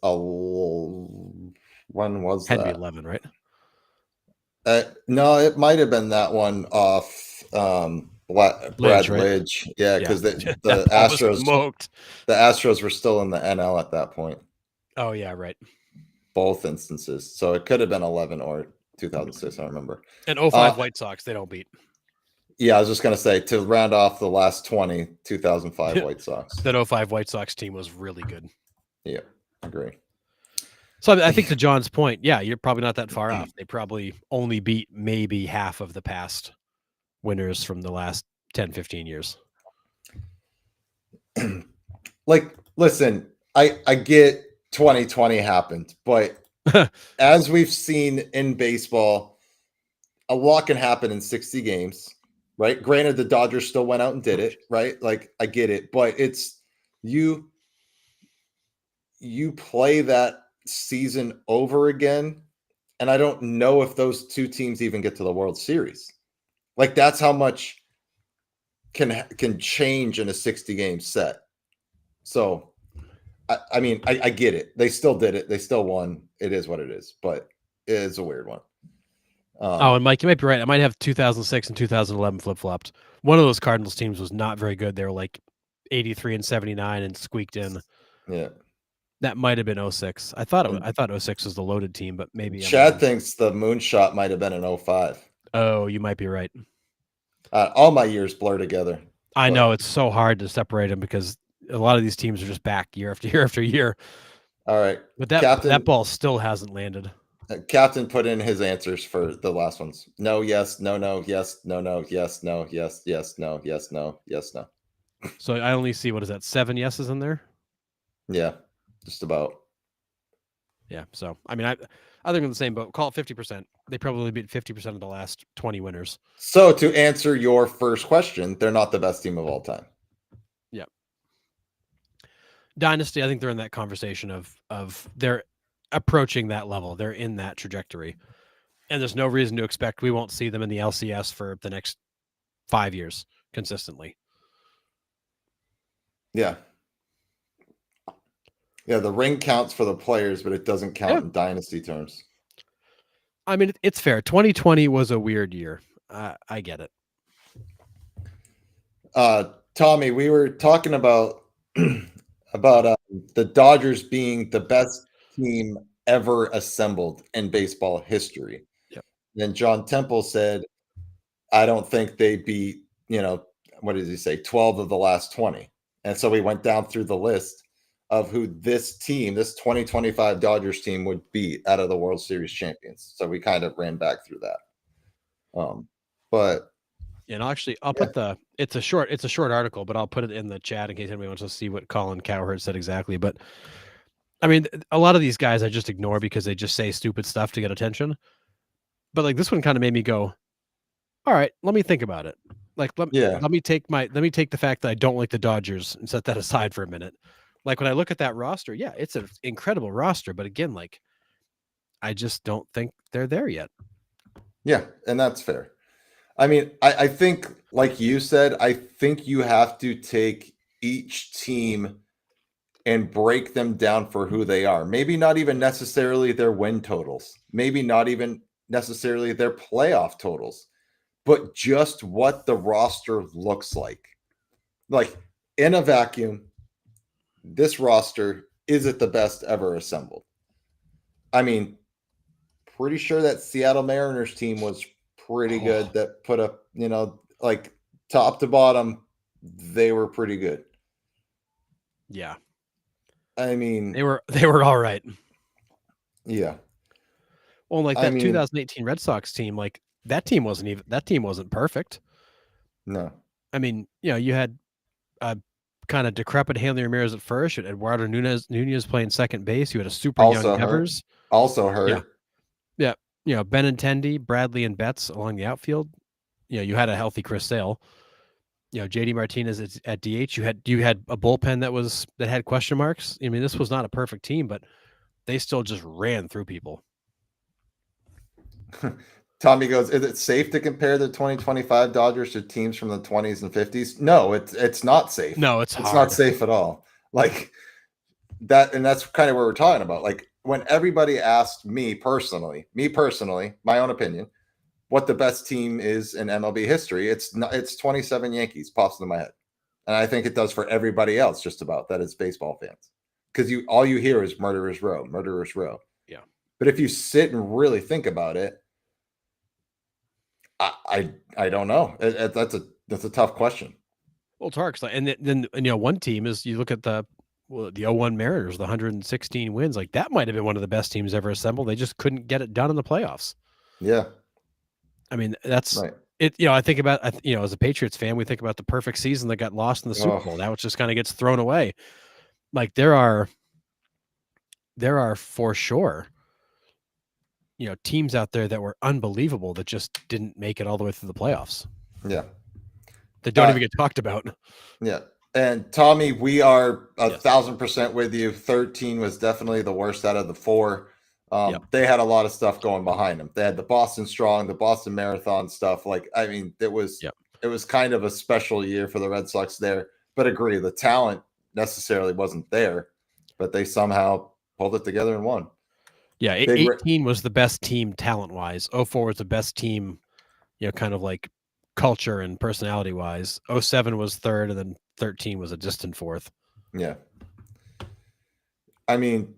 when was Had that? to be 11, right? No, it might have been that one off Brad Lidge. Yeah, because the Astros were still in the NL at that point. Oh yeah, right. Both instances. So it could have been 11 or 2006. I don't remember. And 05 White Sox, they don't beat. Yeah, I was just going to say, to round off the last 20, 2005 White Sox. That 05 White Sox team was really good. Yeah, agree. So I think to John's point, yeah, you're probably not that far off. They probably only beat maybe half of the past winners from the last 10, 15 years. Like, listen, I get 2020 happened, but as we've seen in baseball, a lot can happen in 60 games, right? Granted, the Dodgers still went out and did it, right? Like, I get it, but it's you play that season over again, and I don't know if those two teams even get to the World Series. Like, that's how much can change in a 60 game set. So I mean, I get it. They still did it. They still won. It is what it is, but it is a weird one. And Mike, you might be right. I might have 2006 and 2011 flip-flopped. One of those Cardinals teams was not very good. They were like 83 and 79 and squeaked in. Yeah. That might have been 06. I thought 06 was the loaded team, but maybe Chad thinks the moonshot might have been in 05. Oh, you might be right. All my years blur together. I know it's so hard to separate them because a lot of these teams are just back year after year after year. All right. But that ball still hasn't landed. Captain put in his answers for the last ones. No, yes, no, no, yes, no, no, yes, no, yes, yes, no, yes, no, yes, no. So I only see, what is that, 7 yeses in there? Yeah, just about. Yeah, so I mean, I think in the same boat. Call it 50%. They probably beat 50% of the last 20 winners. So to answer your first question, they're not the best team of all time. Yeah. Dynasty, I think they're in that conversation of they're approaching that level. They're in that trajectory. And there's no reason to expect we won't see them in the LCS for the next 5 years consistently. Yeah. Yeah, the ring counts for the players, but it doesn't count in dynasty terms. I mean, it's fair. 2020 was a weird year. I get it. Tommy, we were talking about the Dodgers being the best team ever assembled in baseball history. Yep. Then John Temple said, I don't think they beat, what did he say, 12 of the last 20. And so we went down through the list. of who this team, this 2025 Dodgers team, would beat out of the World Series champions. So we kind of ran back through that. But and I'll put it's a short article, but I'll put it in the chat in case anybody wants to see what Colin Cowherd said exactly. But I mean, a lot of these guys I just ignore because they just say stupid stuff to get attention. But like this one kind of made me go, all right, let me think about it. Like let me take the fact that I don't like the Dodgers and set that aside for a minute. Like when I look at that roster, yeah, it's an incredible roster, but again, like I just don't think they're there yet. Yeah, and that's fair. I mean, I think, like you said, I think you have to take each team and break them down for who they are. Maybe not even necessarily their win totals, maybe not even necessarily their playoff totals, but just what the roster looks like. Like in a vacuum, this roster, is it the best ever assembled? I mean, pretty sure that Seattle Mariners team was pretty good. That put up, like top to bottom, they were pretty good. Yeah. I mean, they were all right. Yeah. Well, like that 2018 Red Sox team, like that team wasn't perfect. No. I mean, you had a kind of decrepit Hanley Ramirez at first. You had Eduardo Nunez playing second base. You had a super young Devers. Also hurt. Yeah. Benintendi, Bradley, and Betts along the outfield. You had a healthy Chris Sale. JD Martinez at DH. You had a bullpen that had question marks. I mean, this was not a perfect team, but they still just ran through people. Tommy goes, is it safe to compare the 2025 Dodgers to teams from the 20s and 50s? No, it's not safe. No, it's not safe at all. Like that, and that's kind of what we're talking about. Like when everybody asked me personally, my own opinion, what the best team is in MLB history, it's 27 Yankees pops into my head. And I think it does for everybody else just about that is baseball fans. Because all you hear is Murderers Row, Murderers Row. Yeah. But if you sit and really think about it, I don't know. That's a tough question. Well, it's hard, and then one team is you look at the 01 Mariners, the 116 wins, like that might have been one of the best teams ever assembled. They just couldn't get it done in the playoffs. Yeah. I mean, that's right. It. I think about as a Patriots fan, we think about the perfect season that got lost in the Super Bowl. Now it just kind of gets thrown away. Like there are for sure teams out there that were unbelievable that just didn't make it all the way through the playoffs. Yeah. That don't even get talked about. Yeah. And Tommy, we are 1,000% with you. 13 was definitely the worst out of the four. They had a lot of stuff going behind them. They had the Boston Strong, the Boston Marathon stuff. Like, I mean, it was kind of a special year for the Red Sox there. But agree, the talent necessarily wasn't there, but they somehow pulled it together and won. Yeah, 18 was the best team talent-wise. 04 was the best team, kind of like culture and personality-wise. 07 was third, and then 13 was a distant fourth. Yeah. I mean,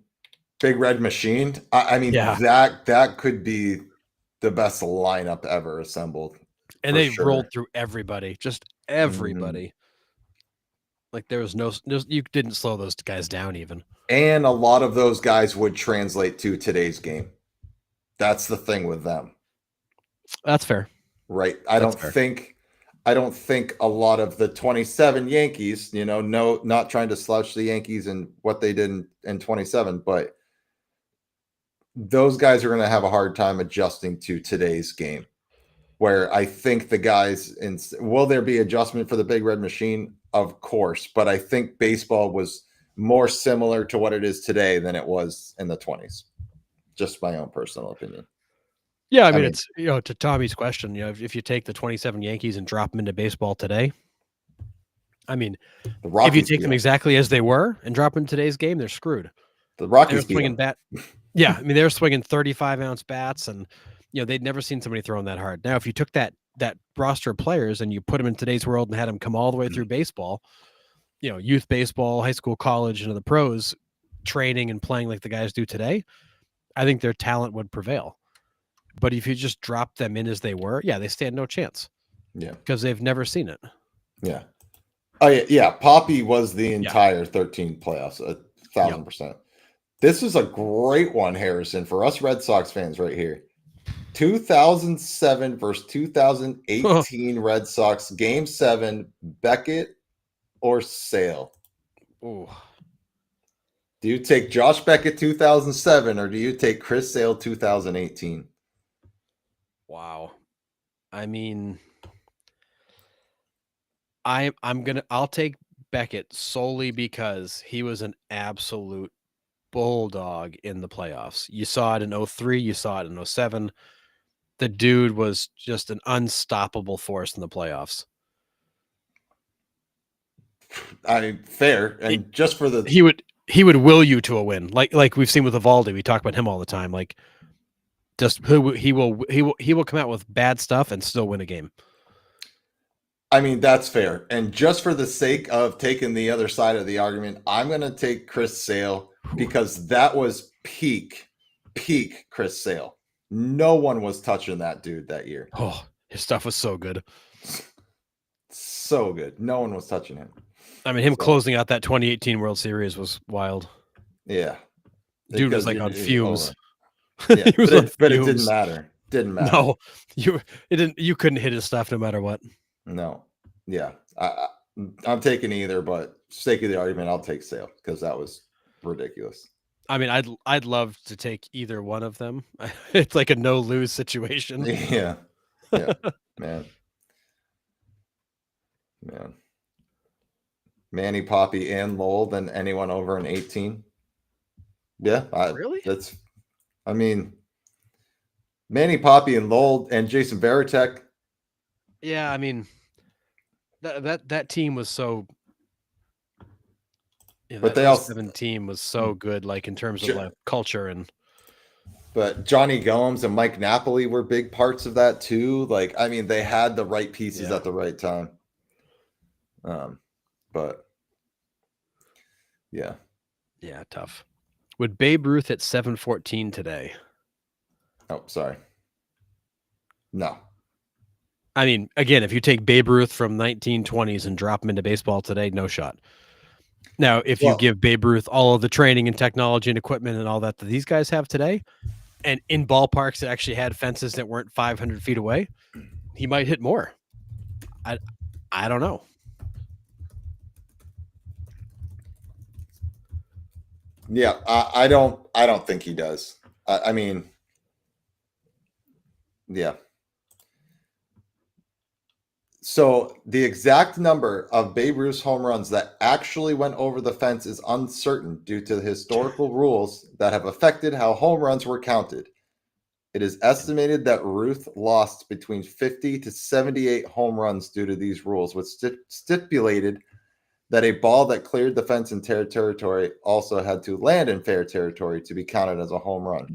Big Red Machine. I mean, that could be the best lineup ever assembled. And they rolled through everybody, just everybody. Like there was no, you didn't slow those guys down even. And a lot of those guys would translate to today's game. That's the thing with them. That's fair. Right. I don't think a lot of the 27 Yankees, not trying to slouch the Yankees and what they did in 27, but those guys are going to have a hard time adjusting to today's game. Where I think the guys will there be adjustment for the Big Red Machine? Of course, but I think baseball was more similar to what it is today than it was in the 20s. Just my own personal opinion. Yeah, I mean it's to Tommy's question, if you take the 27 Yankees and drop them into baseball today, I mean, if you take them exactly as they were and drop them in today's game, they're screwed. The Rockies swinging bat. Yeah, I mean they were swinging 35-ounce bats, and they'd never seen somebody throwing that hard. Now, if you took that roster of players and you put them in today's world and had them come all the way through baseball, youth baseball, high school, college, into the pros, training and playing like the guys do today, I think their talent would prevail. But if you just drop them in as they were, they stand no chance. Yeah. Because they've never seen it. Yeah. Oh, yeah. Poppy was the entire 13 playoffs. 1,000%. This is a great one, Harrison, for us Red Sox fans right here. 2007 versus 2018 Red Sox, Game 7, Beckett or Sale? Ooh. Do you take Josh Beckett 2007 or do you take Chris Sale 2018? Wow. I mean, I'll take Beckett solely because he was an absolute bulldog in the playoffs. You saw it in 03, you saw it in 07. The dude was just an unstoppable force in the playoffs. I mean, fair. And just for the he would will you to a win, like we've seen with Evaldi. We talk about him all the time. Like, just he will come out with bad stuff and still win a game. I mean, that's fair. And just for the sake of taking the other side of the argument, I'm going to take Chris Sale because that was peak Chris Sale. No one was touching that dude that year. Oh, his stuff was so good. So good. No one was touching him. I mean, him closing out that 2018 World Series was wild. Yeah. Dude was like on fumes. Yeah, but it didn't matter. Didn't matter. No, you couldn't hit his stuff no matter what. No. Yeah. I'm taking either, but sake of the argument, I'll take Sale because that was ridiculous. I mean, I'd love to take either one of them. It's like a no-lose situation. Yeah. Yeah. Man. Manny, Poppy, and Lowell than anyone over an 18. Yeah. Really? I mean, Manny, Poppy, and Lowell and Jason Varitek. Yeah, I mean, that team was so. Yeah, but they also 7 team was so good, like in terms of like culture and. But Johnny Gomes and Mike Napoli were big parts of that too. Like, I mean, they had the right pieces at the right time. But yeah, tough. Would Babe Ruth at 714 today? Oh, sorry. No. I mean, again, if you take Babe Ruth from 1920s and drop him into baseball today, no shot. Now, if you give Babe Ruth all of the training and technology and equipment and all that these guys have today, and in ballparks that actually had fences that weren't 500 feet away, he might hit more. I don't know. Yeah, I don't think he does. I mean, yeah. So the exact number of Babe Ruth's home runs that actually went over the fence is uncertain due to the historical rules that have affected how home runs were counted. It is estimated that Ruth lost between 50 to 78 home runs due to these rules, which stipulated that a ball that cleared the fence in fair territory also had to land in fair territory to be counted as a home run.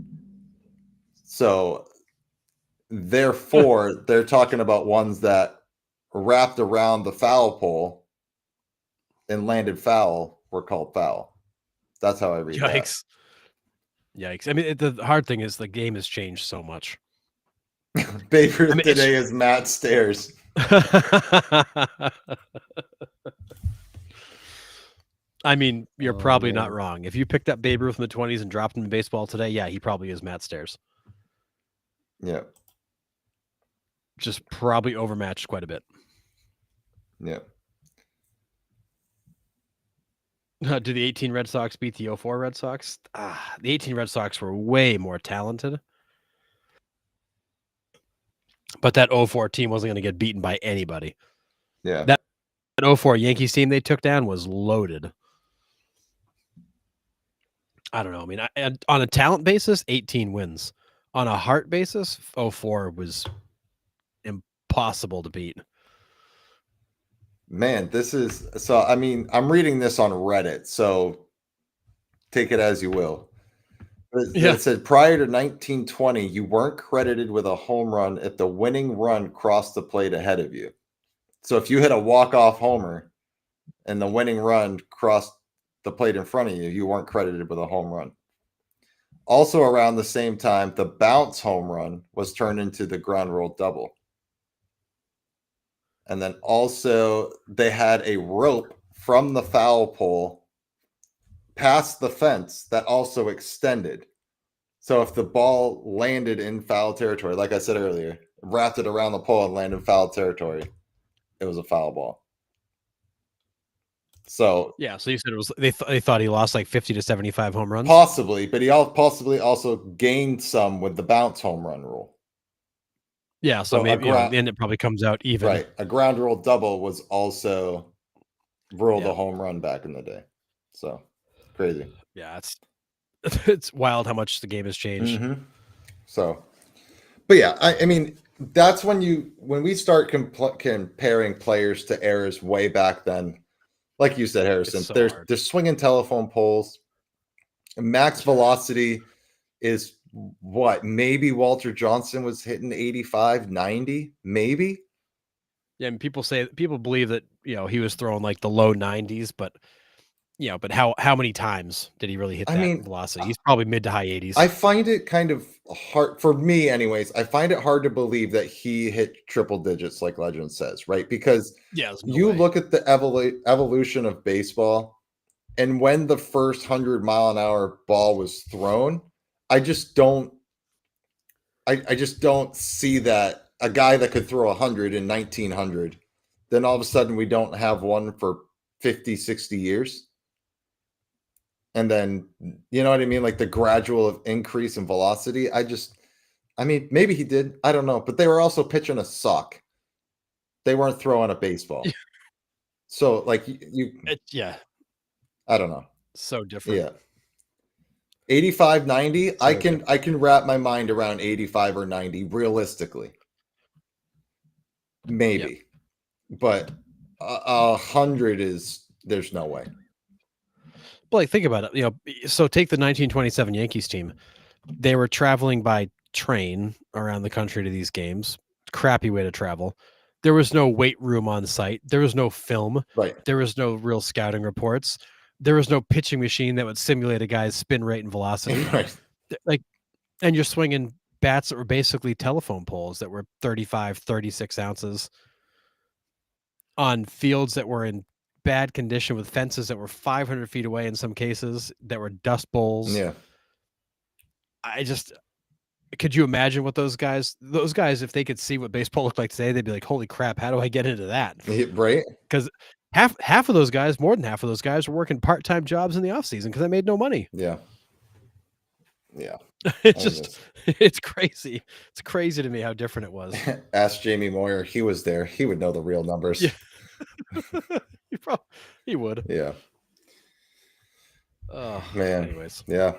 So, therefore, they're talking about ones that wrapped around the foul pole and landed foul were called foul. That's how I read that. Yikes. I mean, the hard thing is the game has changed so much. Babe Ruth today is Matt Stairs. I mean, you're probably not wrong. If you picked up Babe Ruth in the 20s and dropped him in baseball today, yeah, he probably is Matt Stairs. Yeah. Just probably overmatched quite a bit. Yeah. Did the 18 Red Sox beat the 04 Red Sox? The 18 Red Sox were way more talented. But that 04 team wasn't going to get beaten by anybody. Yeah. That 04 Yankees team they took down was loaded. I don't know. I mean, on a talent basis, 18 wins. On a heart basis, 04 was impossible to beat. Man, this is so. I mean, I'm reading this on Reddit, so take it as you will. It said prior to 1920, you weren't credited with a home run if the winning run crossed the plate ahead of you. So if you hit a walk-off homer and the winning run crossed the plate in front of you, you weren't credited with a home run. Also around the same time, the bounce home run was turned into the ground rule double. And then also they had a rope from the foul pole past the fence that also extended. So if the ball landed in foul territory, like I said earlier, wrapped it around the pole and landed in foul territory, it was a foul ball. So Yeah, so you said it was they thought he lost like 50 to 75 home runs? possibly, but he possibly also gained some with the bounce home run rule. Yeah, so So a maybe, and it probably comes out even. right, a ground rule double was also ruled Yeah. a home run back in the day. So crazy. Yeah, it's wild how much the game has changed. Mm-hmm. So, but yeah, I mean, that's when we start comparing players to eras way back then. Like you said, Harrison, It's so they're hard. swinging telephone poles. Max velocity is what? Maybe Walter Johnson was hitting 85, 90, maybe. Yeah, and people believe that, he was throwing like the low 90s, but but how many times did he really hit I that mean, velocity? He's probably mid to high 80s. I find it kind of hard for me, anyways. I find it hard to believe that he hit triple digits, like legend says, right? Because Yeah, there's no you way. look at the evolution of baseball, and when the first 100-mile-an-hour ball was thrown, I just don't. I just don't see that a guy that could throw 100 in 1900, then all of a sudden we don't have one for 50, 60 years. And then, you know what I mean? Like the gradual increase in velocity. I mean, maybe he did. I don't know. But they were also pitching a sock. They weren't throwing a baseball. So, like, Yeah, I don't know. so different. Yeah. 85, 90. So different. I can wrap my mind around 85 or 90 realistically. Maybe. But 100 there's no way. But like, think about it. So take the 1927 Yankees team. They were traveling by train around the country to these games. Crappy way to travel. There was no weight room on site. There was no film. Right. There was no real scouting reports. There was no pitching machine that would simulate a guy's spin rate and velocity. Right. Like, and you're swinging bats that were basically telephone poles that were 35, 36 ounces on fields that were in bad condition with fences that were 500 feet away in some cases, that were dust bowls. Yeah. Could you imagine what those guys, if they could see what baseball looked like today, they'd be like, holy crap, how do I get into that? Right. Because half of those guys, more than half of those guys, were working part-time jobs in the off season because they made no money. Yeah. Yeah. It's crazy. It's crazy to me how different it was. Ask Jamie Moyer. He was there. He would know the real numbers. Yeah. He would. Yeah. Man. Anyways. Yeah.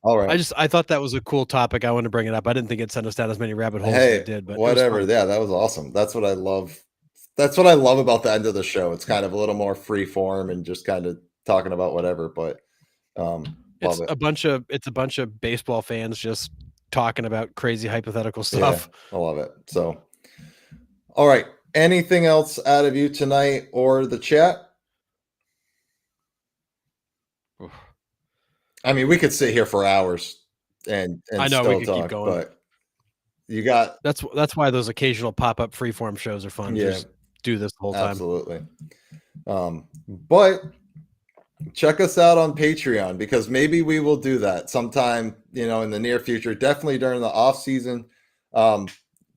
All right. I thought that was a cool topic. I wanted to bring it up. I didn't think it sent us down as many rabbit holes Hey, as it did, but whatever. Yeah, that was awesome. That's what I love. That's what I love about the end of the show. It's kind of a little more free form and just kind of talking about whatever, but it's a bunch of baseball fans just talking about crazy hypothetical stuff. Yeah, I love it. So, all right. Anything else out of you tonight or the chat? I mean, we could sit here for hours and I know still we could talk, keep going, but you got that's why those occasional pop-up freeform shows are fun. Yeah, just do this the whole time. Absolutely. But check us out on Patreon because maybe we will do that sometime, in the near future, definitely during the off season.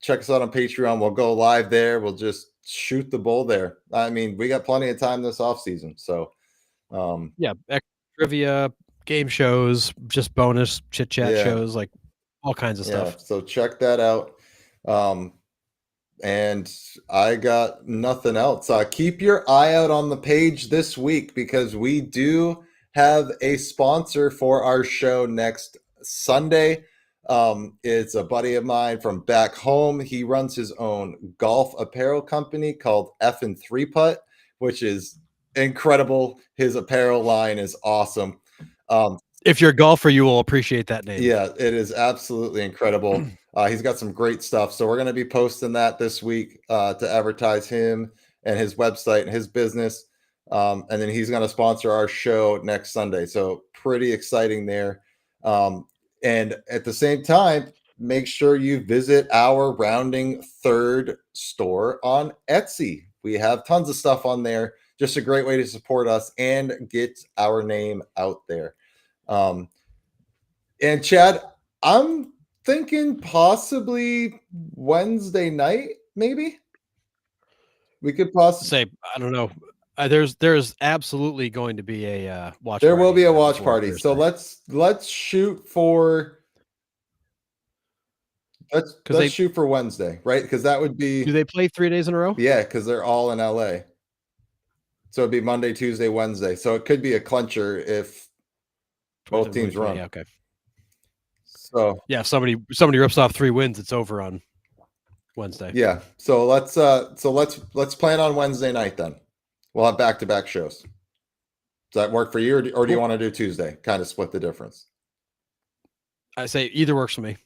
Check us out on Patreon. We'll go live there. We'll just shoot the bull there. I mean, we got plenty of time this off season. So, trivia, game shows, just bonus chit chat shows, like all kinds of stuff. So check that out. And I got nothing else. Keep your eye out on the page this week because we do have a sponsor for our show next Sunday. It's a buddy of mine from back home. He runs his own golf apparel company called F&3 Putt, which is incredible. His apparel line is awesome. If you're a golfer, you will appreciate that name. Yeah, it is absolutely incredible. He's got some great stuff. So we're going to be posting that this week to advertise him and his website and his business. And then he's going to sponsor our show next Sunday. So pretty exciting there. And at the same time, make sure you visit our Rounding Third store on Etsy. We have tons of stuff on there just a great way to support us and get our name out there. And Chad, I'm thinking possibly Wednesday night, maybe we could possibly Say, I don't know. There's absolutely going to be a watch. there will party be a here watch before party. So Thursday. let's shoot for let's 'Cause let's shoot for Wednesday, right? Because that would do be they play 3 days in a row? yeah, because they're all in LA. So it'd be Monday, Tuesday, Wednesday. So it could be a clencher if both 27, teams 23, run. yeah, okay. So Yeah, if somebody rips off 3 wins, it's over on Wednesday. yeah. So let's plan on Wednesday night then. We'll have back-to-back shows. Does that work for you, or do you Cool. want to do Tuesday? Kind of split the difference. I say either works for me.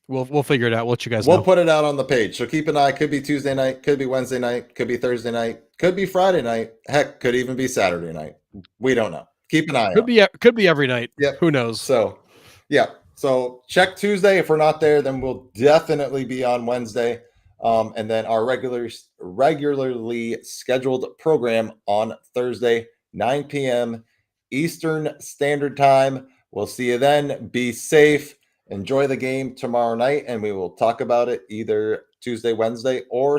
We'll figure it out. We'll let you guys We'll know. put it out on the page. So keep an eye. Could be Tuesday night, could be Wednesday night, could be Thursday night, could be Friday night. Heck, could even be Saturday night. We don't know. Keep an eye on. Could be every night. Yep. Who knows? So, yeah. So check Tuesday. If we're not there, then we'll definitely be on Wednesday. And then our regularly scheduled program on Thursday, 9 p.m. Eastern Standard Time. We'll see you then. Be safe. Enjoy the game tomorrow night, and we will talk about it either Tuesday, Wednesday, or